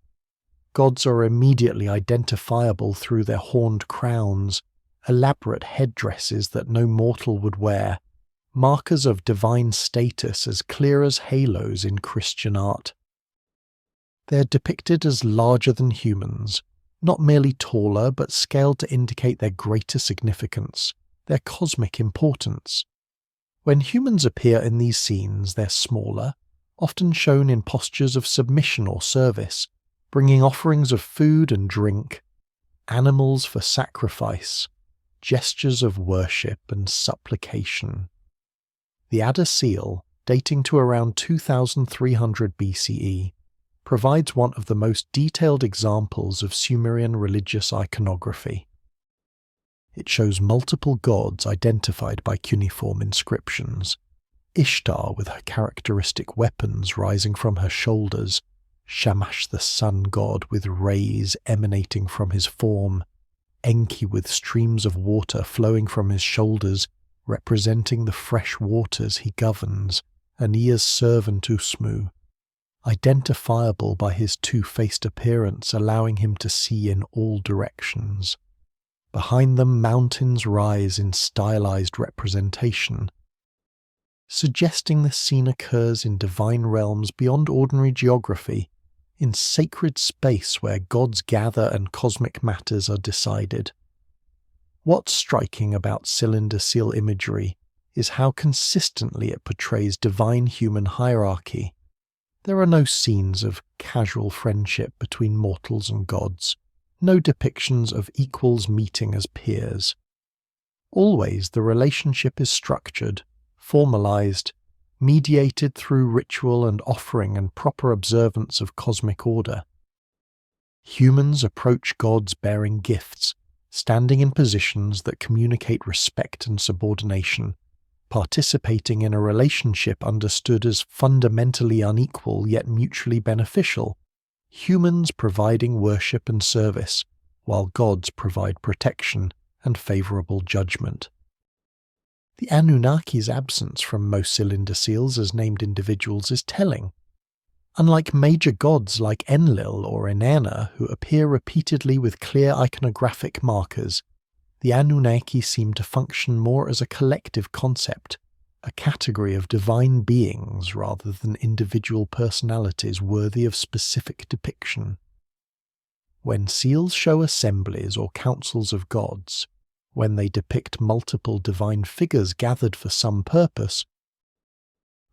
S1: Gods are immediately identifiable through their horned crowns, elaborate headdresses that no mortal would wear, markers of divine status as clear as halos in Christian art. They are depicted as larger than humans, not merely taller but scaled to indicate their greater significance, their cosmic importance. When humans appear in these scenes, they're smaller, often shown in postures of submission or service, bringing offerings of food and drink, animals for sacrifice, gestures of worship and supplication. The Adder seal, dating to around 2300 BCE, provides one of the most detailed examples of Sumerian religious iconography. It shows multiple gods identified by cuneiform inscriptions, Ishtar with her characteristic weapons rising from her shoulders, Shamash the sun god with rays emanating from his form, Enki with streams of water flowing from his shoulders, representing the fresh waters he governs, and Ea's servant Usmu, identifiable by his two-faced appearance allowing him to see in all directions. Behind them mountains rise in stylized representation, suggesting the scene occurs in divine realms beyond ordinary geography, in sacred space where gods gather and cosmic matters are decided. What's striking about cylinder seal imagery is how consistently it portrays divine human hierarchy. There are no scenes of casual friendship between mortals and gods, no depictions of equals meeting as peers. Always the relationship is structured, formalized, mediated through ritual and offering and proper observance of cosmic order. Humans approach gods bearing gifts, standing in positions that communicate respect and subordination, participating in a relationship understood as fundamentally unequal yet mutually beneficial, humans providing worship and service, while gods provide protection and favorable judgment. The Anunnaki's absence from most cylinder seals as named individuals is telling. Unlike major gods like Enlil or Inanna, who appear repeatedly with clear iconographic markers, the Anunnaki seem to function more as a collective concept, a category of divine beings rather than individual personalities worthy of specific depiction. When seals show assemblies or councils of gods, when they depict multiple divine figures gathered for some purpose,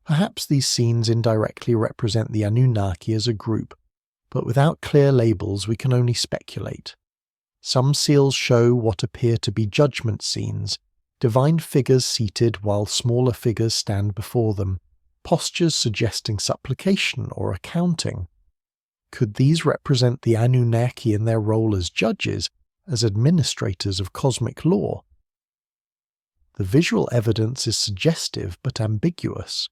S1: perhaps these scenes indirectly represent the Anunnaki as a group, but without clear labels we can only speculate. Some seals show what appear to be judgment scenes, divine figures seated while smaller figures stand before them, postures suggesting supplication or accounting. Could these represent the Anunnaki in their role as judges, as administrators of cosmic law? The visual evidence is suggestive but ambiguous,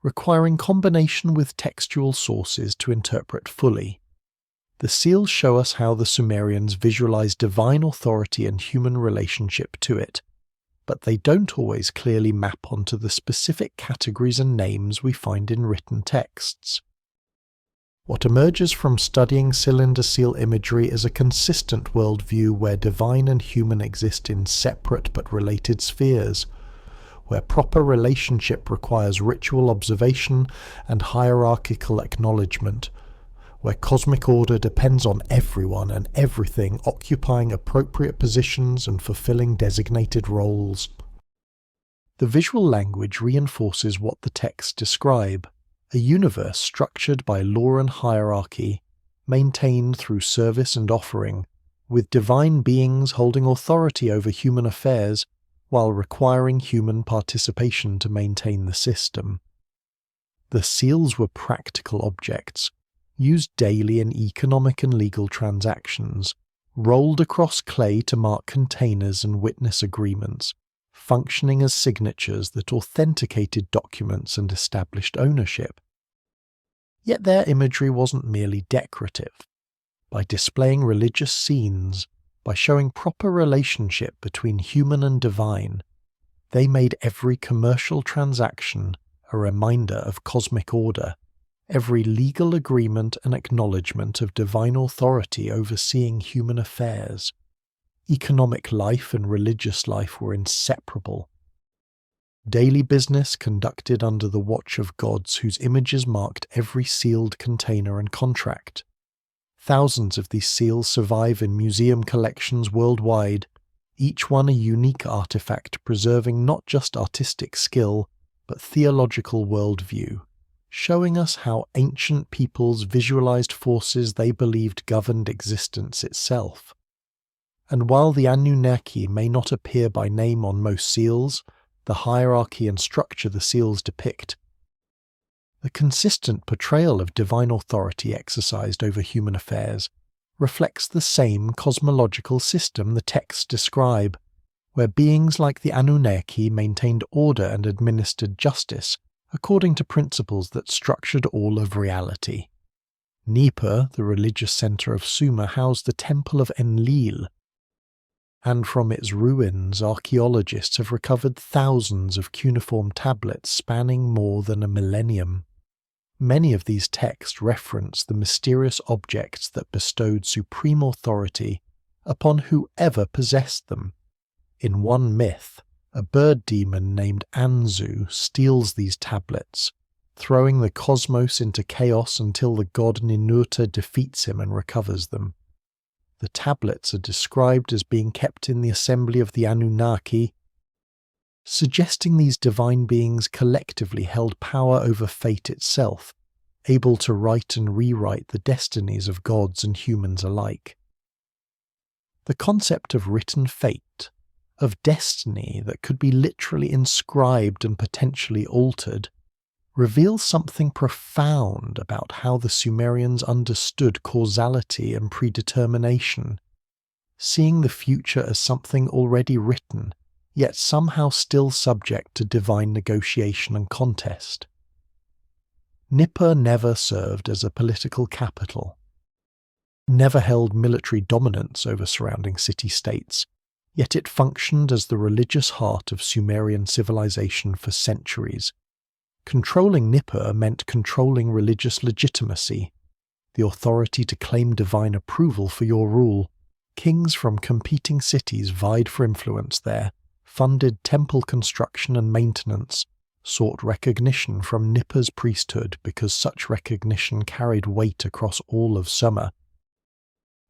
S1: requiring combination with textual sources to interpret fully. The seals show us how the Sumerians visualized divine authority and human relationship to it, but they don't always clearly map onto the specific categories and names we find in written texts. What emerges from studying cylinder seal imagery is a consistent worldview where divine and human exist in separate but related spheres, where proper relationship requires ritual observation and hierarchical acknowledgement, where cosmic order depends on everyone and everything occupying appropriate positions and fulfilling designated roles. The visual language reinforces what the texts describe: a universe structured by law and hierarchy, maintained through service and offering, with divine beings holding authority over human affairs while requiring human participation to maintain the system. The seals were practical objects, used daily in economic and legal transactions, rolled across clay to mark containers and witness agreements, functioning as signatures that authenticated documents and established ownership. Yet their imagery wasn't merely decorative. By displaying religious scenes, by showing proper relationship between human and divine, they made every commercial transaction a reminder of cosmic order, every legal agreement an acknowledgement of divine authority overseeing human affairs. Economic life and religious life were inseparable. Daily business conducted under the watch of gods whose images marked every sealed container and contract. Thousands of these seals survive in museum collections worldwide, each one a unique artifact preserving not just artistic skill, but theological worldview, showing us how ancient peoples visualized forces they believed governed existence itself. And while the Anunnaki may not appear by name on most seals, the hierarchy and structure the seals depict, the consistent portrayal of divine authority exercised over human affairs reflects the same cosmological system the texts describe, where beings like the Anunnaki maintained order and administered justice according to principles that structured all of reality. Nippur, the religious center of Sumer, housed the Temple of Enlil, and from its ruins archaeologists have recovered thousands of cuneiform tablets spanning more than a millennium. Many of these texts reference the mysterious objects that bestowed supreme authority upon whoever possessed them. In one myth, a bird demon named Anzu steals these tablets, throwing the cosmos into chaos until the god Ninurta defeats him and recovers them. The tablets are described as being kept in the assembly of the Anunnaki, suggesting these divine beings collectively held power over fate itself, able to write and rewrite the destinies of gods and humans alike. The concept of written fate, of destiny that could be literally inscribed and potentially altered, reveals something profound about how the Sumerians understood causality and predetermination, seeing the future as something already written, yet somehow still subject to divine negotiation and contest. Nippur never served as a political capital, never held military dominance over surrounding city-states, yet it functioned as the religious heart of Sumerian civilization for centuries. Controlling Nippur meant controlling religious legitimacy, the authority to claim divine approval for your rule. Kings from competing cities vied for influence there, funded temple construction and maintenance, sought recognition from Nippur's priesthood because such recognition carried weight across all of Sumer,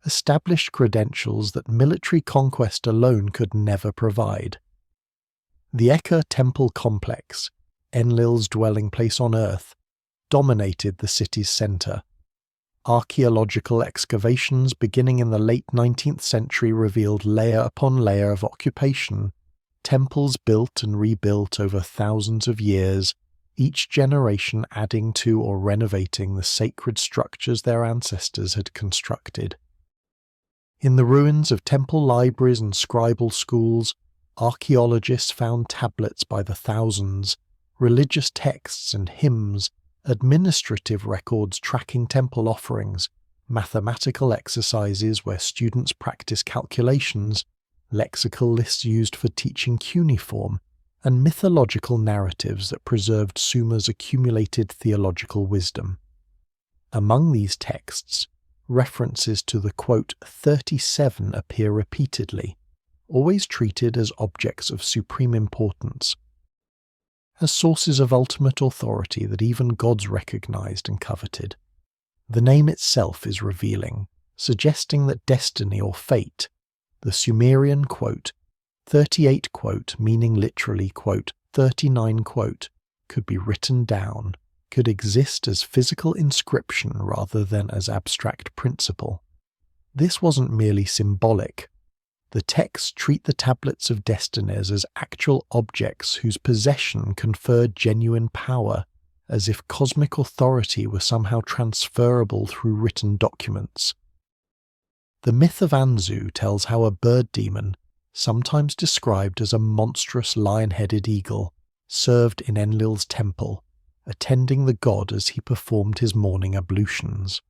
S1: established credentials that military conquest alone could never provide. The Eka temple complex, Enlil's dwelling place on Earth, dominated the city's centre. Archaeological excavations beginning in the late 19th century revealed layer upon layer of occupation, temples built and rebuilt over thousands of years, each generation adding to or renovating the sacred structures their ancestors had constructed. In the ruins of temple libraries and scribal schools, archaeologists found tablets by the thousands, religious texts and hymns, administrative records tracking temple offerings, mathematical exercises where students practice calculations, lexical lists used for teaching cuneiform, and mythological narratives that preserved Sumer's accumulated theological wisdom. Among these texts, references to the quote 37 appear repeatedly, always treated as objects of supreme importance, as sources of ultimate authority that even gods recognized and coveted. The name itself is revealing, suggesting that destiny or fate, the Sumerian quote 38 quote meaning literally quote 39 quote, could be written down, could exist as physical inscription rather than as abstract principle. This wasn't merely symbolic. The texts treat the tablets of destinies as actual objects whose possession conferred genuine power, as if cosmic authority were somehow transferable through written documents. The myth of Anzu tells how a bird demon, sometimes described as a monstrous lion-headed eagle, served in Enlil's temple, attending the god as he performed his morning ablutions.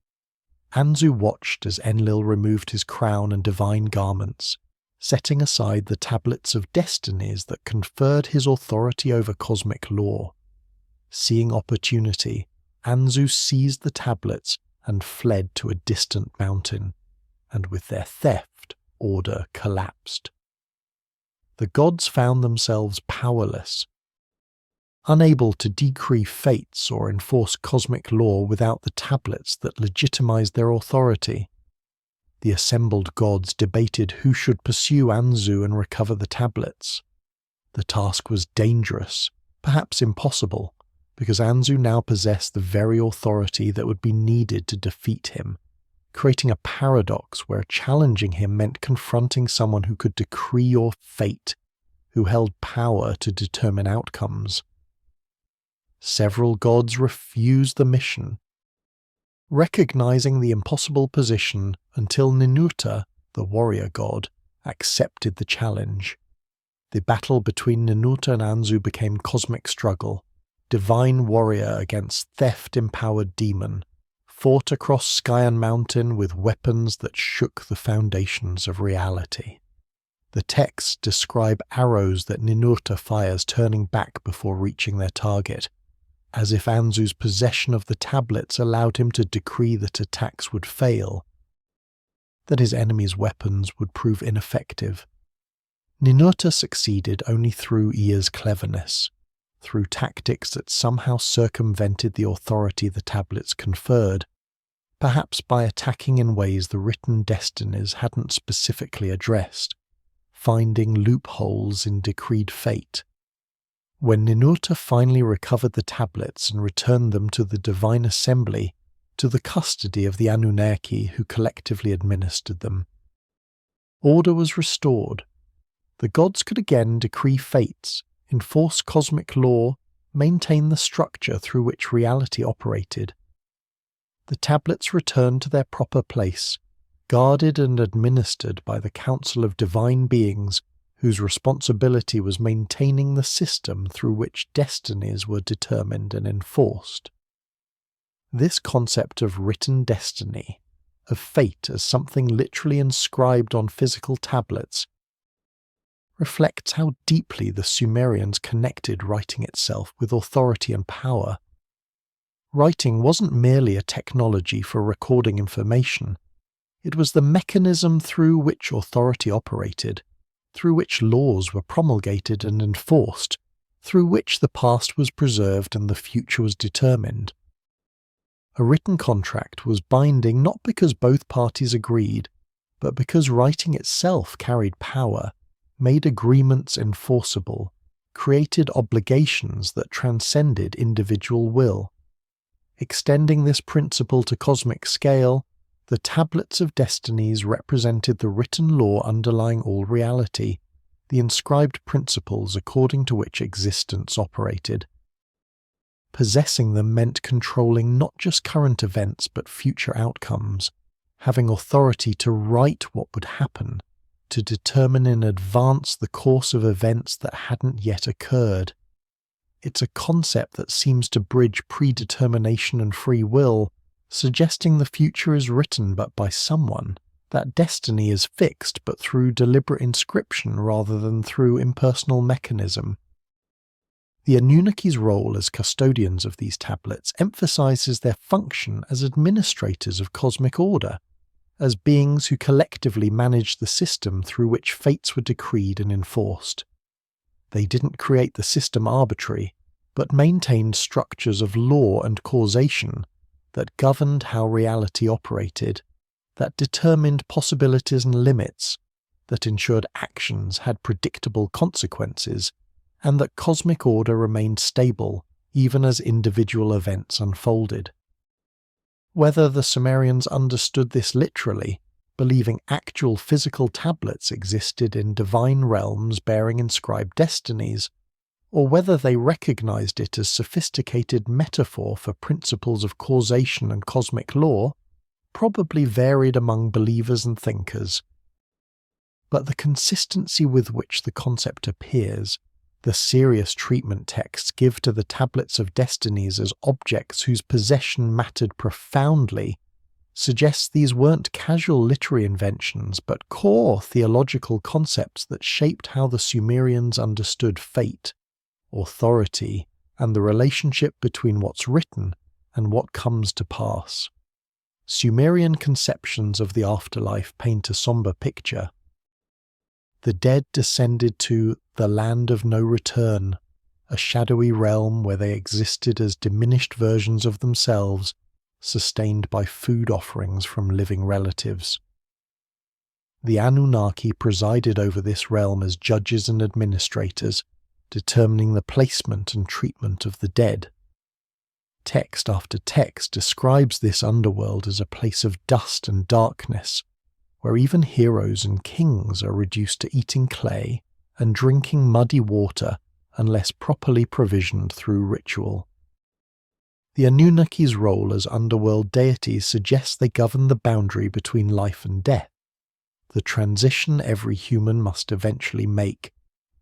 S1: Anzu watched as Enlil removed his crown and divine garments, setting aside the tablets of destinies that conferred his authority over cosmic law. Seeing opportunity, Anzu seized the tablets and fled to a distant mountain, and with their theft, order collapsed. The gods found themselves powerless, unable to decree fates or enforce cosmic law without the tablets that legitimized their authority. The assembled gods debated who should pursue Anzu and recover the tablets. The task was dangerous, perhaps impossible, because Anzu now possessed the very authority that would be needed to defeat him, creating a paradox where challenging him meant confronting someone who could decree your fate, who held power to determine outcomes. Several gods refused the mission, recognizing the impossible position until Ninurta, the warrior god, accepted the challenge. The battle between Ninurta and Anzu became cosmic struggle, divine warrior against theft-empowered demon, fought across sky and mountain with weapons that shook the foundations of reality. The texts describe arrows that Ninurta fires turning back before reaching their target, as if Anzu's possession of the tablets allowed him to decree that attacks would fail, that his enemy's weapons would prove ineffective. Ninurta succeeded only through Ea's cleverness, through tactics that somehow circumvented the authority the tablets conferred, perhaps by attacking in ways the written destinies hadn't specifically addressed, finding loopholes in decreed fate. When Ninurta finally recovered the tablets and returned them to the divine assembly, to the custody of the Anunnaki who collectively administered them, order was restored. The gods could again decree fates, enforce cosmic law, maintain the structure through which reality operated. The tablets returned to their proper place, guarded and administered by the council of divine beings whose responsibility was maintaining the system through which destinies were determined and enforced. This concept of written destiny, of fate as something literally inscribed on physical tablets, reflects how deeply the Sumerians connected writing itself with authority and power. Writing wasn't merely a technology for recording information. It was the mechanism through which authority operated, through which laws were promulgated and enforced, through which the past was preserved and the future was determined. A written contract was binding not because both parties agreed, but because writing itself carried power, made agreements enforceable, created obligations that transcended individual will. Extending this principle to cosmic scale, the tablets of destinies represented the written law underlying all reality, the inscribed principles according to which existence operated. Possessing them meant controlling not just current events but future outcomes, having authority to write what would happen, to determine in advance the course of events that hadn't yet occurred. It's a concept that seems to bridge predetermination and free will, suggesting the future is written but by someone, that destiny is fixed but through deliberate inscription rather than through impersonal mechanism. The Anunnaki's role as custodians of these tablets emphasizes their function as administrators of cosmic order, as beings who collectively managed the system through which fates were decreed and enforced. They didn't create the system arbitrary, but maintained structures of law and causation that governed how reality operated, that determined possibilities and limits, that ensured actions had predictable consequences, and that cosmic order remained stable even as individual events unfolded. Whether the Sumerians understood this literally, believing actual physical tablets existed in divine realms bearing inscribed destinies, or whether they recognized it as sophisticated metaphor for principles of causation and cosmic law, probably varied among believers and thinkers. But the consistency with which the concept appears, the serious treatment texts give to the tablets of destinies as objects whose possession mattered profoundly, suggests these weren't casual literary inventions but core theological concepts that shaped how the Sumerians understood fate, authority, and the relationship between what's written and what comes to pass. Sumerian conceptions of the afterlife paint a somber picture. The dead descended to the land of no return, a shadowy realm where they existed as diminished versions of themselves, sustained by food offerings from living relatives. The Anunnaki presided over this realm as judges and administrators, determining the placement and treatment of the dead. Text after text describes this underworld as a place of dust and darkness, where even heroes and kings are reduced to eating clay and drinking muddy water unless properly provisioned through ritual. The Anunnaki's role as underworld deities suggests they govern the boundary between life and death, the transition every human must eventually make,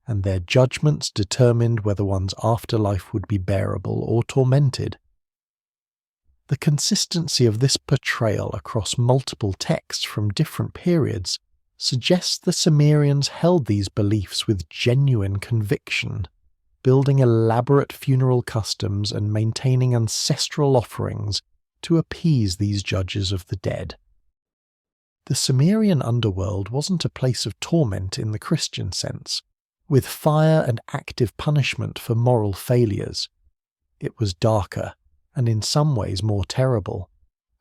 S1: and their judgments determined whether one's afterlife would be bearable or tormented. The consistency of this portrayal across multiple texts from different periods suggests the Sumerians held these beliefs with genuine conviction, building elaborate funeral customs and maintaining ancestral offerings to appease these judges of the dead. The Sumerian underworld wasn't a place of torment in the Christian sense, with fire and active punishment for moral failures. It was darker, and in some ways more terrible,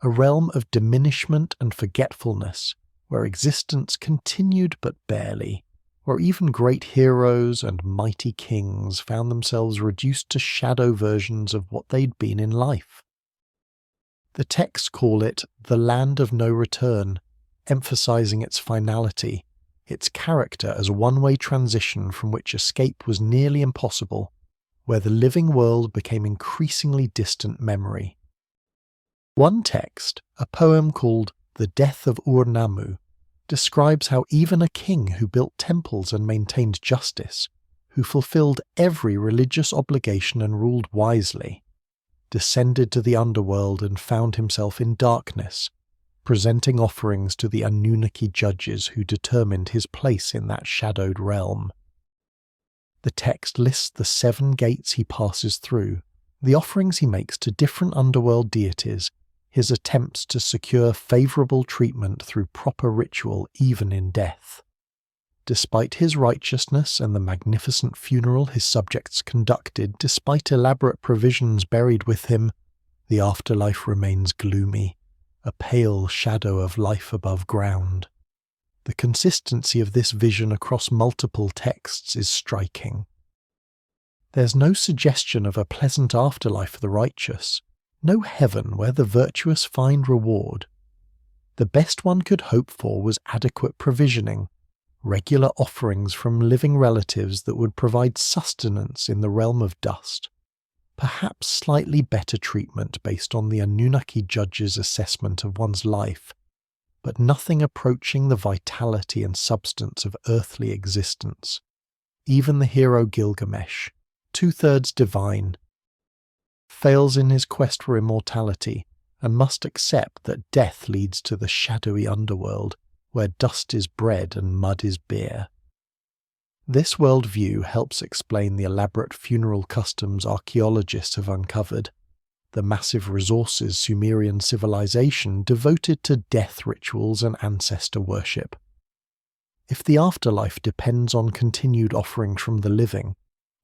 S1: a realm of diminishment and forgetfulness, where existence continued but barely, where even great heroes and mighty kings found themselves reduced to shadow versions of what they'd been in life. The texts call it the land of no return, emphasizing its finality, its character as a one-way transition from which escape was nearly impossible, where the living world became increasingly distant memory. One text, a poem called The Death of Ur-Nammu, describes how even a king who built temples and maintained justice, who fulfilled every religious obligation and ruled wisely, descended to the underworld and found himself in darkness, presenting offerings to the Anunnaki judges who determined his place in that shadowed realm. The text lists the 7 gates he passes through, the offerings he makes to different underworld deities, his attempts to secure favourable treatment through proper ritual even in death. Despite his righteousness and the magnificent funeral his subjects conducted, despite elaborate provisions buried with him, the afterlife remains gloomy, a pale shadow of life above ground. The consistency of this vision across multiple texts is striking. There's no suggestion of a pleasant afterlife for the righteous, no heaven where the virtuous find reward. The best one could hope for was adequate provisioning, regular offerings from living relatives that would provide sustenance in the realm of dust, perhaps slightly better treatment based on the Anunnaki judge's assessment of one's life, but nothing approaching the vitality and substance of earthly existence. Even the hero Gilgamesh, 2/3 divine, fails in his quest for immortality and must accept that death leads to the shadowy underworld, where dust is bread and mud is beer. This worldview helps explain the elaborate funeral customs archaeologists have uncovered, the massive resources Sumerian civilization devoted to death rituals and ancestor worship. If the afterlife depends on continued offerings from the living,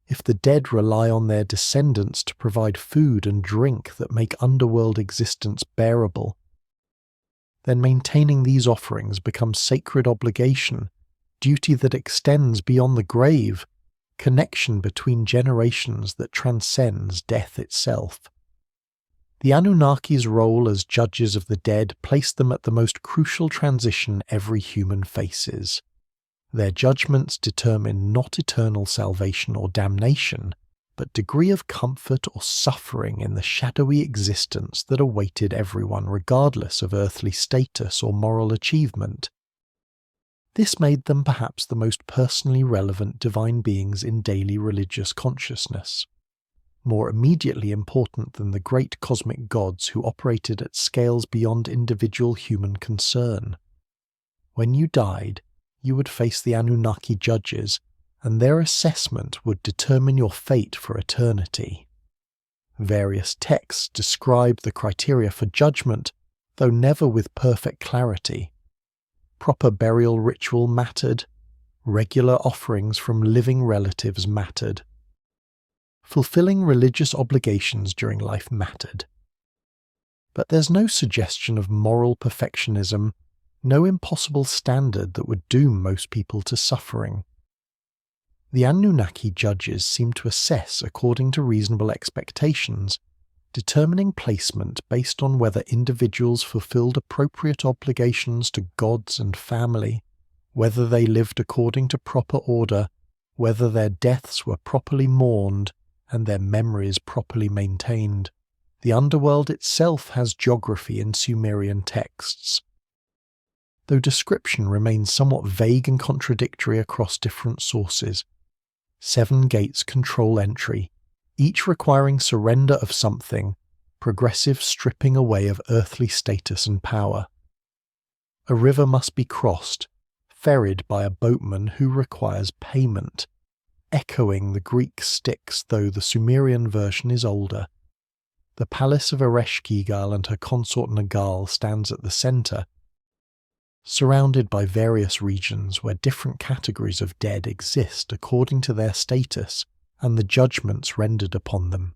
S1: if the dead rely on their descendants to provide food and drink that make underworld existence bearable, then maintaining these offerings becomes sacred obligation, duty that extends beyond the grave, connection between generations that transcends death itself. The Anunnaki's role as judges of the dead placed them at the most crucial transition every human faces. Their judgments determine not eternal salvation or damnation, but degree of comfort or suffering in the shadowy existence that awaited everyone regardless of earthly status or moral achievement. This made them perhaps the most personally relevant divine beings in daily religious consciousness, more immediately important than the great cosmic gods who operated at scales beyond individual human concern. When you died, you would face the Anunnaki judges, and their assessment would determine your fate for eternity. Various texts describe the criteria for judgment, though never with perfect clarity. Proper burial ritual mattered. Regular offerings from living relatives mattered. Fulfilling religious obligations during life mattered. But there's no suggestion of moral perfectionism, no impossible standard that would doom most people to suffering. The Anunnaki judges seem to assess according to reasonable expectations, determining placement based on whether individuals fulfilled appropriate obligations to gods and family, whether they lived according to proper order, whether their deaths were properly mourned, and their memories properly maintained. The underworld itself has geography in Sumerian texts, though description remains somewhat vague and contradictory across different sources. 7 gates control entry, each requiring surrender of something, progressive stripping away of earthly status and power. A river must be crossed, ferried by a boatman who requires payment, echoing the Greek Styx, though the Sumerian version is older. The palace of Ereshkigal and her consort Nagal stands at the centre, surrounded by various regions where different categories of dead exist according to their status and the judgments rendered upon them.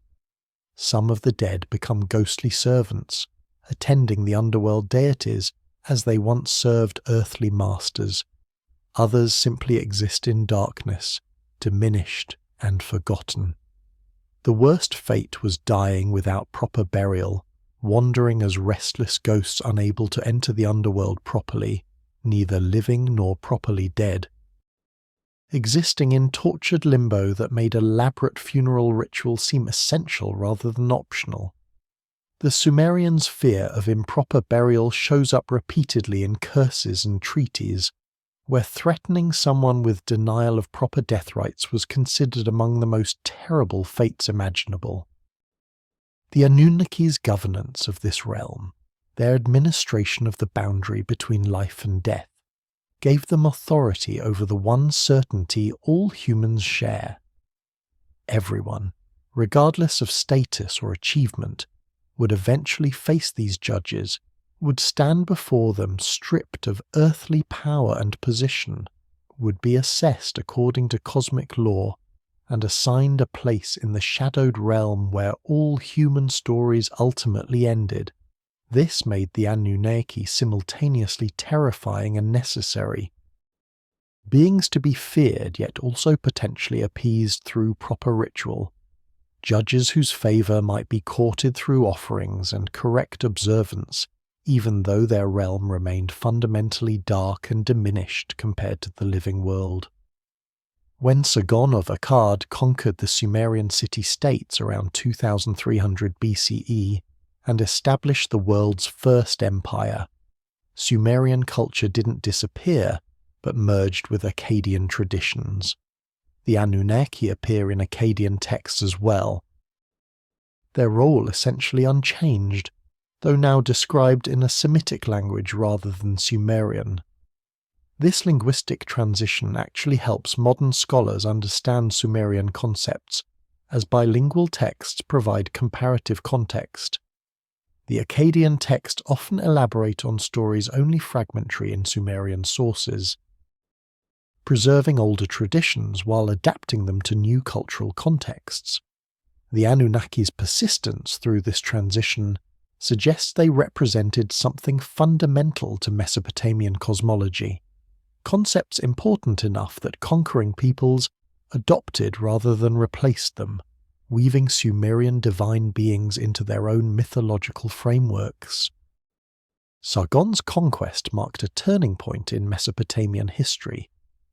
S1: Some of the dead become ghostly servants, attending the underworld deities as they once served earthly masters. Others simply exist in darkness, diminished and forgotten. The worst fate was dying without proper burial, wandering as restless ghosts unable to enter the underworld properly, neither living nor properly dead. Existing in tortured limbo that made elaborate funeral rituals seem essential rather than optional. The Sumerians' fear of improper burial shows up repeatedly in curses and treaties, where threatening someone with denial of proper death rites was considered among the most terrible fates imaginable. The Anunnaki's governance of this realm, their administration of the boundary between life and death, gave them authority over the one certainty all humans share. Everyone, regardless of status or achievement, would eventually face these judges, would stand before them stripped of earthly power and position, would be assessed according to cosmic law and assigned a place in the shadowed realm where all human stories ultimately ended. This made the Anunnaki simultaneously terrifying and necessary. Beings to be feared yet also potentially appeased through proper ritual. Judges whose favour might be courted through offerings and correct observance, even though their realm remained fundamentally dark and diminished compared to the living world. When Sargon of Akkad conquered the Sumerian city-states around 2300 BCE and established the world's first empire, Sumerian culture didn't disappear, but merged with Akkadian traditions. The Anunnaki appear in Akkadian texts as well. Their role essentially unchanged, though now described in a Semitic language rather than Sumerian. This linguistic transition actually helps modern scholars understand Sumerian concepts, as bilingual texts provide comparative context. The Akkadian texts often elaborate on stories only fragmentary in Sumerian sources, preserving older traditions while adapting them to new cultural contexts. The Anunnaki's persistence through this transition suggests they represented something fundamental to Mesopotamian cosmology, concepts important enough that conquering peoples adopted rather than replaced them, weaving Sumerian divine beings into their own mythological frameworks. Sargon's conquest marked a turning point in Mesopotamian history,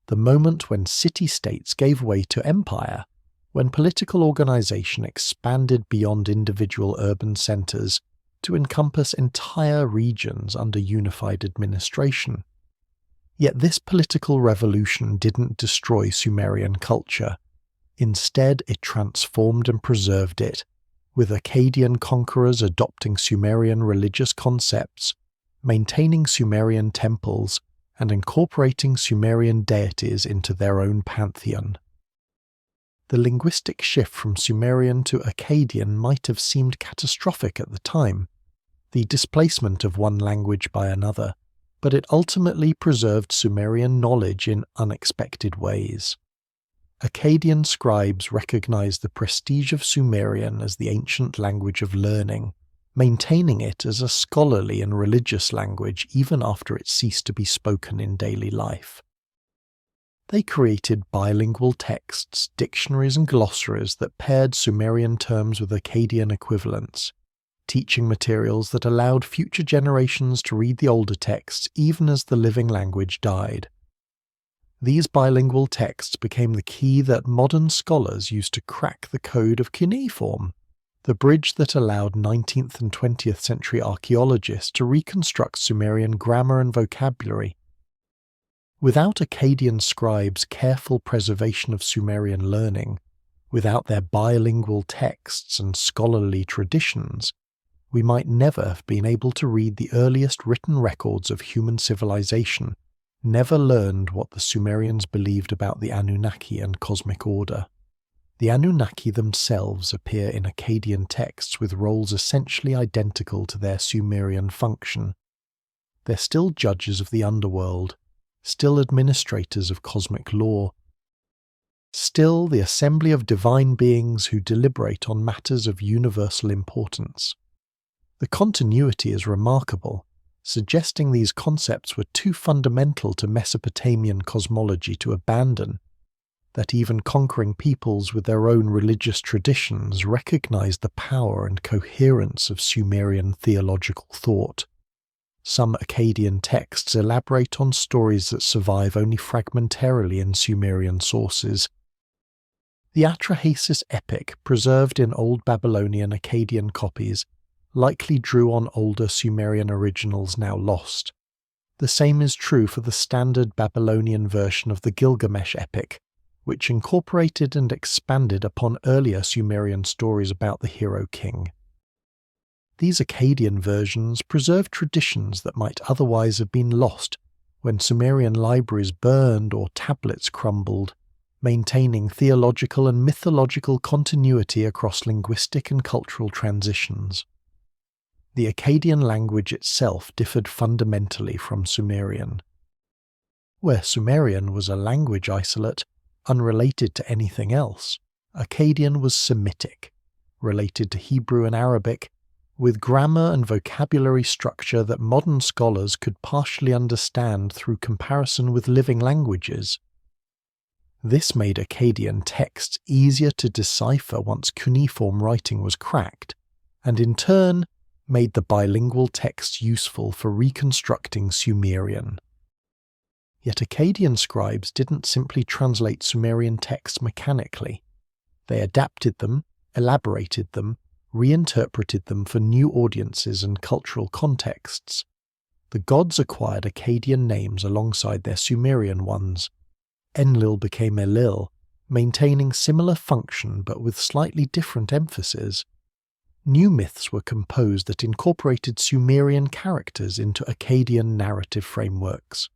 S1: the moment when city-states gave way to empire, when political organization expanded beyond individual urban centers to encompass entire regions under unified administration. Yet this political revolution didn't destroy Sumerian culture. Instead, it transformed and preserved it, with Akkadian conquerors adopting Sumerian religious concepts, maintaining Sumerian temples, and incorporating Sumerian deities into their own pantheon. The linguistic shift from Sumerian to Akkadian might have seemed catastrophic at the time, the displacement of one language by another, but it ultimately preserved Sumerian knowledge in unexpected ways. Akkadian scribes recognized the prestige of Sumerian as the ancient language of learning, maintaining it as a scholarly and religious language even after it ceased to be spoken in daily life. They created bilingual texts, dictionaries and glossaries that paired Sumerian terms with Akkadian equivalents, teaching materials that allowed future generations to read the older texts even as the living language died. These bilingual texts became the key that modern scholars used to crack the code of cuneiform, the bridge that allowed 19th and 20th century archaeologists to reconstruct Sumerian grammar and vocabulary. Without Akkadian scribes' careful preservation of Sumerian learning, without their bilingual texts and scholarly traditions, we might never have been able to read the earliest written records of human civilization, never learned what the Sumerians believed about the Anunnaki and cosmic order. The Anunnaki themselves appear in Akkadian texts with roles essentially identical to their Sumerian function. They're still judges of the underworld, still administrators of cosmic law, still the assembly of divine beings who deliberate on matters of universal importance. The continuity is remarkable, suggesting these concepts were too fundamental to Mesopotamian cosmology to abandon, that even conquering peoples with their own religious traditions recognized the power and coherence of Sumerian theological thought. Some Akkadian texts elaborate on stories that survive only fragmentarily in Sumerian sources. The Atrahasis epic, preserved in Old Babylonian Akkadian copies, likely drew on older Sumerian originals now lost. The same is true for the standard Babylonian version of the Gilgamesh epic, which incorporated and expanded upon earlier Sumerian stories about the hero king. These Akkadian versions preserve traditions that might otherwise have been lost when Sumerian libraries burned or tablets crumbled, maintaining theological and mythological continuity across linguistic and cultural transitions. The Akkadian language itself differed fundamentally from Sumerian. Where Sumerian was a language isolate, unrelated to anything else, Akkadian was Semitic, related to Hebrew and Arabic, with grammar and vocabulary structure that modern scholars could partially understand through comparison with living languages. This made Akkadian texts easier to decipher once cuneiform writing was cracked, and in turn made the bilingual texts useful for reconstructing Sumerian. Yet Akkadian scribes didn't simply translate Sumerian texts mechanically. They adapted them, elaborated them, reinterpreted them for new audiences and cultural contexts. The gods acquired Akkadian names alongside their Sumerian ones. Enlil became Elil, maintaining similar function but with slightly different emphasis. New myths were composed that incorporated Sumerian characters into Akkadian narrative frameworks.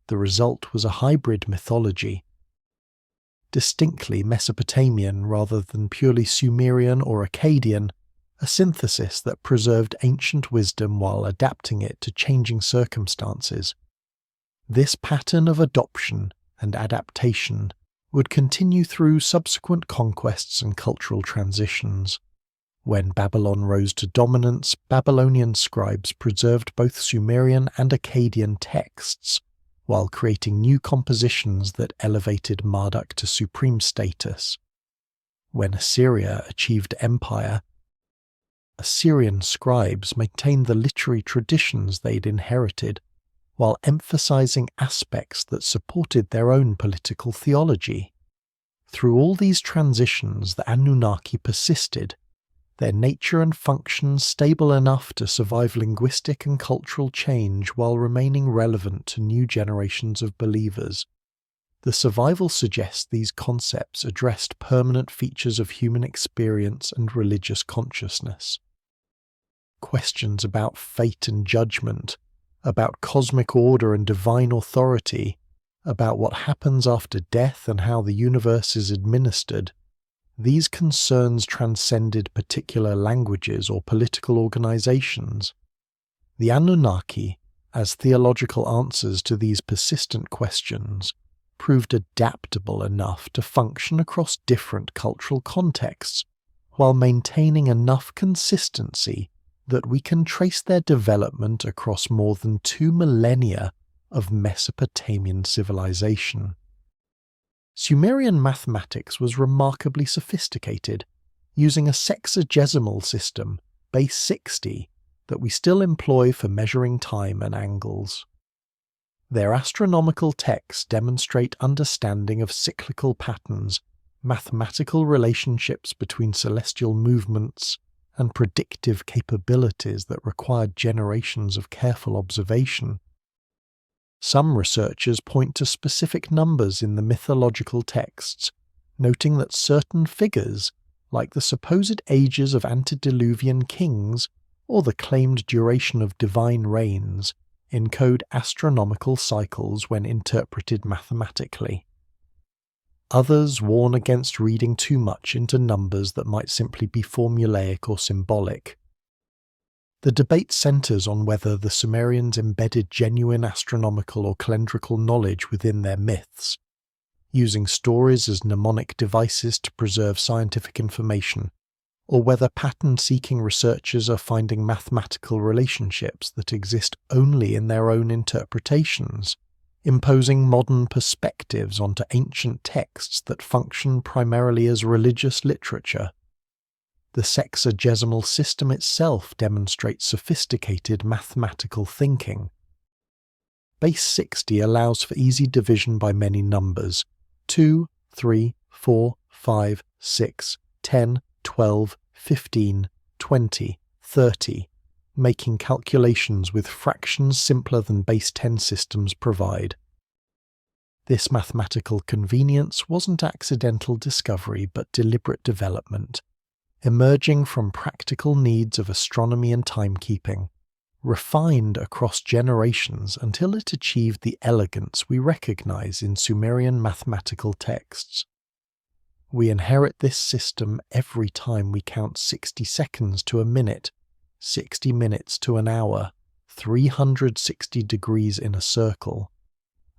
S1: The result was a hybrid mythology, distinctly Mesopotamian rather than purely Sumerian or Akkadian, a synthesis that preserved ancient wisdom while adapting it to changing circumstances. This pattern of adoption and adaptation would continue through subsequent conquests and cultural transitions. When Babylon rose to dominance, Babylonian scribes preserved both Sumerian and Akkadian texts, while creating new compositions that elevated Marduk to supreme status. When Assyria achieved empire, Assyrian scribes maintained the literary traditions they'd inherited, while emphasizing aspects that supported their own political theology. Through all these transitions, the Anunnaki persisted, their nature and function stable enough to survive linguistic and cultural change while remaining relevant to new generations of believers. The survival suggests these concepts addressed permanent features of human experience and religious consciousness. Questions about fate and judgment, about cosmic order and divine authority, about what happens after death and how the universe is administered, these concerns transcended particular languages or political organizations. The Anunnaki, as theological answers to these persistent questions, proved adaptable enough to function across different cultural contexts, while maintaining enough consistency that we can trace their development across more than 2 millennia of Mesopotamian civilization. Sumerian mathematics was remarkably sophisticated, using a sexagesimal system, base 60, that we still employ for measuring time and angles. Their astronomical texts demonstrate understanding of cyclical patterns, mathematical relationships between celestial movements, and predictive capabilities that required generations of careful observation. Some researchers point to specific numbers in the mythological texts, noting that certain figures, like the supposed ages of antediluvian kings or the claimed duration of divine reigns, encode astronomical cycles when interpreted mathematically. Others warn against reading too much into numbers that might simply be formulaic or symbolic. The debate centers on whether the Sumerians embedded genuine astronomical or calendrical knowledge within their myths, using stories as mnemonic devices to preserve scientific information, or whether pattern-seeking researchers are finding mathematical relationships that exist only in their own interpretations, imposing modern perspectives onto ancient texts that function primarily as religious literature. The sexagesimal system itself demonstrates sophisticated mathematical thinking. Base 60 allows for easy division by many numbers: 2, 3, 4, 5, 6, 10, 12, 15, 20, 30, making calculations with fractions simpler than base 10 systems provide. This mathematical convenience wasn't accidental discovery but deliberate development, emerging from practical needs of astronomy and timekeeping, refined across generations until it achieved the elegance we recognize in Sumerian mathematical texts. We inherit this system every time we count 60 seconds to a minute, 60 minutes to an hour, 360 degrees in a circle.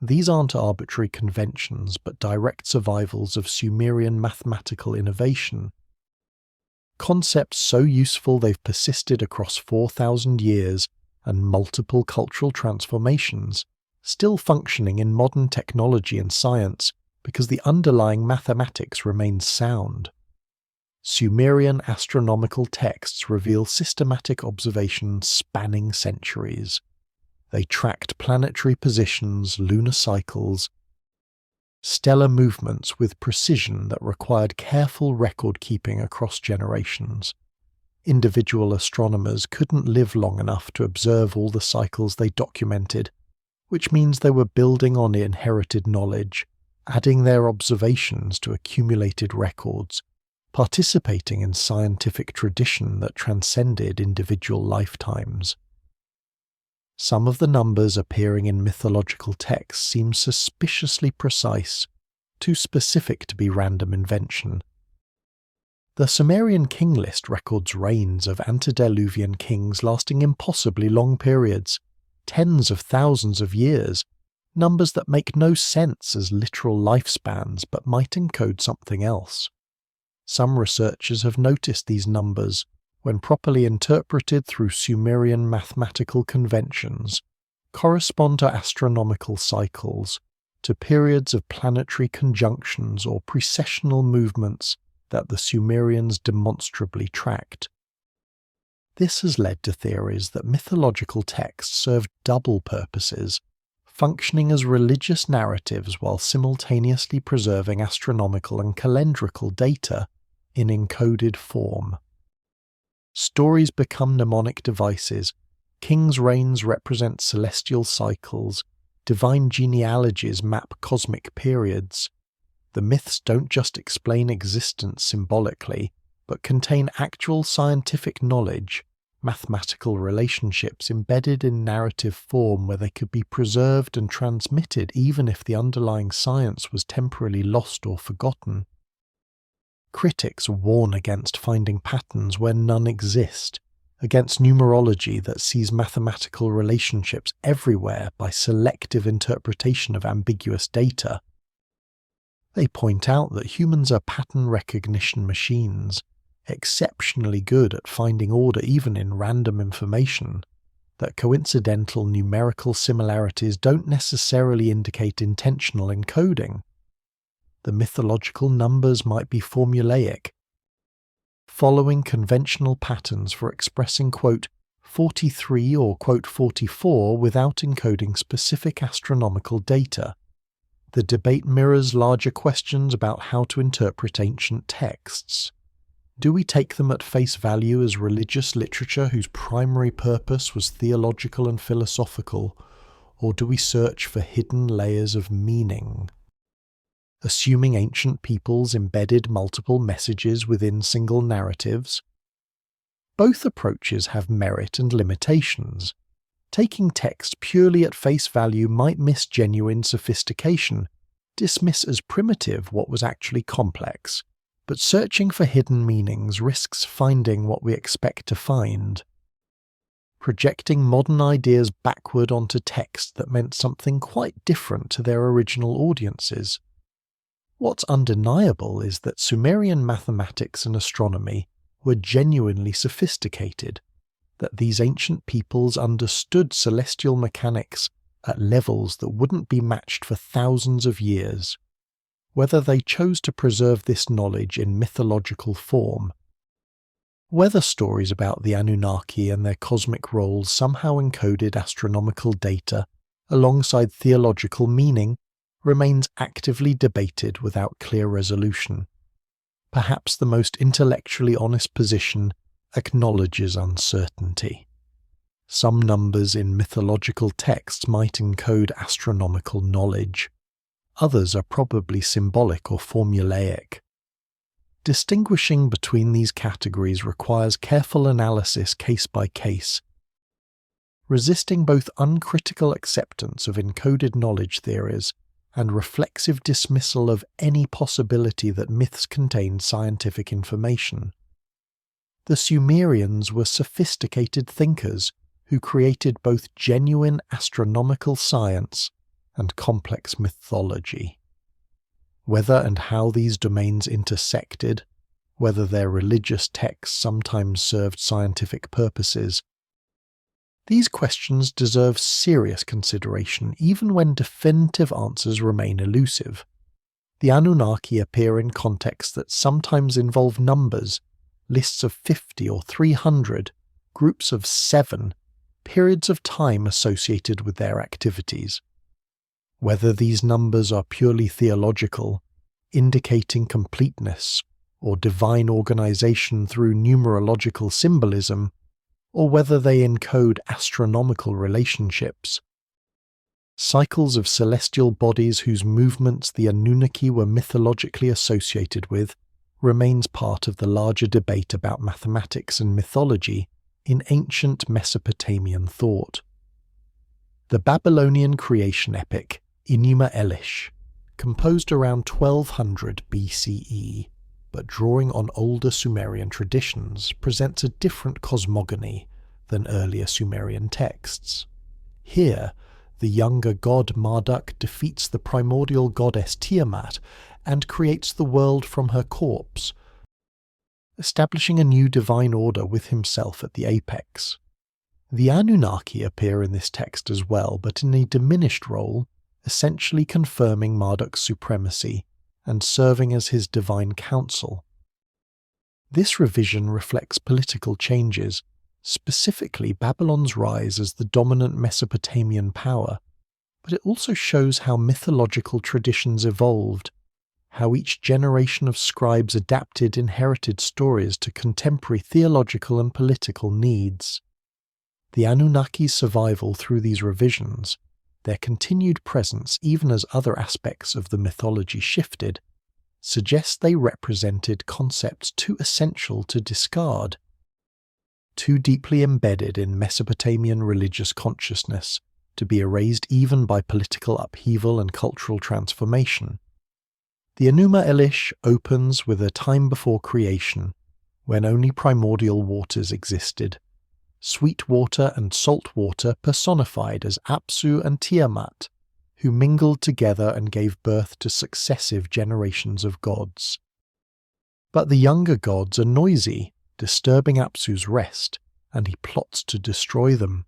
S1: These aren't arbitrary conventions, but direct survivals of Sumerian mathematical innovation. Concepts so useful they've persisted across 4,000 years and multiple cultural transformations, still functioning in modern technology and science because the underlying mathematics remains sound. Sumerian astronomical texts reveal systematic observations spanning centuries. They tracked planetary positions, lunar cycles, stellar movements with precision that required careful record-keeping across generations. Individual astronomers couldn't live long enough to observe all the cycles they documented, which means they were building on inherited knowledge, adding their observations to accumulated records, participating in scientific tradition that transcended individual lifetimes. Some of the numbers appearing in mythological texts seem suspiciously precise, too specific to be random invention. The Sumerian king list records reigns of antediluvian kings lasting impossibly long periods, tens of thousands of years, numbers that make no sense as literal lifespans but might encode something else. Some researchers have noticed these numbers, when properly interpreted through Sumerian mathematical conventions, correspond to astronomical cycles, to periods of planetary conjunctions or precessional movements that the Sumerians demonstrably tracked. This has led to theories that mythological texts served double purposes, functioning as religious narratives while simultaneously preserving astronomical and calendrical data in encoded form. Stories become mnemonic devices, kings' reigns represent celestial cycles, divine genealogies map cosmic periods. The myths don't just explain existence symbolically, but contain actual scientific knowledge, mathematical relationships embedded in narrative form where they could be preserved and transmitted even if the underlying science was temporarily lost or forgotten. Critics warn against finding patterns where none exist, against numerology that sees mathematical relationships everywhere by selective interpretation of ambiguous data. They point out that humans are pattern recognition machines, exceptionally good at finding order even in random information, that coincidental numerical similarities don't necessarily indicate intentional encoding. The mythological numbers might be formulaic, following conventional patterns for expressing, quote, 43 or, quote, 44 without encoding specific astronomical data. The debate mirrors larger questions about how to interpret ancient texts. Do we take them at face value as religious literature whose primary purpose was theological and philosophical, or do we search for hidden layers of meaning? Assuming ancient peoples embedded multiple messages within single narratives? Both approaches have merit and limitations. Taking text purely at face value might miss genuine sophistication, dismiss as primitive what was actually complex, but searching for hidden meanings risks finding what we expect to find. Projecting modern ideas backward onto text that meant something quite different to their original audiences. What's undeniable is that Sumerian mathematics and astronomy were genuinely sophisticated, that these ancient peoples understood celestial mechanics at levels that wouldn't be matched for thousands of years. Whether they chose to preserve this knowledge in mythological form, whether stories about the Anunnaki and their cosmic roles somehow encoded astronomical data alongside theological meaning, remains actively debated without clear resolution. Perhaps the most intellectually honest position acknowledges uncertainty. Some numbers in mythological texts might encode astronomical knowledge. Others are probably symbolic or formulaic. Distinguishing between these categories requires careful analysis case by case. Resisting both uncritical acceptance of encoded knowledge theories and reflexive dismissal of any possibility that myths contained scientific information. The Sumerians were sophisticated thinkers who created both genuine astronomical science and complex mythology. Whether and how these domains intersected, whether their religious texts sometimes served scientific purposes, these questions deserve serious consideration even when definitive answers remain elusive. The Anunnaki appear in contexts that sometimes involve numbers, lists of 50 or 300, groups of 7, periods of time associated with their activities. Whether these numbers are purely theological, indicating completeness, or divine organization through numerological symbolism, or whether they encode astronomical relationships. Cycles of celestial bodies whose movements the Anunnaki were mythologically associated with remains part of the larger debate about mathematics and mythology in ancient Mesopotamian thought. The Babylonian creation epic, Enuma Elish, composed around 1200 BCE, but drawing on older Sumerian traditions, presents a different cosmogony than earlier Sumerian texts. Here, the younger god Marduk defeats the primordial goddess Tiamat and creates the world from her corpse, establishing a new divine order with himself at the apex. The Anunnaki appear in this text as well, but in a diminished role, essentially confirming Marduk's supremacy and serving as his divine counsel. This revision reflects political changes, specifically Babylon's rise as the dominant Mesopotamian power, but it also shows how mythological traditions evolved, how each generation of scribes adapted inherited stories to contemporary theological and political needs. The Anunnaki's survival through these revisions, their continued presence even as other aspects of the mythology shifted, suggests they represented concepts too essential to discard, too deeply embedded in Mesopotamian religious consciousness to be erased even by political upheaval and cultural transformation. The Enuma Elish opens with a time before creation, when only primordial waters existed, sweet water and salt water personified as Apsu and Tiamat, who mingled together and gave birth to successive generations of gods. But the younger gods are noisy, disturbing Apsu's rest, and he plots to destroy them.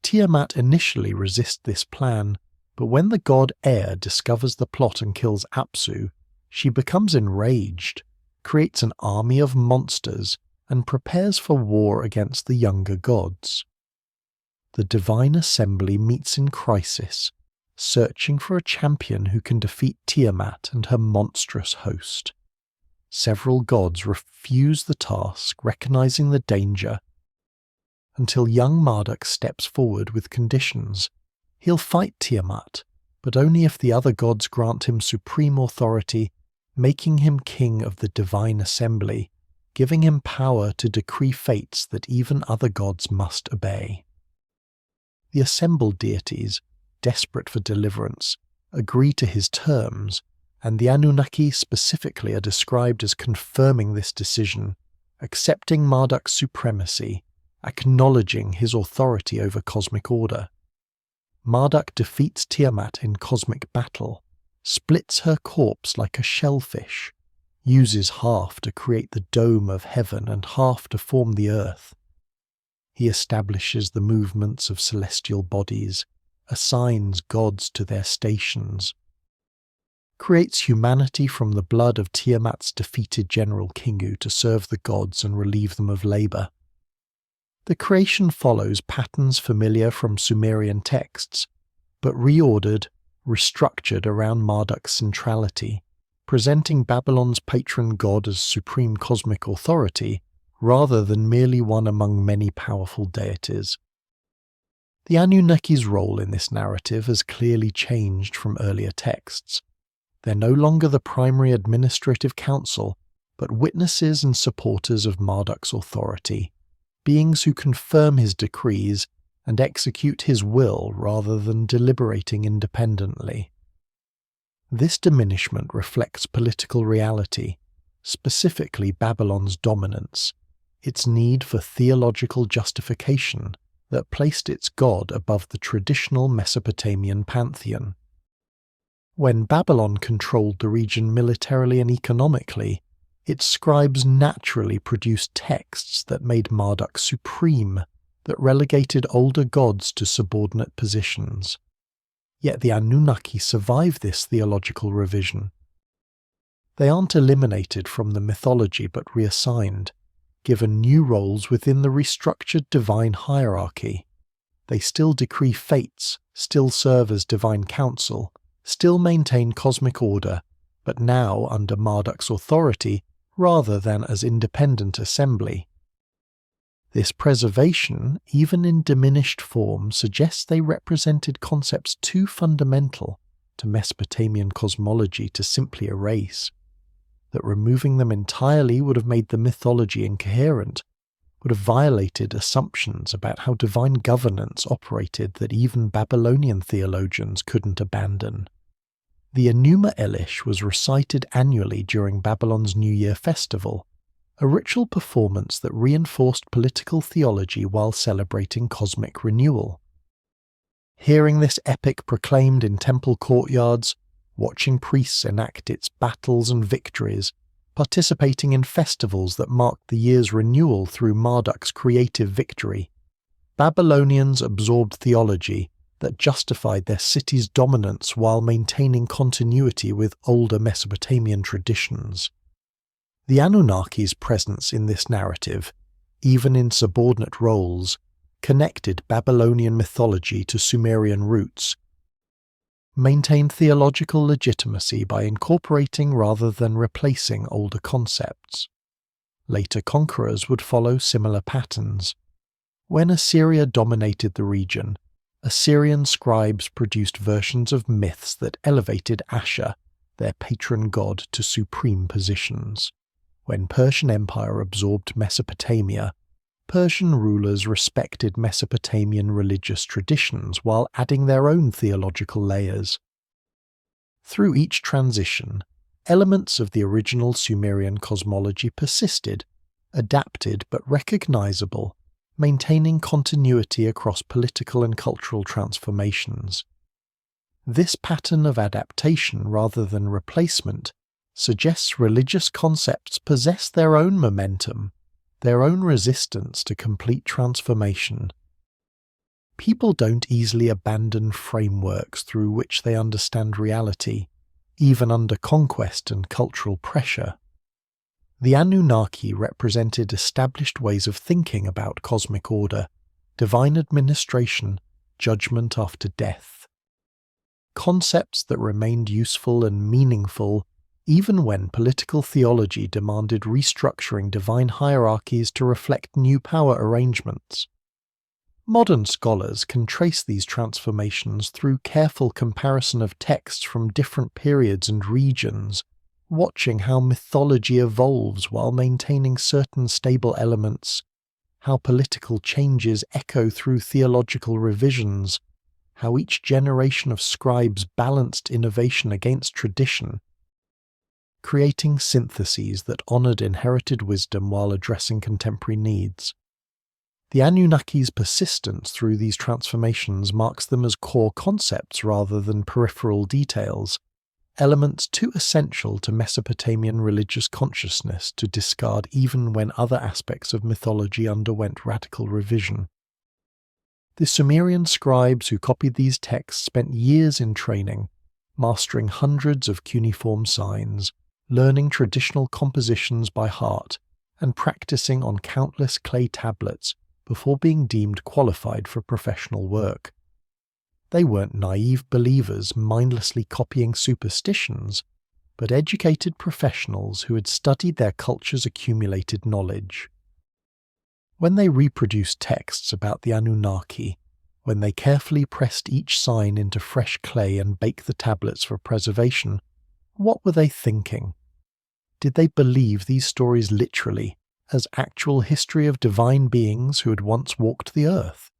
S1: Tiamat initially resists this plan, but when the god Ea discovers the plot and kills Apsu, she becomes enraged, creates an army of monsters, and prepares for war against the younger gods. The divine assembly meets in crisis, searching for a champion who can defeat Tiamat and her monstrous host. Several gods refuse the task, recognizing the danger, until young Marduk steps forward with conditions. He'll fight Tiamat, but only if the other gods grant him supreme authority, making him king of the divine assembly, giving him power to decree fates that even other gods must obey. The assembled deities, desperate for deliverance, agree to his terms, and the Anunnaki specifically are described as confirming this decision, accepting Marduk's supremacy, acknowledging his authority over cosmic order. Marduk defeats Tiamat in cosmic battle, splits her corpse like a shellfish, uses half to create the dome of heaven and half to form the earth. He establishes the movements of celestial bodies, assigns gods to their stations, creates humanity from the blood of Tiamat's defeated general Kingu to serve the gods and relieve them of labor. The creation follows patterns familiar from Sumerian texts, but reordered, restructured around Marduk's centrality, presenting Babylon's patron god as supreme cosmic authority, rather than merely one among many powerful deities. The Anunnaki's role in this narrative has clearly changed from earlier texts. They're no longer the primary administrative council, but witnesses and supporters of Marduk's authority, beings who confirm his decrees and execute his will rather than deliberating independently. This diminishment reflects political reality, specifically Babylon's dominance, its need for theological justification that placed its god above the traditional Mesopotamian pantheon. When Babylon controlled the region militarily and economically, its scribes naturally produced texts that made Marduk supreme, that relegated older gods to subordinate positions. Yet the Anunnaki survive this theological revision. They aren't eliminated from the mythology but reassigned, given new roles within the restructured divine hierarchy. They still decree fates, still serve as divine counsel, still maintain cosmic order, but now under Marduk's authority rather than as independent assembly. This preservation, even in diminished form, suggests they represented concepts too fundamental to Mesopotamian cosmology to simply erase, that removing them entirely would have made the mythology incoherent, would have violated assumptions about how divine governance operated that even Babylonian theologians couldn't abandon. The Enuma Elish was recited annually during Babylon's New Year festival, a ritual performance that reinforced political theology while celebrating cosmic renewal. Hearing this epic proclaimed in temple courtyards, watching priests enact its battles and victories, participating in festivals that marked the year's renewal through Marduk's creative victory, Babylonians absorbed theology that justified their city's dominance while maintaining continuity with older Mesopotamian traditions. The Anunnaki's presence in this narrative, even in subordinate roles, connected Babylonian mythology to Sumerian roots, maintained theological legitimacy by incorporating rather than replacing older concepts. Later conquerors would follow similar patterns. When Assyria dominated the region, Assyrian scribes produced versions of myths that elevated Ashur, their patron god, to supreme positions. When Persian Empire absorbed Mesopotamia, Persian rulers respected Mesopotamian religious traditions while adding their own theological layers. Through each transition, elements of the original Sumerian cosmology persisted, adapted but recognizable, maintaining continuity across political and cultural transformations. This pattern of adaptation rather than replacement suggests religious concepts possess their own momentum, their own resistance to complete transformation. People don't easily abandon frameworks through which they understand reality, even under conquest and cultural pressure. The Anunnaki represented established ways of thinking about cosmic order, divine administration, judgment after death. Concepts that remained useful and meaningful even when political theology demanded restructuring divine hierarchies to reflect new power arrangements. Modern scholars can trace these transformations through careful comparison of texts from different periods and regions, watching how mythology evolves while maintaining certain stable elements, how political changes echo through theological revisions, how each generation of scribes balanced innovation against tradition, creating syntheses that honoured inherited wisdom while addressing contemporary needs. The Anunnaki's persistence through these transformations marks them as core concepts rather than peripheral details, elements too essential to Mesopotamian religious consciousness to discard even when other aspects of mythology underwent radical revision. The Sumerian scribes who copied these texts spent years in training, mastering hundreds of cuneiform signs, learning traditional compositions by heart, and practicing on countless clay tablets before being deemed qualified for professional work. They weren't naive believers mindlessly copying superstitions, but educated professionals who had studied their culture's accumulated knowledge. When they reproduced texts about the Anunnaki, when they carefully pressed each sign into fresh clay and baked the tablets for preservation, what were they thinking? Did they believe these stories literally, as actual history of divine beings who had once walked the earth?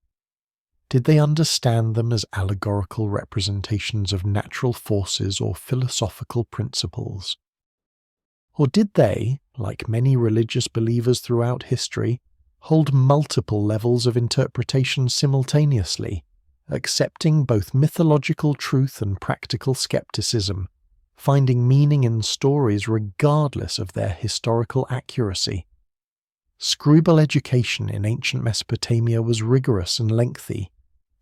S1: Did they understand them as allegorical representations of natural forces or philosophical principles? Or did they, like many religious believers throughout history, hold multiple levels of interpretation simultaneously, accepting both mythological truth and practical skepticism, finding meaning in stories regardless of their historical accuracy. Scribal education in ancient Mesopotamia was rigorous and lengthy,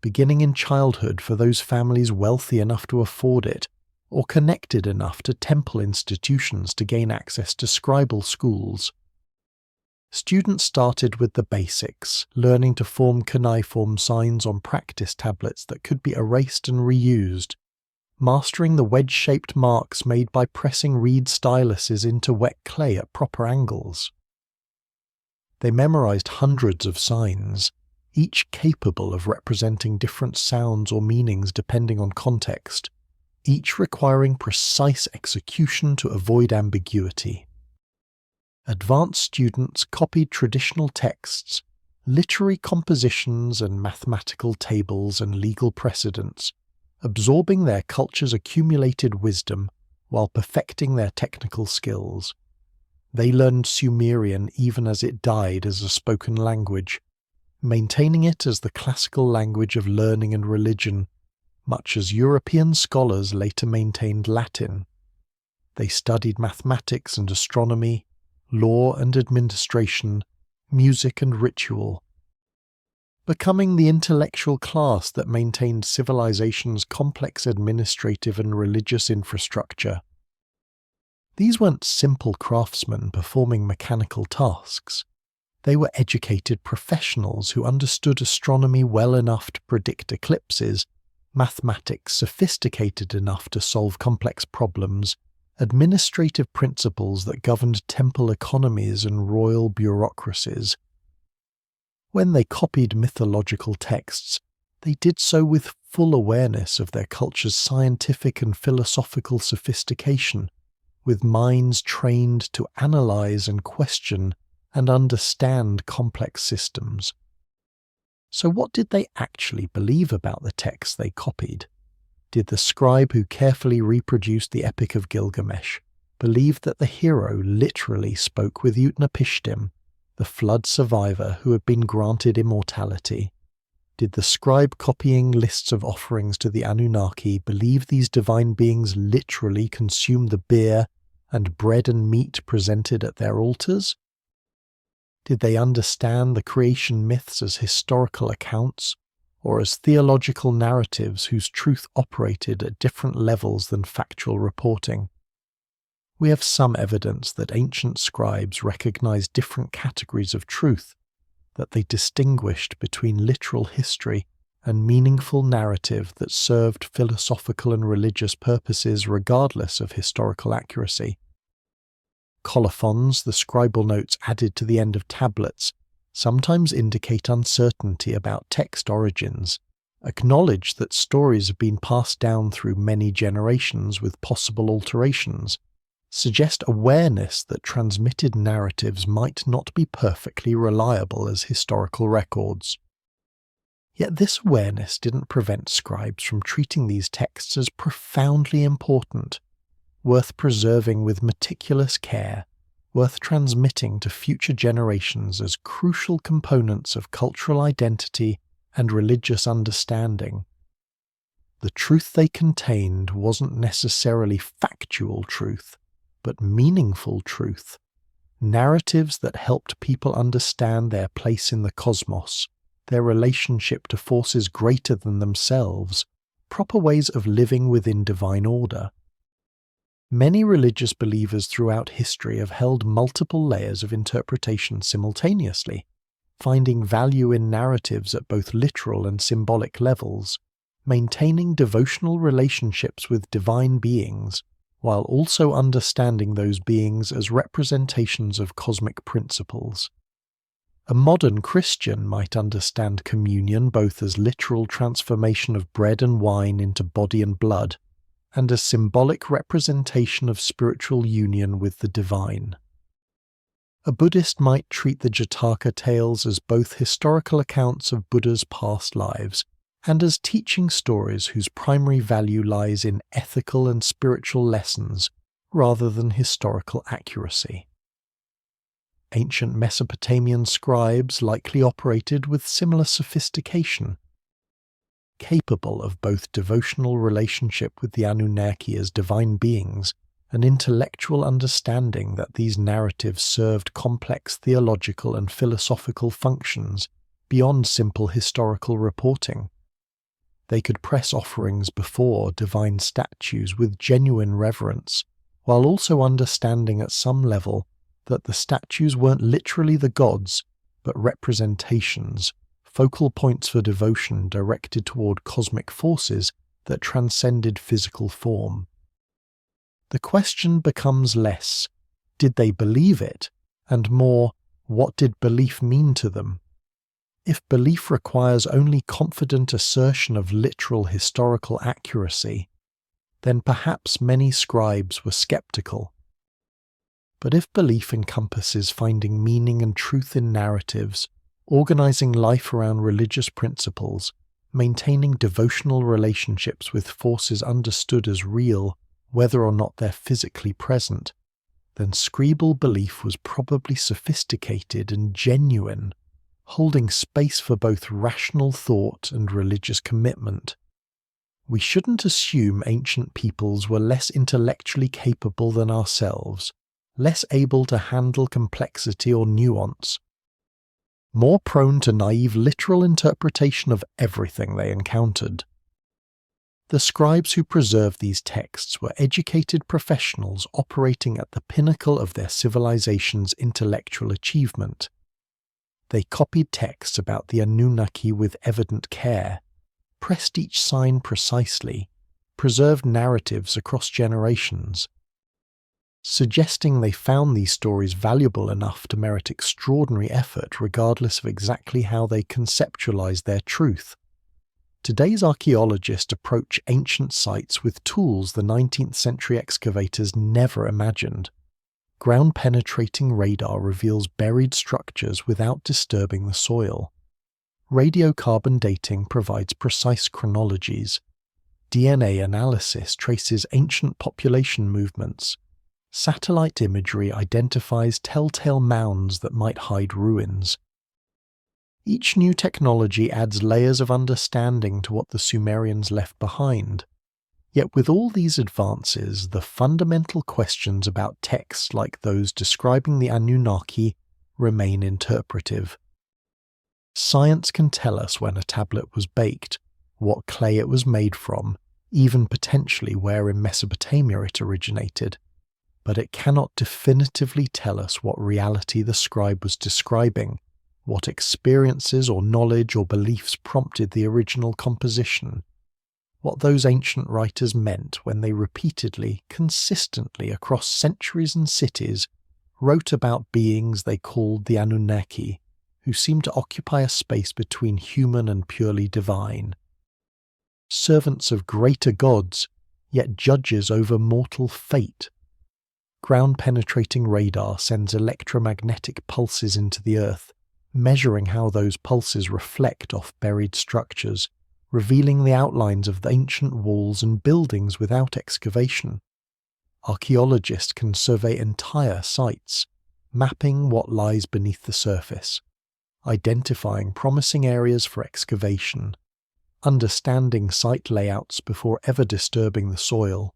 S1: beginning in childhood for those families wealthy enough to afford it, or connected enough to temple institutions to gain access to scribal schools. Students started with the basics, learning to form cuneiform signs on practice tablets that could be erased and reused, mastering the wedge-shaped marks made by pressing reed styluses into wet clay at proper angles. They memorized hundreds of signs, each capable of representing different sounds or meanings depending on context, each requiring precise execution to avoid ambiguity. Advanced students copied traditional texts, literary compositions and mathematical tables and legal precedents, absorbing their culture's accumulated wisdom while perfecting their technical skills. They learned Sumerian even as it died as a spoken language, maintaining it as the classical language of learning and religion, much as European scholars later maintained Latin. They studied mathematics and astronomy, law and administration, music and ritual, becoming the intellectual class that maintained civilization's complex administrative and religious infrastructure. These weren't simple craftsmen performing mechanical tasks. They were educated professionals who understood astronomy well enough to predict eclipses, mathematics sophisticated enough to solve complex problems, administrative principles that governed temple economies and royal bureaucracies. When they copied mythological texts, they did so with full awareness of their culture's scientific and philosophical sophistication, with minds trained to analyze and question and understand complex systems. So what did they actually believe about the texts they copied? Did the scribe who carefully reproduced the Epic of Gilgamesh believe that the hero literally spoke with Utnapishtim, the flood survivor who had been granted immortality? Did the scribe copying lists of offerings to the Anunnaki believe these divine beings literally consumed the beer and bread and meat presented at their altars? Did they understand the creation myths as historical accounts, or as theological narratives whose truth operated at different levels than factual reporting? We have some evidence that ancient scribes recognized different categories of truth, that they distinguished between literal history and meaningful narrative that served philosophical and religious purposes regardless of historical accuracy. Colophons, the scribal notes added to the end of tablets, sometimes indicate uncertainty about text origins, acknowledge that stories have been passed down through many generations with possible alterations, suggest awareness that transmitted narratives might not be perfectly reliable as historical records. Yet this awareness didn't prevent scribes from treating these texts as profoundly important, worth preserving with meticulous care, worth transmitting to future generations as crucial components of cultural identity and religious understanding. The truth they contained wasn't necessarily factual truth, but meaningful truth, narratives that helped people understand their place in the cosmos, their relationship to forces greater than themselves, proper ways of living within divine order. Many religious believers throughout history have held multiple layers of interpretation simultaneously, finding value in narratives at both literal and symbolic levels, maintaining devotional relationships with divine beings, while also understanding those beings as representations of cosmic principles. A modern Christian might understand communion both as literal transformation of bread and wine into body and blood, and a symbolic representation of spiritual union with the divine. A Buddhist might treat the Jataka tales as both historical accounts of Buddha's past lives and as teaching stories whose primary value lies in ethical and spiritual lessons rather than historical accuracy. Ancient Mesopotamian scribes likely operated with similar sophistication. capable of both devotional relationship with the Anunnaki as divine beings and intellectual understanding that these narratives served complex theological and philosophical functions beyond simple historical reporting. They could press offerings before divine statues with genuine reverence, while also understanding at some level that the statues weren't literally the gods, but representations, focal points for devotion directed toward cosmic forces that transcended physical form. The question becomes less, did they believe it, and more, what did belief mean to them? If belief requires only confident assertion of literal historical accuracy, then perhaps many scribes were skeptical. But if belief encompasses finding meaning and truth in narratives, organizing life around religious principles, maintaining devotional relationships with forces understood as real, whether or not they're physically present, then scribal belief was probably sophisticated and genuine, holding space for both rational thought and religious commitment. We shouldn't assume ancient peoples were less intellectually capable than ourselves, less able to handle complexity or nuance, more prone to naive literal interpretation of everything they encountered. The scribes who preserved these texts were educated professionals operating at the pinnacle of their civilization's intellectual achievement. They copied texts about the Anunnaki with evident care, pressed each sign precisely, preserved narratives across generations. Suggesting they found these stories valuable enough to merit extraordinary effort regardless of exactly how they conceptualized their truth. Today's archaeologists approach ancient sites with tools the 19th century excavators never imagined. Ground-penetrating radar reveals buried structures without disturbing the soil. Radiocarbon dating provides precise chronologies. DNA analysis traces ancient population movements. Satellite imagery identifies telltale mounds that might hide ruins. Each new technology adds layers of understanding to what the Sumerians left behind. Yet with all these advances, the fundamental questions about texts like those describing the Anunnaki remain interpretive. Science can tell us when a tablet was baked, what clay it was made from, even potentially where in Mesopotamia it originated, but it cannot definitively tell us what reality the scribe was describing, what experiences or knowledge or beliefs prompted the original composition, what those ancient writers meant when they repeatedly, consistently across centuries and cities wrote about beings they called the Anunnaki, who seemed to occupy a space between human and purely divine. Servants of greater gods, yet judges over mortal fate. Ground-penetrating radar sends electromagnetic pulses into the earth, measuring how those pulses reflect off buried structures, revealing the outlines of the ancient walls and buildings without excavation. Archaeologists can survey entire sites, mapping what lies beneath the surface, identifying promising areas for excavation, understanding site layouts before ever disturbing the soil.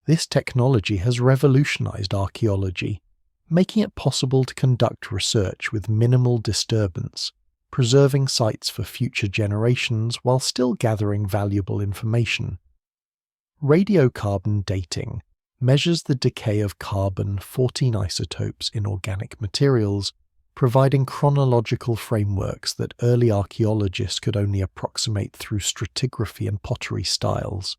S1: This technology has revolutionized archaeology, making it possible to conduct research with minimal disturbance, preserving sites for future generations while still gathering valuable information. Radiocarbon dating measures the decay of carbon-14 isotopes in organic materials, providing chronological frameworks that early archaeologists could only approximate through stratigraphy and pottery styles.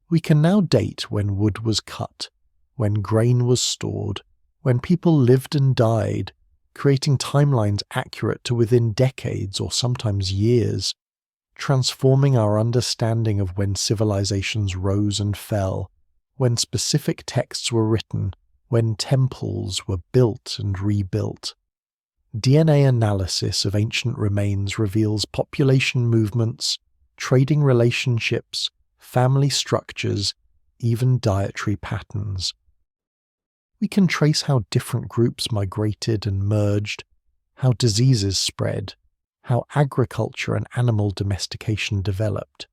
S1: We can now date when wood was cut, when grain was stored, when people lived and died, creating timelines accurate to within decades or sometimes years, transforming our understanding of when civilizations rose and fell, when specific texts were written, when temples were built and rebuilt. DNA analysis of ancient remains reveals population movements, trading relationships, family structures, even dietary patterns. We can trace how different groups migrated and merged, how diseases spread, how agriculture and animal domestication developed.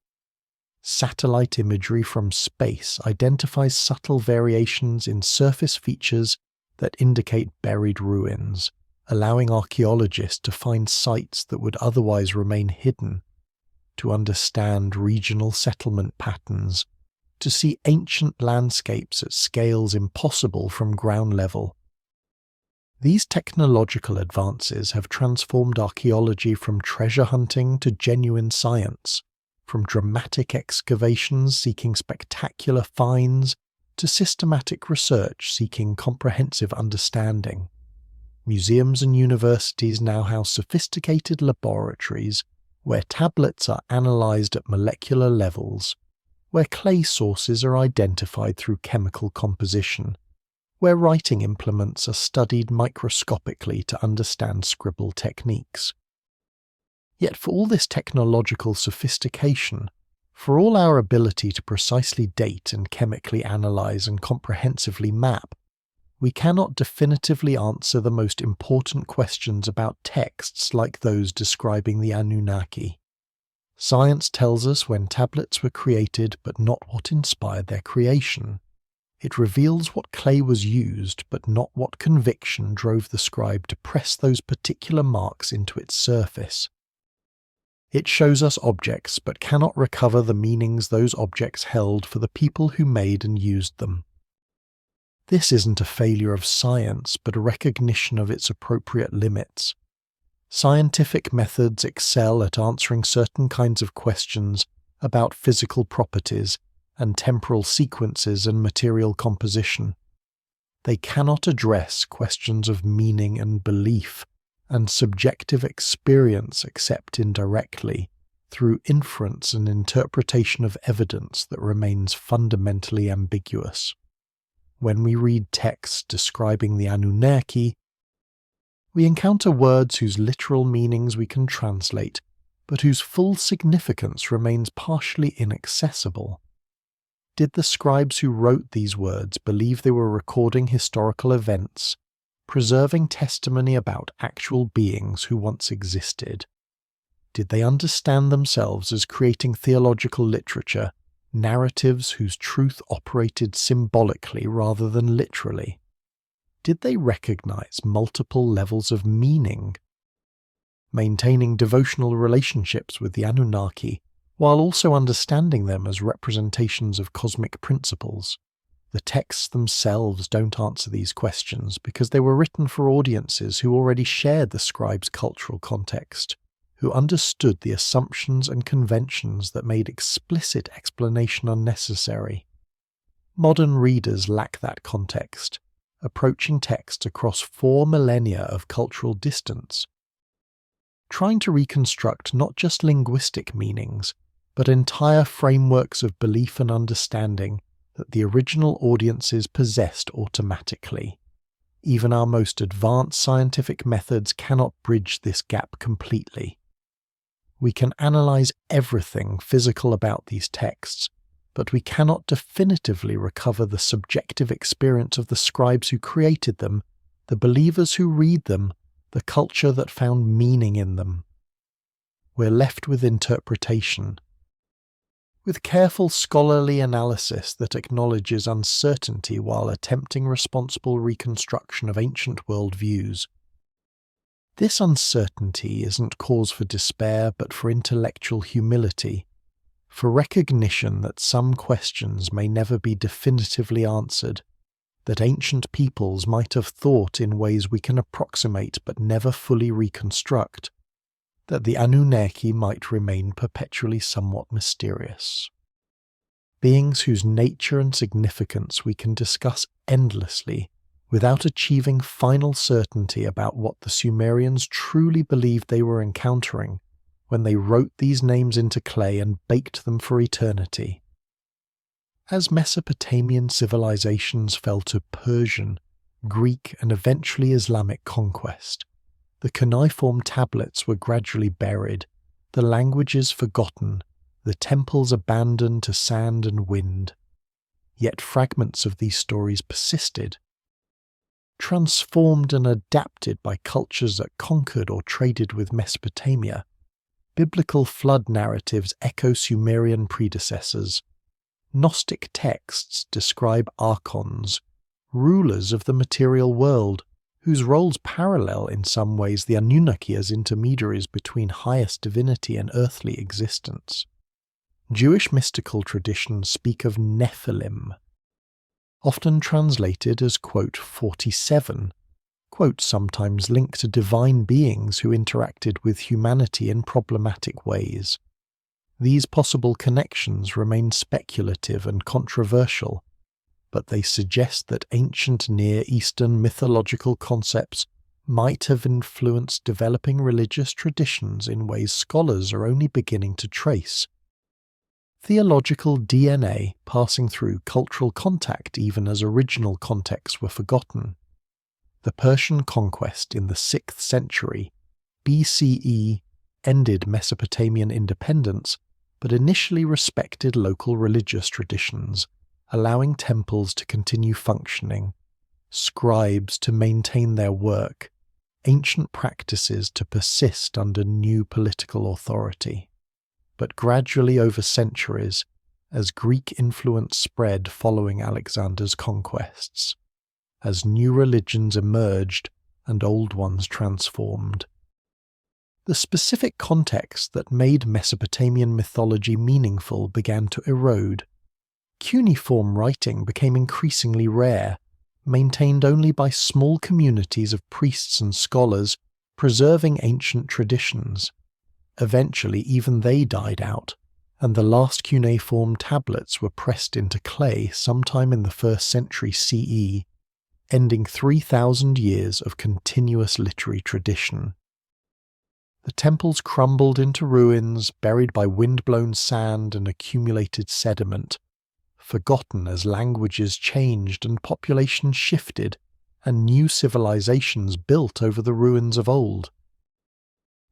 S1: Satellite imagery from space identifies subtle variations in surface features that indicate buried ruins, allowing archaeologists to find sites that would otherwise remain hidden, to understand regional settlement patterns, to see ancient landscapes at scales impossible from ground level. These technological advances have transformed archaeology from treasure hunting to genuine science, from dramatic excavations seeking spectacular finds to systematic research seeking comprehensive understanding. Museums and universities now house sophisticated laboratories where tablets are analysed at molecular levels, where clay sources are identified through chemical composition, where writing implements are studied microscopically to understand scribble techniques. Yet for all this technological sophistication, for all our ability to precisely date and chemically analyse and comprehensively map, we cannot definitively answer the most important questions about texts like those describing the Anunnaki. Science tells us when tablets were created, but not what inspired their creation. It reveals what clay was used, but not what conviction drove the scribe to press those particular marks into its surface. It shows us objects, but cannot recover the meanings those objects held for the people who made and used them. This isn't a failure of science, but a recognition of its appropriate limits. Scientific methods excel at answering certain kinds of questions about physical properties and temporal sequences and material composition. They cannot address questions of meaning and belief and subjective experience except indirectly, through inference and interpretation of evidence that remains fundamentally ambiguous. When we read texts describing the Anunnaki, we encounter words whose literal meanings we can translate, but whose full significance remains partially inaccessible. Did the scribes who wrote these words believe they were recording historical events, preserving testimony about actual beings who once existed? Did they understand themselves as creating theological literature, narratives whose truth operated symbolically rather than literally? Did they recognize multiple levels of meaning, maintaining devotional relationships with the Anunnaki, while also understanding them as representations of cosmic principles? The texts themselves don't answer these questions because they were written for audiences who already shared the scribe's cultural context, who understood the assumptions and conventions that made explicit explanation unnecessary. Modern readers lack that context, approaching text across 4 millennia of cultural distance, trying to reconstruct not just linguistic meanings, but entire frameworks of belief and understanding that the original audiences possessed automatically. Even our most advanced scientific methods cannot bridge this gap completely. We can analyze everything physical about these texts, but we cannot definitively recover the subjective experience of the scribes who created them, the believers who read them, the culture that found meaning in them. We're left with interpretation, with careful scholarly analysis that acknowledges uncertainty while attempting responsible reconstruction of ancient worldviews. This uncertainty isn't cause for despair, but for intellectual humility, for recognition that some questions may never be definitively answered, that ancient peoples might have thought in ways we can approximate but never fully reconstruct, that the Anunnaki might remain perpetually somewhat mysterious. Beings whose nature and significance we can discuss endlessly without achieving final certainty about what the Sumerians truly believed they were encountering when they wrote these names into clay and baked them for eternity. As Mesopotamian civilizations fell to Persian, Greek, and eventually Islamic conquest, the cuneiform tablets were gradually buried, the languages forgotten, the temples abandoned to sand and wind. Yet fragments of these stories persisted. transformed and adapted by cultures that conquered or traded with Mesopotamia, biblical flood narratives echo Sumerian predecessors. Gnostic texts describe archons, rulers of the material world, whose roles parallel in some ways the Anunnaki as intermediaries between highest divinity and earthly existence. Jewish mystical traditions speak of Nephilim, often translated as, quote, 47, quote, sometimes linked to divine beings who interacted with humanity in problematic ways. These possible connections remain speculative and controversial, but they suggest that ancient Near Eastern mythological concepts might have influenced developing religious traditions in ways scholars are only beginning to trace. Theological DNA passing through cultural contact even as original contexts were forgotten. The Persian conquest in the 6th century BCE ended Mesopotamian independence, but initially respected local religious traditions, allowing temples to continue functioning, scribes to maintain their work, ancient practices to persist under new political authority. But gradually over centuries, as Greek influence spread following Alexander's conquests, as new religions emerged and old ones transformed, the specific context that made Mesopotamian mythology meaningful began to erode. Cuneiform writing became increasingly rare, maintained only by small communities of priests and scholars preserving ancient traditions. Eventually even they died out, and the last cuneiform tablets were pressed into clay sometime in the 1st century CE, ending 3,000 years of continuous literary tradition. The temples crumbled into ruins, buried by wind-blown sand and accumulated sediment, forgotten as languages changed and populations shifted, and new civilizations built over the ruins of old.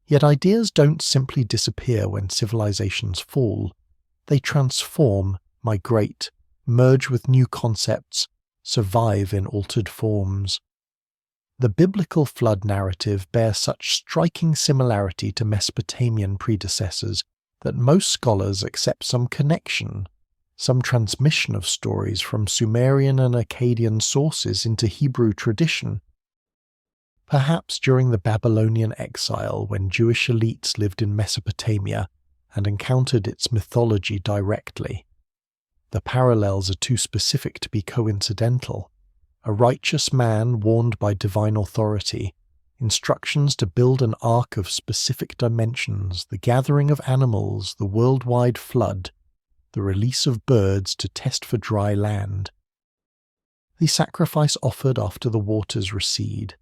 S1: Yet ideas don't simply disappear when civilizations fall. They transform, migrate, merge with new concepts, survive in altered forms. The biblical flood narrative bears such striking similarity to Mesopotamian predecessors that most scholars accept some connection, some transmission of stories from Sumerian and Akkadian sources into Hebrew tradition. Perhaps during the Babylonian exile, when Jewish elites lived in Mesopotamia and encountered its mythology directly. The parallels are too specific to be coincidental. A righteous man warned by divine authority, instructions to build an ark of specific dimensions, the gathering of animals, the worldwide flood, the release of birds to test for dry land. The sacrifice offered after the waters recede.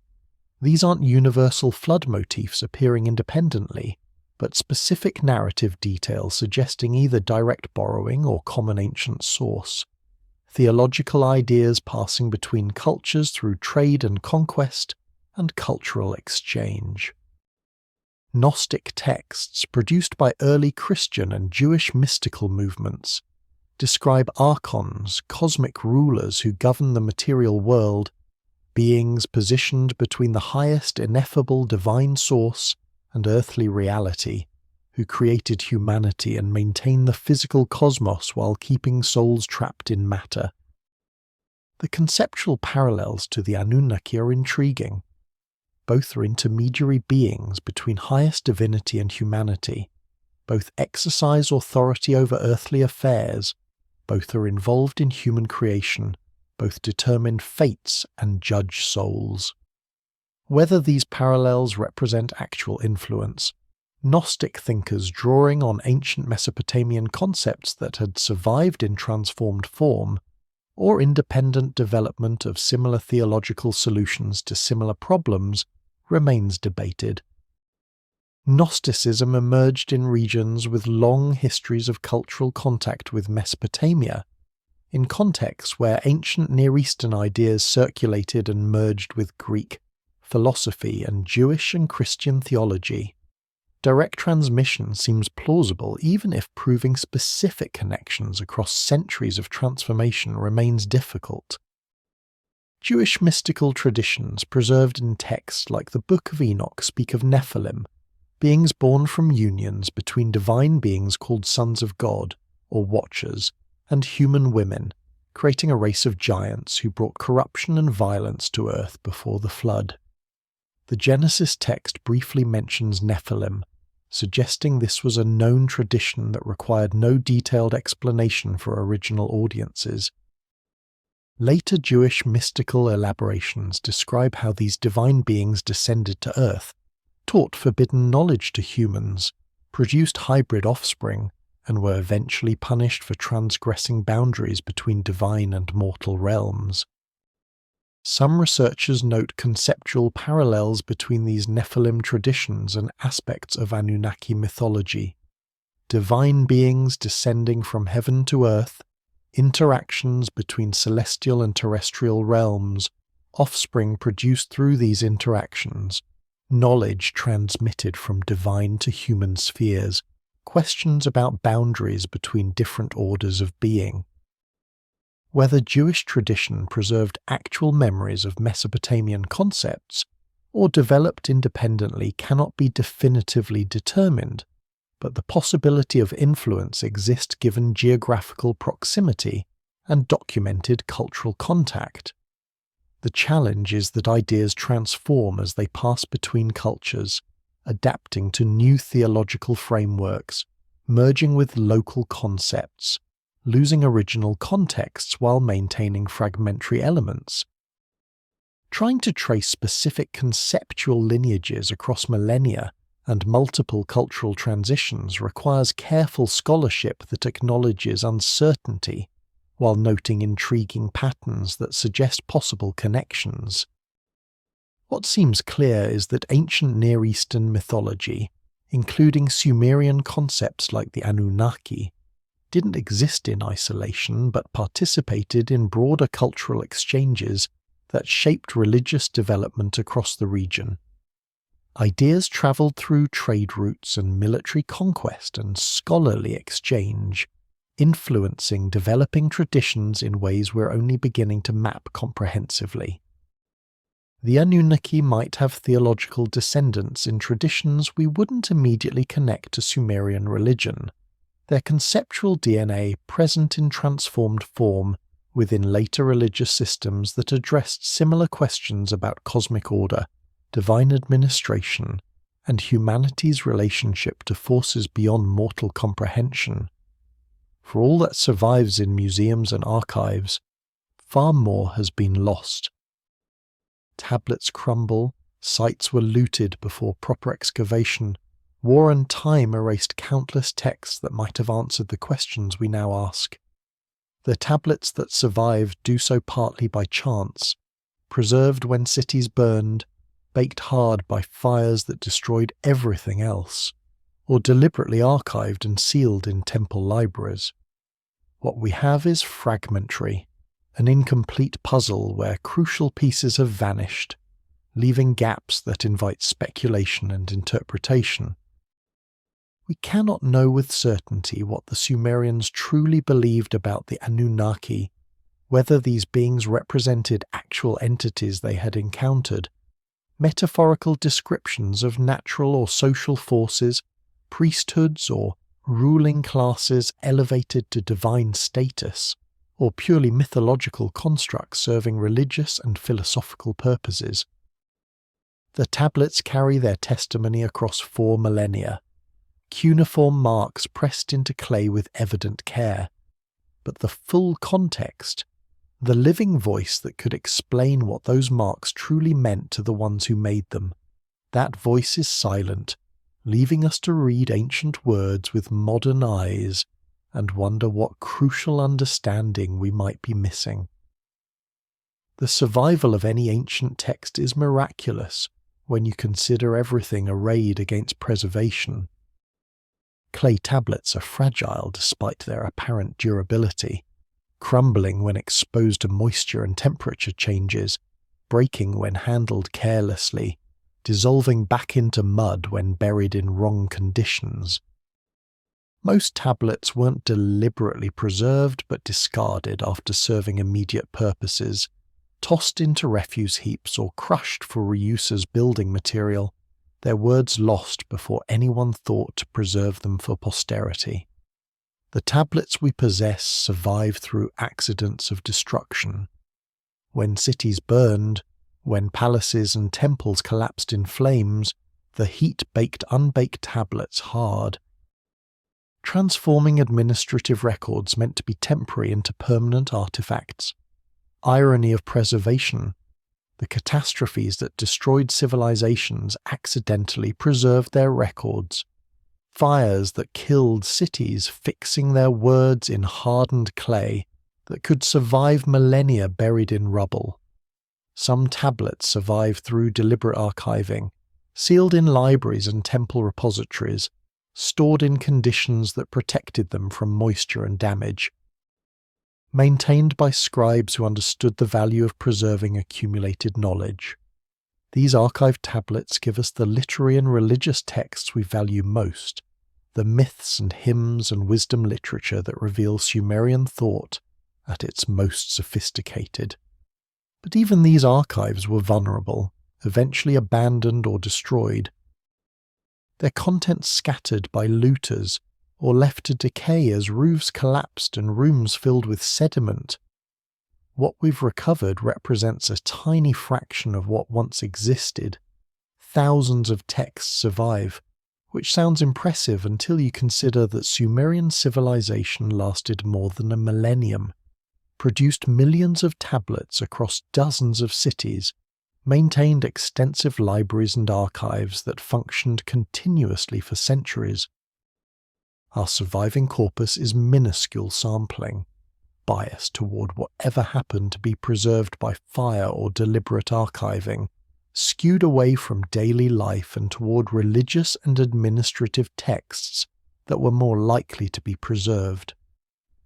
S1: These aren't universal flood motifs appearing independently, but specific narrative details suggesting either direct borrowing or common ancient source. Theological ideas passing between cultures through trade and conquest and cultural exchange. Gnostic texts produced by early Christian and Jewish mystical movements describe archons, cosmic rulers who govern the material world, beings positioned between the highest ineffable divine source and earthly reality, who created humanity and maintain the physical cosmos while keeping souls trapped in matter. The conceptual parallels to the Anunnaki are intriguing. Both are intermediary beings between highest divinity and humanity. Both exercise authority over earthly affairs. Both are involved in human creation. Both determine fates and judge souls. Whether these parallels represent actual influence, Gnostic thinkers drawing on ancient Mesopotamian concepts that had survived in transformed form, or independent development of similar theological solutions to similar problems, remains debated. Gnosticism emerged in regions with long histories of cultural contact with Mesopotamia, in contexts where ancient Near Eastern ideas circulated and merged with Greek philosophy and Jewish and Christian theology. Direct transmission seems plausible even if proving specific connections across centuries of transformation remains difficult. Jewish mystical traditions preserved in texts like the Book of Enoch speak of Nephilim, beings born from unions between divine beings called sons of God, or watchers, and human women, creating a race of giants who brought corruption and violence to earth before the flood. The Genesis text briefly mentions Nephilim, suggesting this was a known tradition that required no detailed explanation for original audiences. Later Jewish mystical elaborations describe how these divine beings descended to earth, taught forbidden knowledge to humans, produced hybrid offspring, and were eventually punished for transgressing boundaries between divine and mortal realms. Some researchers note conceptual parallels between these Nephilim traditions and aspects of Anunnaki mythology. Divine beings descending from heaven to earth, interactions between celestial and terrestrial realms, offspring produced through these interactions, knowledge transmitted from divine to human spheres, questions about boundaries between different orders of being. Whether Jewish tradition preserved actual memories of Mesopotamian concepts or developed independently cannot be definitively determined, but the possibility of influence exists given geographical proximity and documented cultural contact. The challenge is that ideas transform as they pass between cultures, adapting to new theological frameworks, merging with local concepts, losing original contexts while maintaining fragmentary elements. Trying to trace specific conceptual lineages across millennia and multiple cultural transitions requires careful scholarship that acknowledges uncertainty while noting intriguing patterns that suggest possible connections. What seems clear is that ancient Near Eastern mythology, including Sumerian concepts like the Anunnaki, didn't exist in isolation but participated in broader cultural exchanges that shaped religious development across the region. Ideas travelled through trade routes and military conquest and scholarly exchange, influencing developing traditions in ways we're only beginning to map comprehensively. The Anunnaki might have theological descendants in traditions we wouldn't immediately connect to Sumerian religion, their conceptual DNA present in transformed form within later religious systems that addressed similar questions about cosmic order, divine administration, and humanity's relationship to forces beyond mortal comprehension. For all that survives in museums and archives, far more has been lost. Tablets crumble, sites were looted before proper excavation, war and time erased countless texts that might have answered the questions we now ask. The tablets that survived do so partly by chance, preserved when cities burned, baked hard by fires that destroyed everything else, or deliberately archived and sealed in temple libraries. What we have is fragmentary, an incomplete puzzle where crucial pieces have vanished, leaving gaps that invite speculation and interpretation. We cannot know with certainty what the Sumerians truly believed about the Anunnaki, whether these beings represented actual entities they had encountered, metaphorical descriptions of natural or social forces, priesthoods or ruling classes elevated to divine status, or purely mythological constructs serving religious and philosophical purposes. The tablets carry their testimony across 4 millennia, cuneiform marks pressed into clay with evident care, but the full context, the living voice that could explain what those marks truly meant to the ones who made them, that voice is silent, leaving us to read ancient words with modern eyes and wonder what crucial understanding we might be missing. The survival of any ancient text is miraculous when you consider everything arrayed against preservation. Clay tablets are fragile despite their apparent durability, crumbling when exposed to moisture and temperature changes, breaking when handled carelessly, dissolving back into mud when buried in wrong conditions. Most tablets weren't deliberately preserved but discarded after serving immediate purposes, Tossed into refuse heaps or crushed for reuse as building material, their words lost before anyone thought to preserve them for posterity. The tablets we possess survive through accidents of destruction. When cities burned, when palaces and temples collapsed in flames, the heat baked unbaked tablets hard. Transforming administrative records meant to be temporary into permanent artifacts. Irony of preservation. The catastrophes that destroyed civilizations accidentally preserved their records. Fires that killed cities fixing their words in hardened clay that could survive millennia buried in rubble. Some tablets survive through deliberate archiving, sealed in libraries and temple repositories, stored in conditions that protected them from moisture and damage. Maintained by scribes who understood the value of preserving accumulated knowledge. These archived tablets give us the literary and religious texts we value most, the myths and hymns and wisdom literature that reveal Sumerian thought at its most sophisticated. But even these archives were vulnerable, eventually abandoned or destroyed. Their contents scattered by looters or left to decay as roofs collapsed and rooms filled with sediment. What we've recovered represents a tiny fraction of what once existed. Thousands of texts survive, which sounds impressive until you consider that Sumerian civilization lasted more than a millennium, produced millions of tablets across dozens of cities, maintained extensive libraries and archives that functioned continuously for centuries. Our surviving corpus is minuscule sampling, biased toward whatever happened to be preserved by fire or deliberate archiving, skewed away from daily life and toward religious and administrative texts that were more likely to be preserved.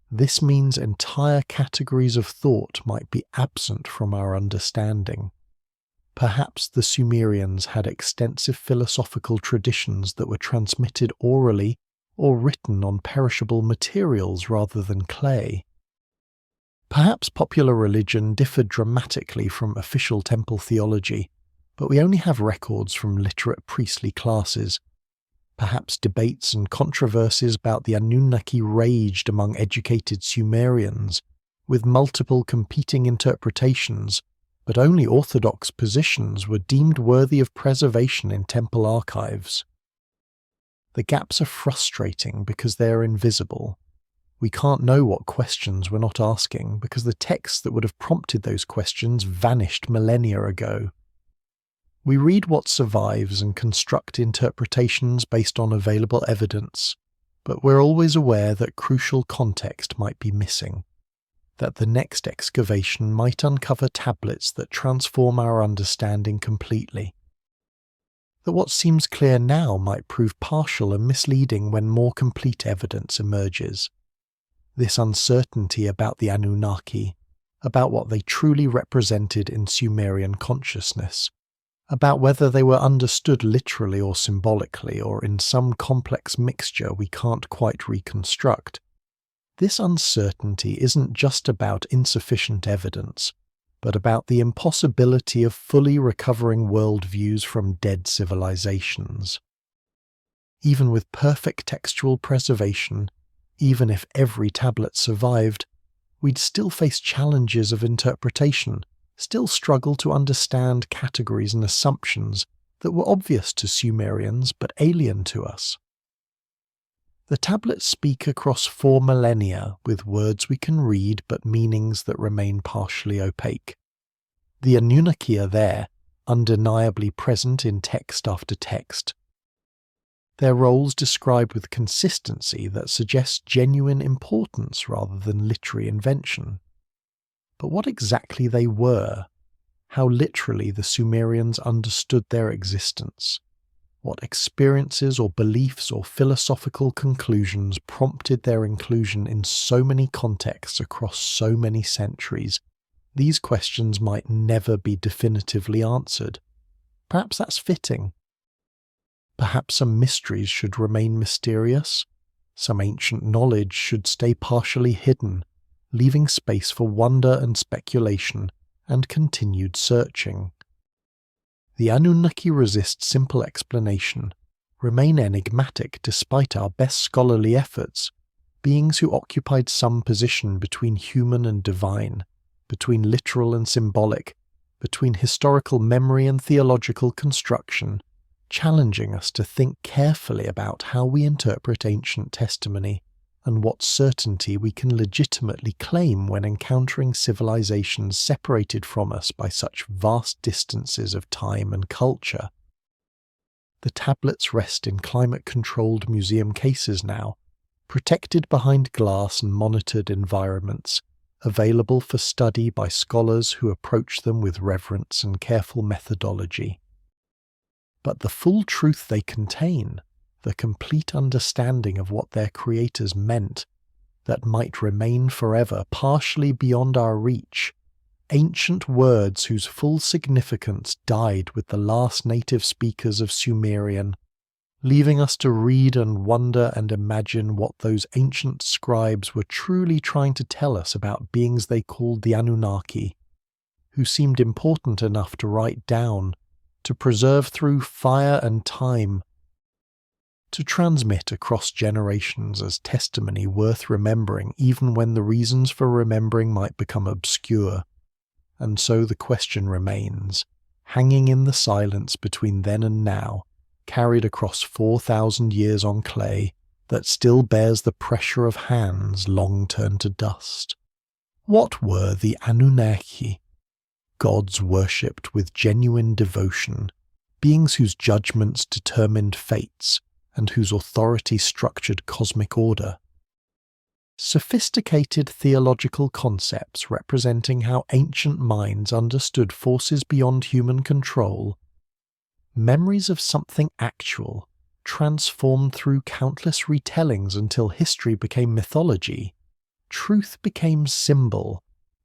S1: This means entire categories of thought might be absent from our understanding. Perhaps the Sumerians had extensive philosophical traditions that were transmitted orally or written on perishable materials rather than clay. Perhaps popular religion differed dramatically from official temple theology, but we only have records from literate priestly classes. Perhaps debates and controversies about the Anunnaki raged among educated Sumerians, with multiple competing interpretations, but only orthodox positions were deemed worthy of preservation in temple archives. The gaps are frustrating because they are invisible. We can't know what questions we're not asking because the texts that would have prompted those questions vanished millennia ago. We read what survives and construct interpretations based on available evidence, but we're always aware that crucial context might be missing, that the next excavation might uncover tablets that transform our understanding completely, that what seems clear now might prove partial and misleading when more complete evidence emerges. This uncertainty about the Anunnaki, about what they truly represented in Sumerian consciousness, about whether they were understood literally or symbolically or in some complex mixture we can't quite reconstruct. This uncertainty isn't just about insufficient evidence, but about the impossibility of fully recovering worldviews from dead civilizations. Even with perfect textual preservation, even if every tablet survived, we'd still face challenges of interpretation, still struggle to understand categories and assumptions that were obvious to Sumerians but alien to us. The tablets speak across 4 millennia with words we can read but meanings that remain partially opaque. The Anunnaki are there, undeniably present in text after text. Their roles described with consistency that suggests genuine importance rather than literary invention. But what exactly they were, how literally the Sumerians understood their existence, what experiences or beliefs or philosophical conclusions prompted their inclusion in so many contexts across so many centuries, these questions might never be definitively answered. Perhaps that's fitting. Perhaps some mysteries should remain mysterious, some ancient knowledge should stay partially hidden, leaving space for wonder and speculation and continued searching. The Anunnaki resist simple explanation, remain enigmatic despite our best scholarly efforts, beings who occupied some position between human and divine, between literal and symbolic, between historical memory and theological construction, challenging us to think carefully about how we interpret ancient testimony and what certainty we can legitimately claim when encountering civilizations separated from us by such vast distances of time and culture. The tablets rest in climate-controlled museum cases now, protected behind glass and monitored environments, available for study by scholars who approach them with reverence and careful methodology. But the full truth they contain, the complete understanding of what their creators meant, that might remain forever partially beyond our reach, ancient words whose full significance died with the last native speakers of Sumerian, leaving us to read and wonder and imagine what those ancient scribes were truly trying to tell us about beings they called the Anunnaki, who seemed important enough to write down, to preserve through fire and time, to transmit across generations as testimony worth remembering even when the reasons for remembering might become obscure. And so the question remains, hanging in the silence between then and now, carried across 4,000 years on clay, that still bears the pressure of hands long turned to dust. What were the Anunnaki? Gods worshipped with genuine devotion, beings whose judgments determined fates, and whose authority structured cosmic order. Sophisticated theological concepts representing how ancient minds understood forces beyond human control, memories of something actual, transformed through countless retellings until history became mythology, truth became symbol,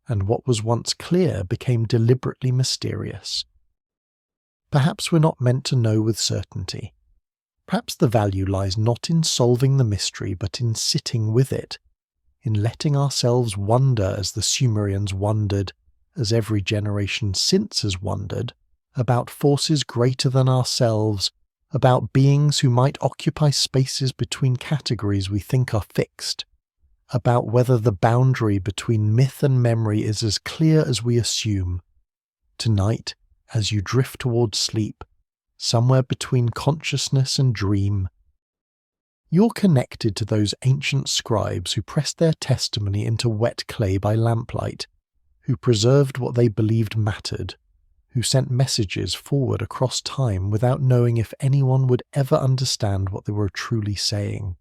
S1: and what was once clear became deliberately mysterious. Perhaps we're not meant to know with certainty. Perhaps the value lies not in solving the mystery but in sitting with it, in letting ourselves wonder as the Sumerians wondered, as every generation since has wondered, about forces greater than ourselves, about beings who might occupy spaces between categories we think are fixed, about whether the boundary between myth and memory is as clear as we assume. Tonight, as you drift towards sleep, somewhere between consciousness and dream, you're connected to those ancient scribes who pressed their testimony into wet clay by lamplight, who preserved what they believed mattered, who sent messages forward across time without knowing if anyone would ever understand what they were truly saying.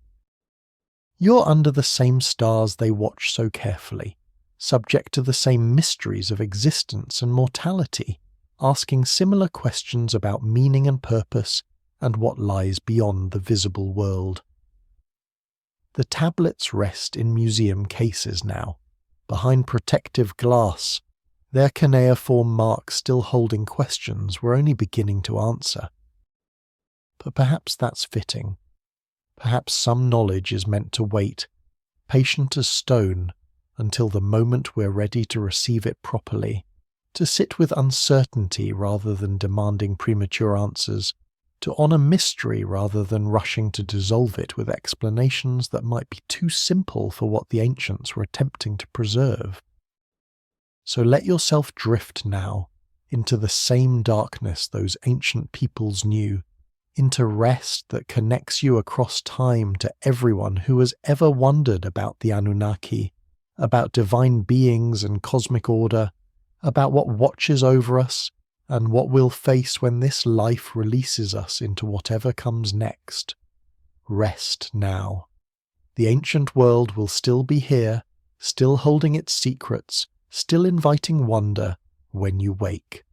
S1: You're under the same stars they watch so carefully, subject to the same mysteries of existence and mortality, asking similar questions about meaning and purpose and what lies beyond the visible world. The tablets rest in museum cases now, behind protective glass, their cuneiform marks still holding questions we're only beginning to answer. But perhaps that's fitting. Perhaps some knowledge is meant to wait, patient as stone, until the moment we're ready to receive it properly, to sit with uncertainty rather than demanding premature answers, to honour mystery rather than rushing to dissolve it with explanations that might be too simple for what the ancients were attempting to preserve. So let yourself drift now into the same darkness those ancient peoples knew, into rest that connects you across time to everyone who has ever wondered about the Anunnaki, about divine beings and cosmic order, about what watches over us, and what we'll face when this life releases us into whatever comes next. Rest now. The ancient world will still be here, still holding its secrets, still inviting wonder when you wake.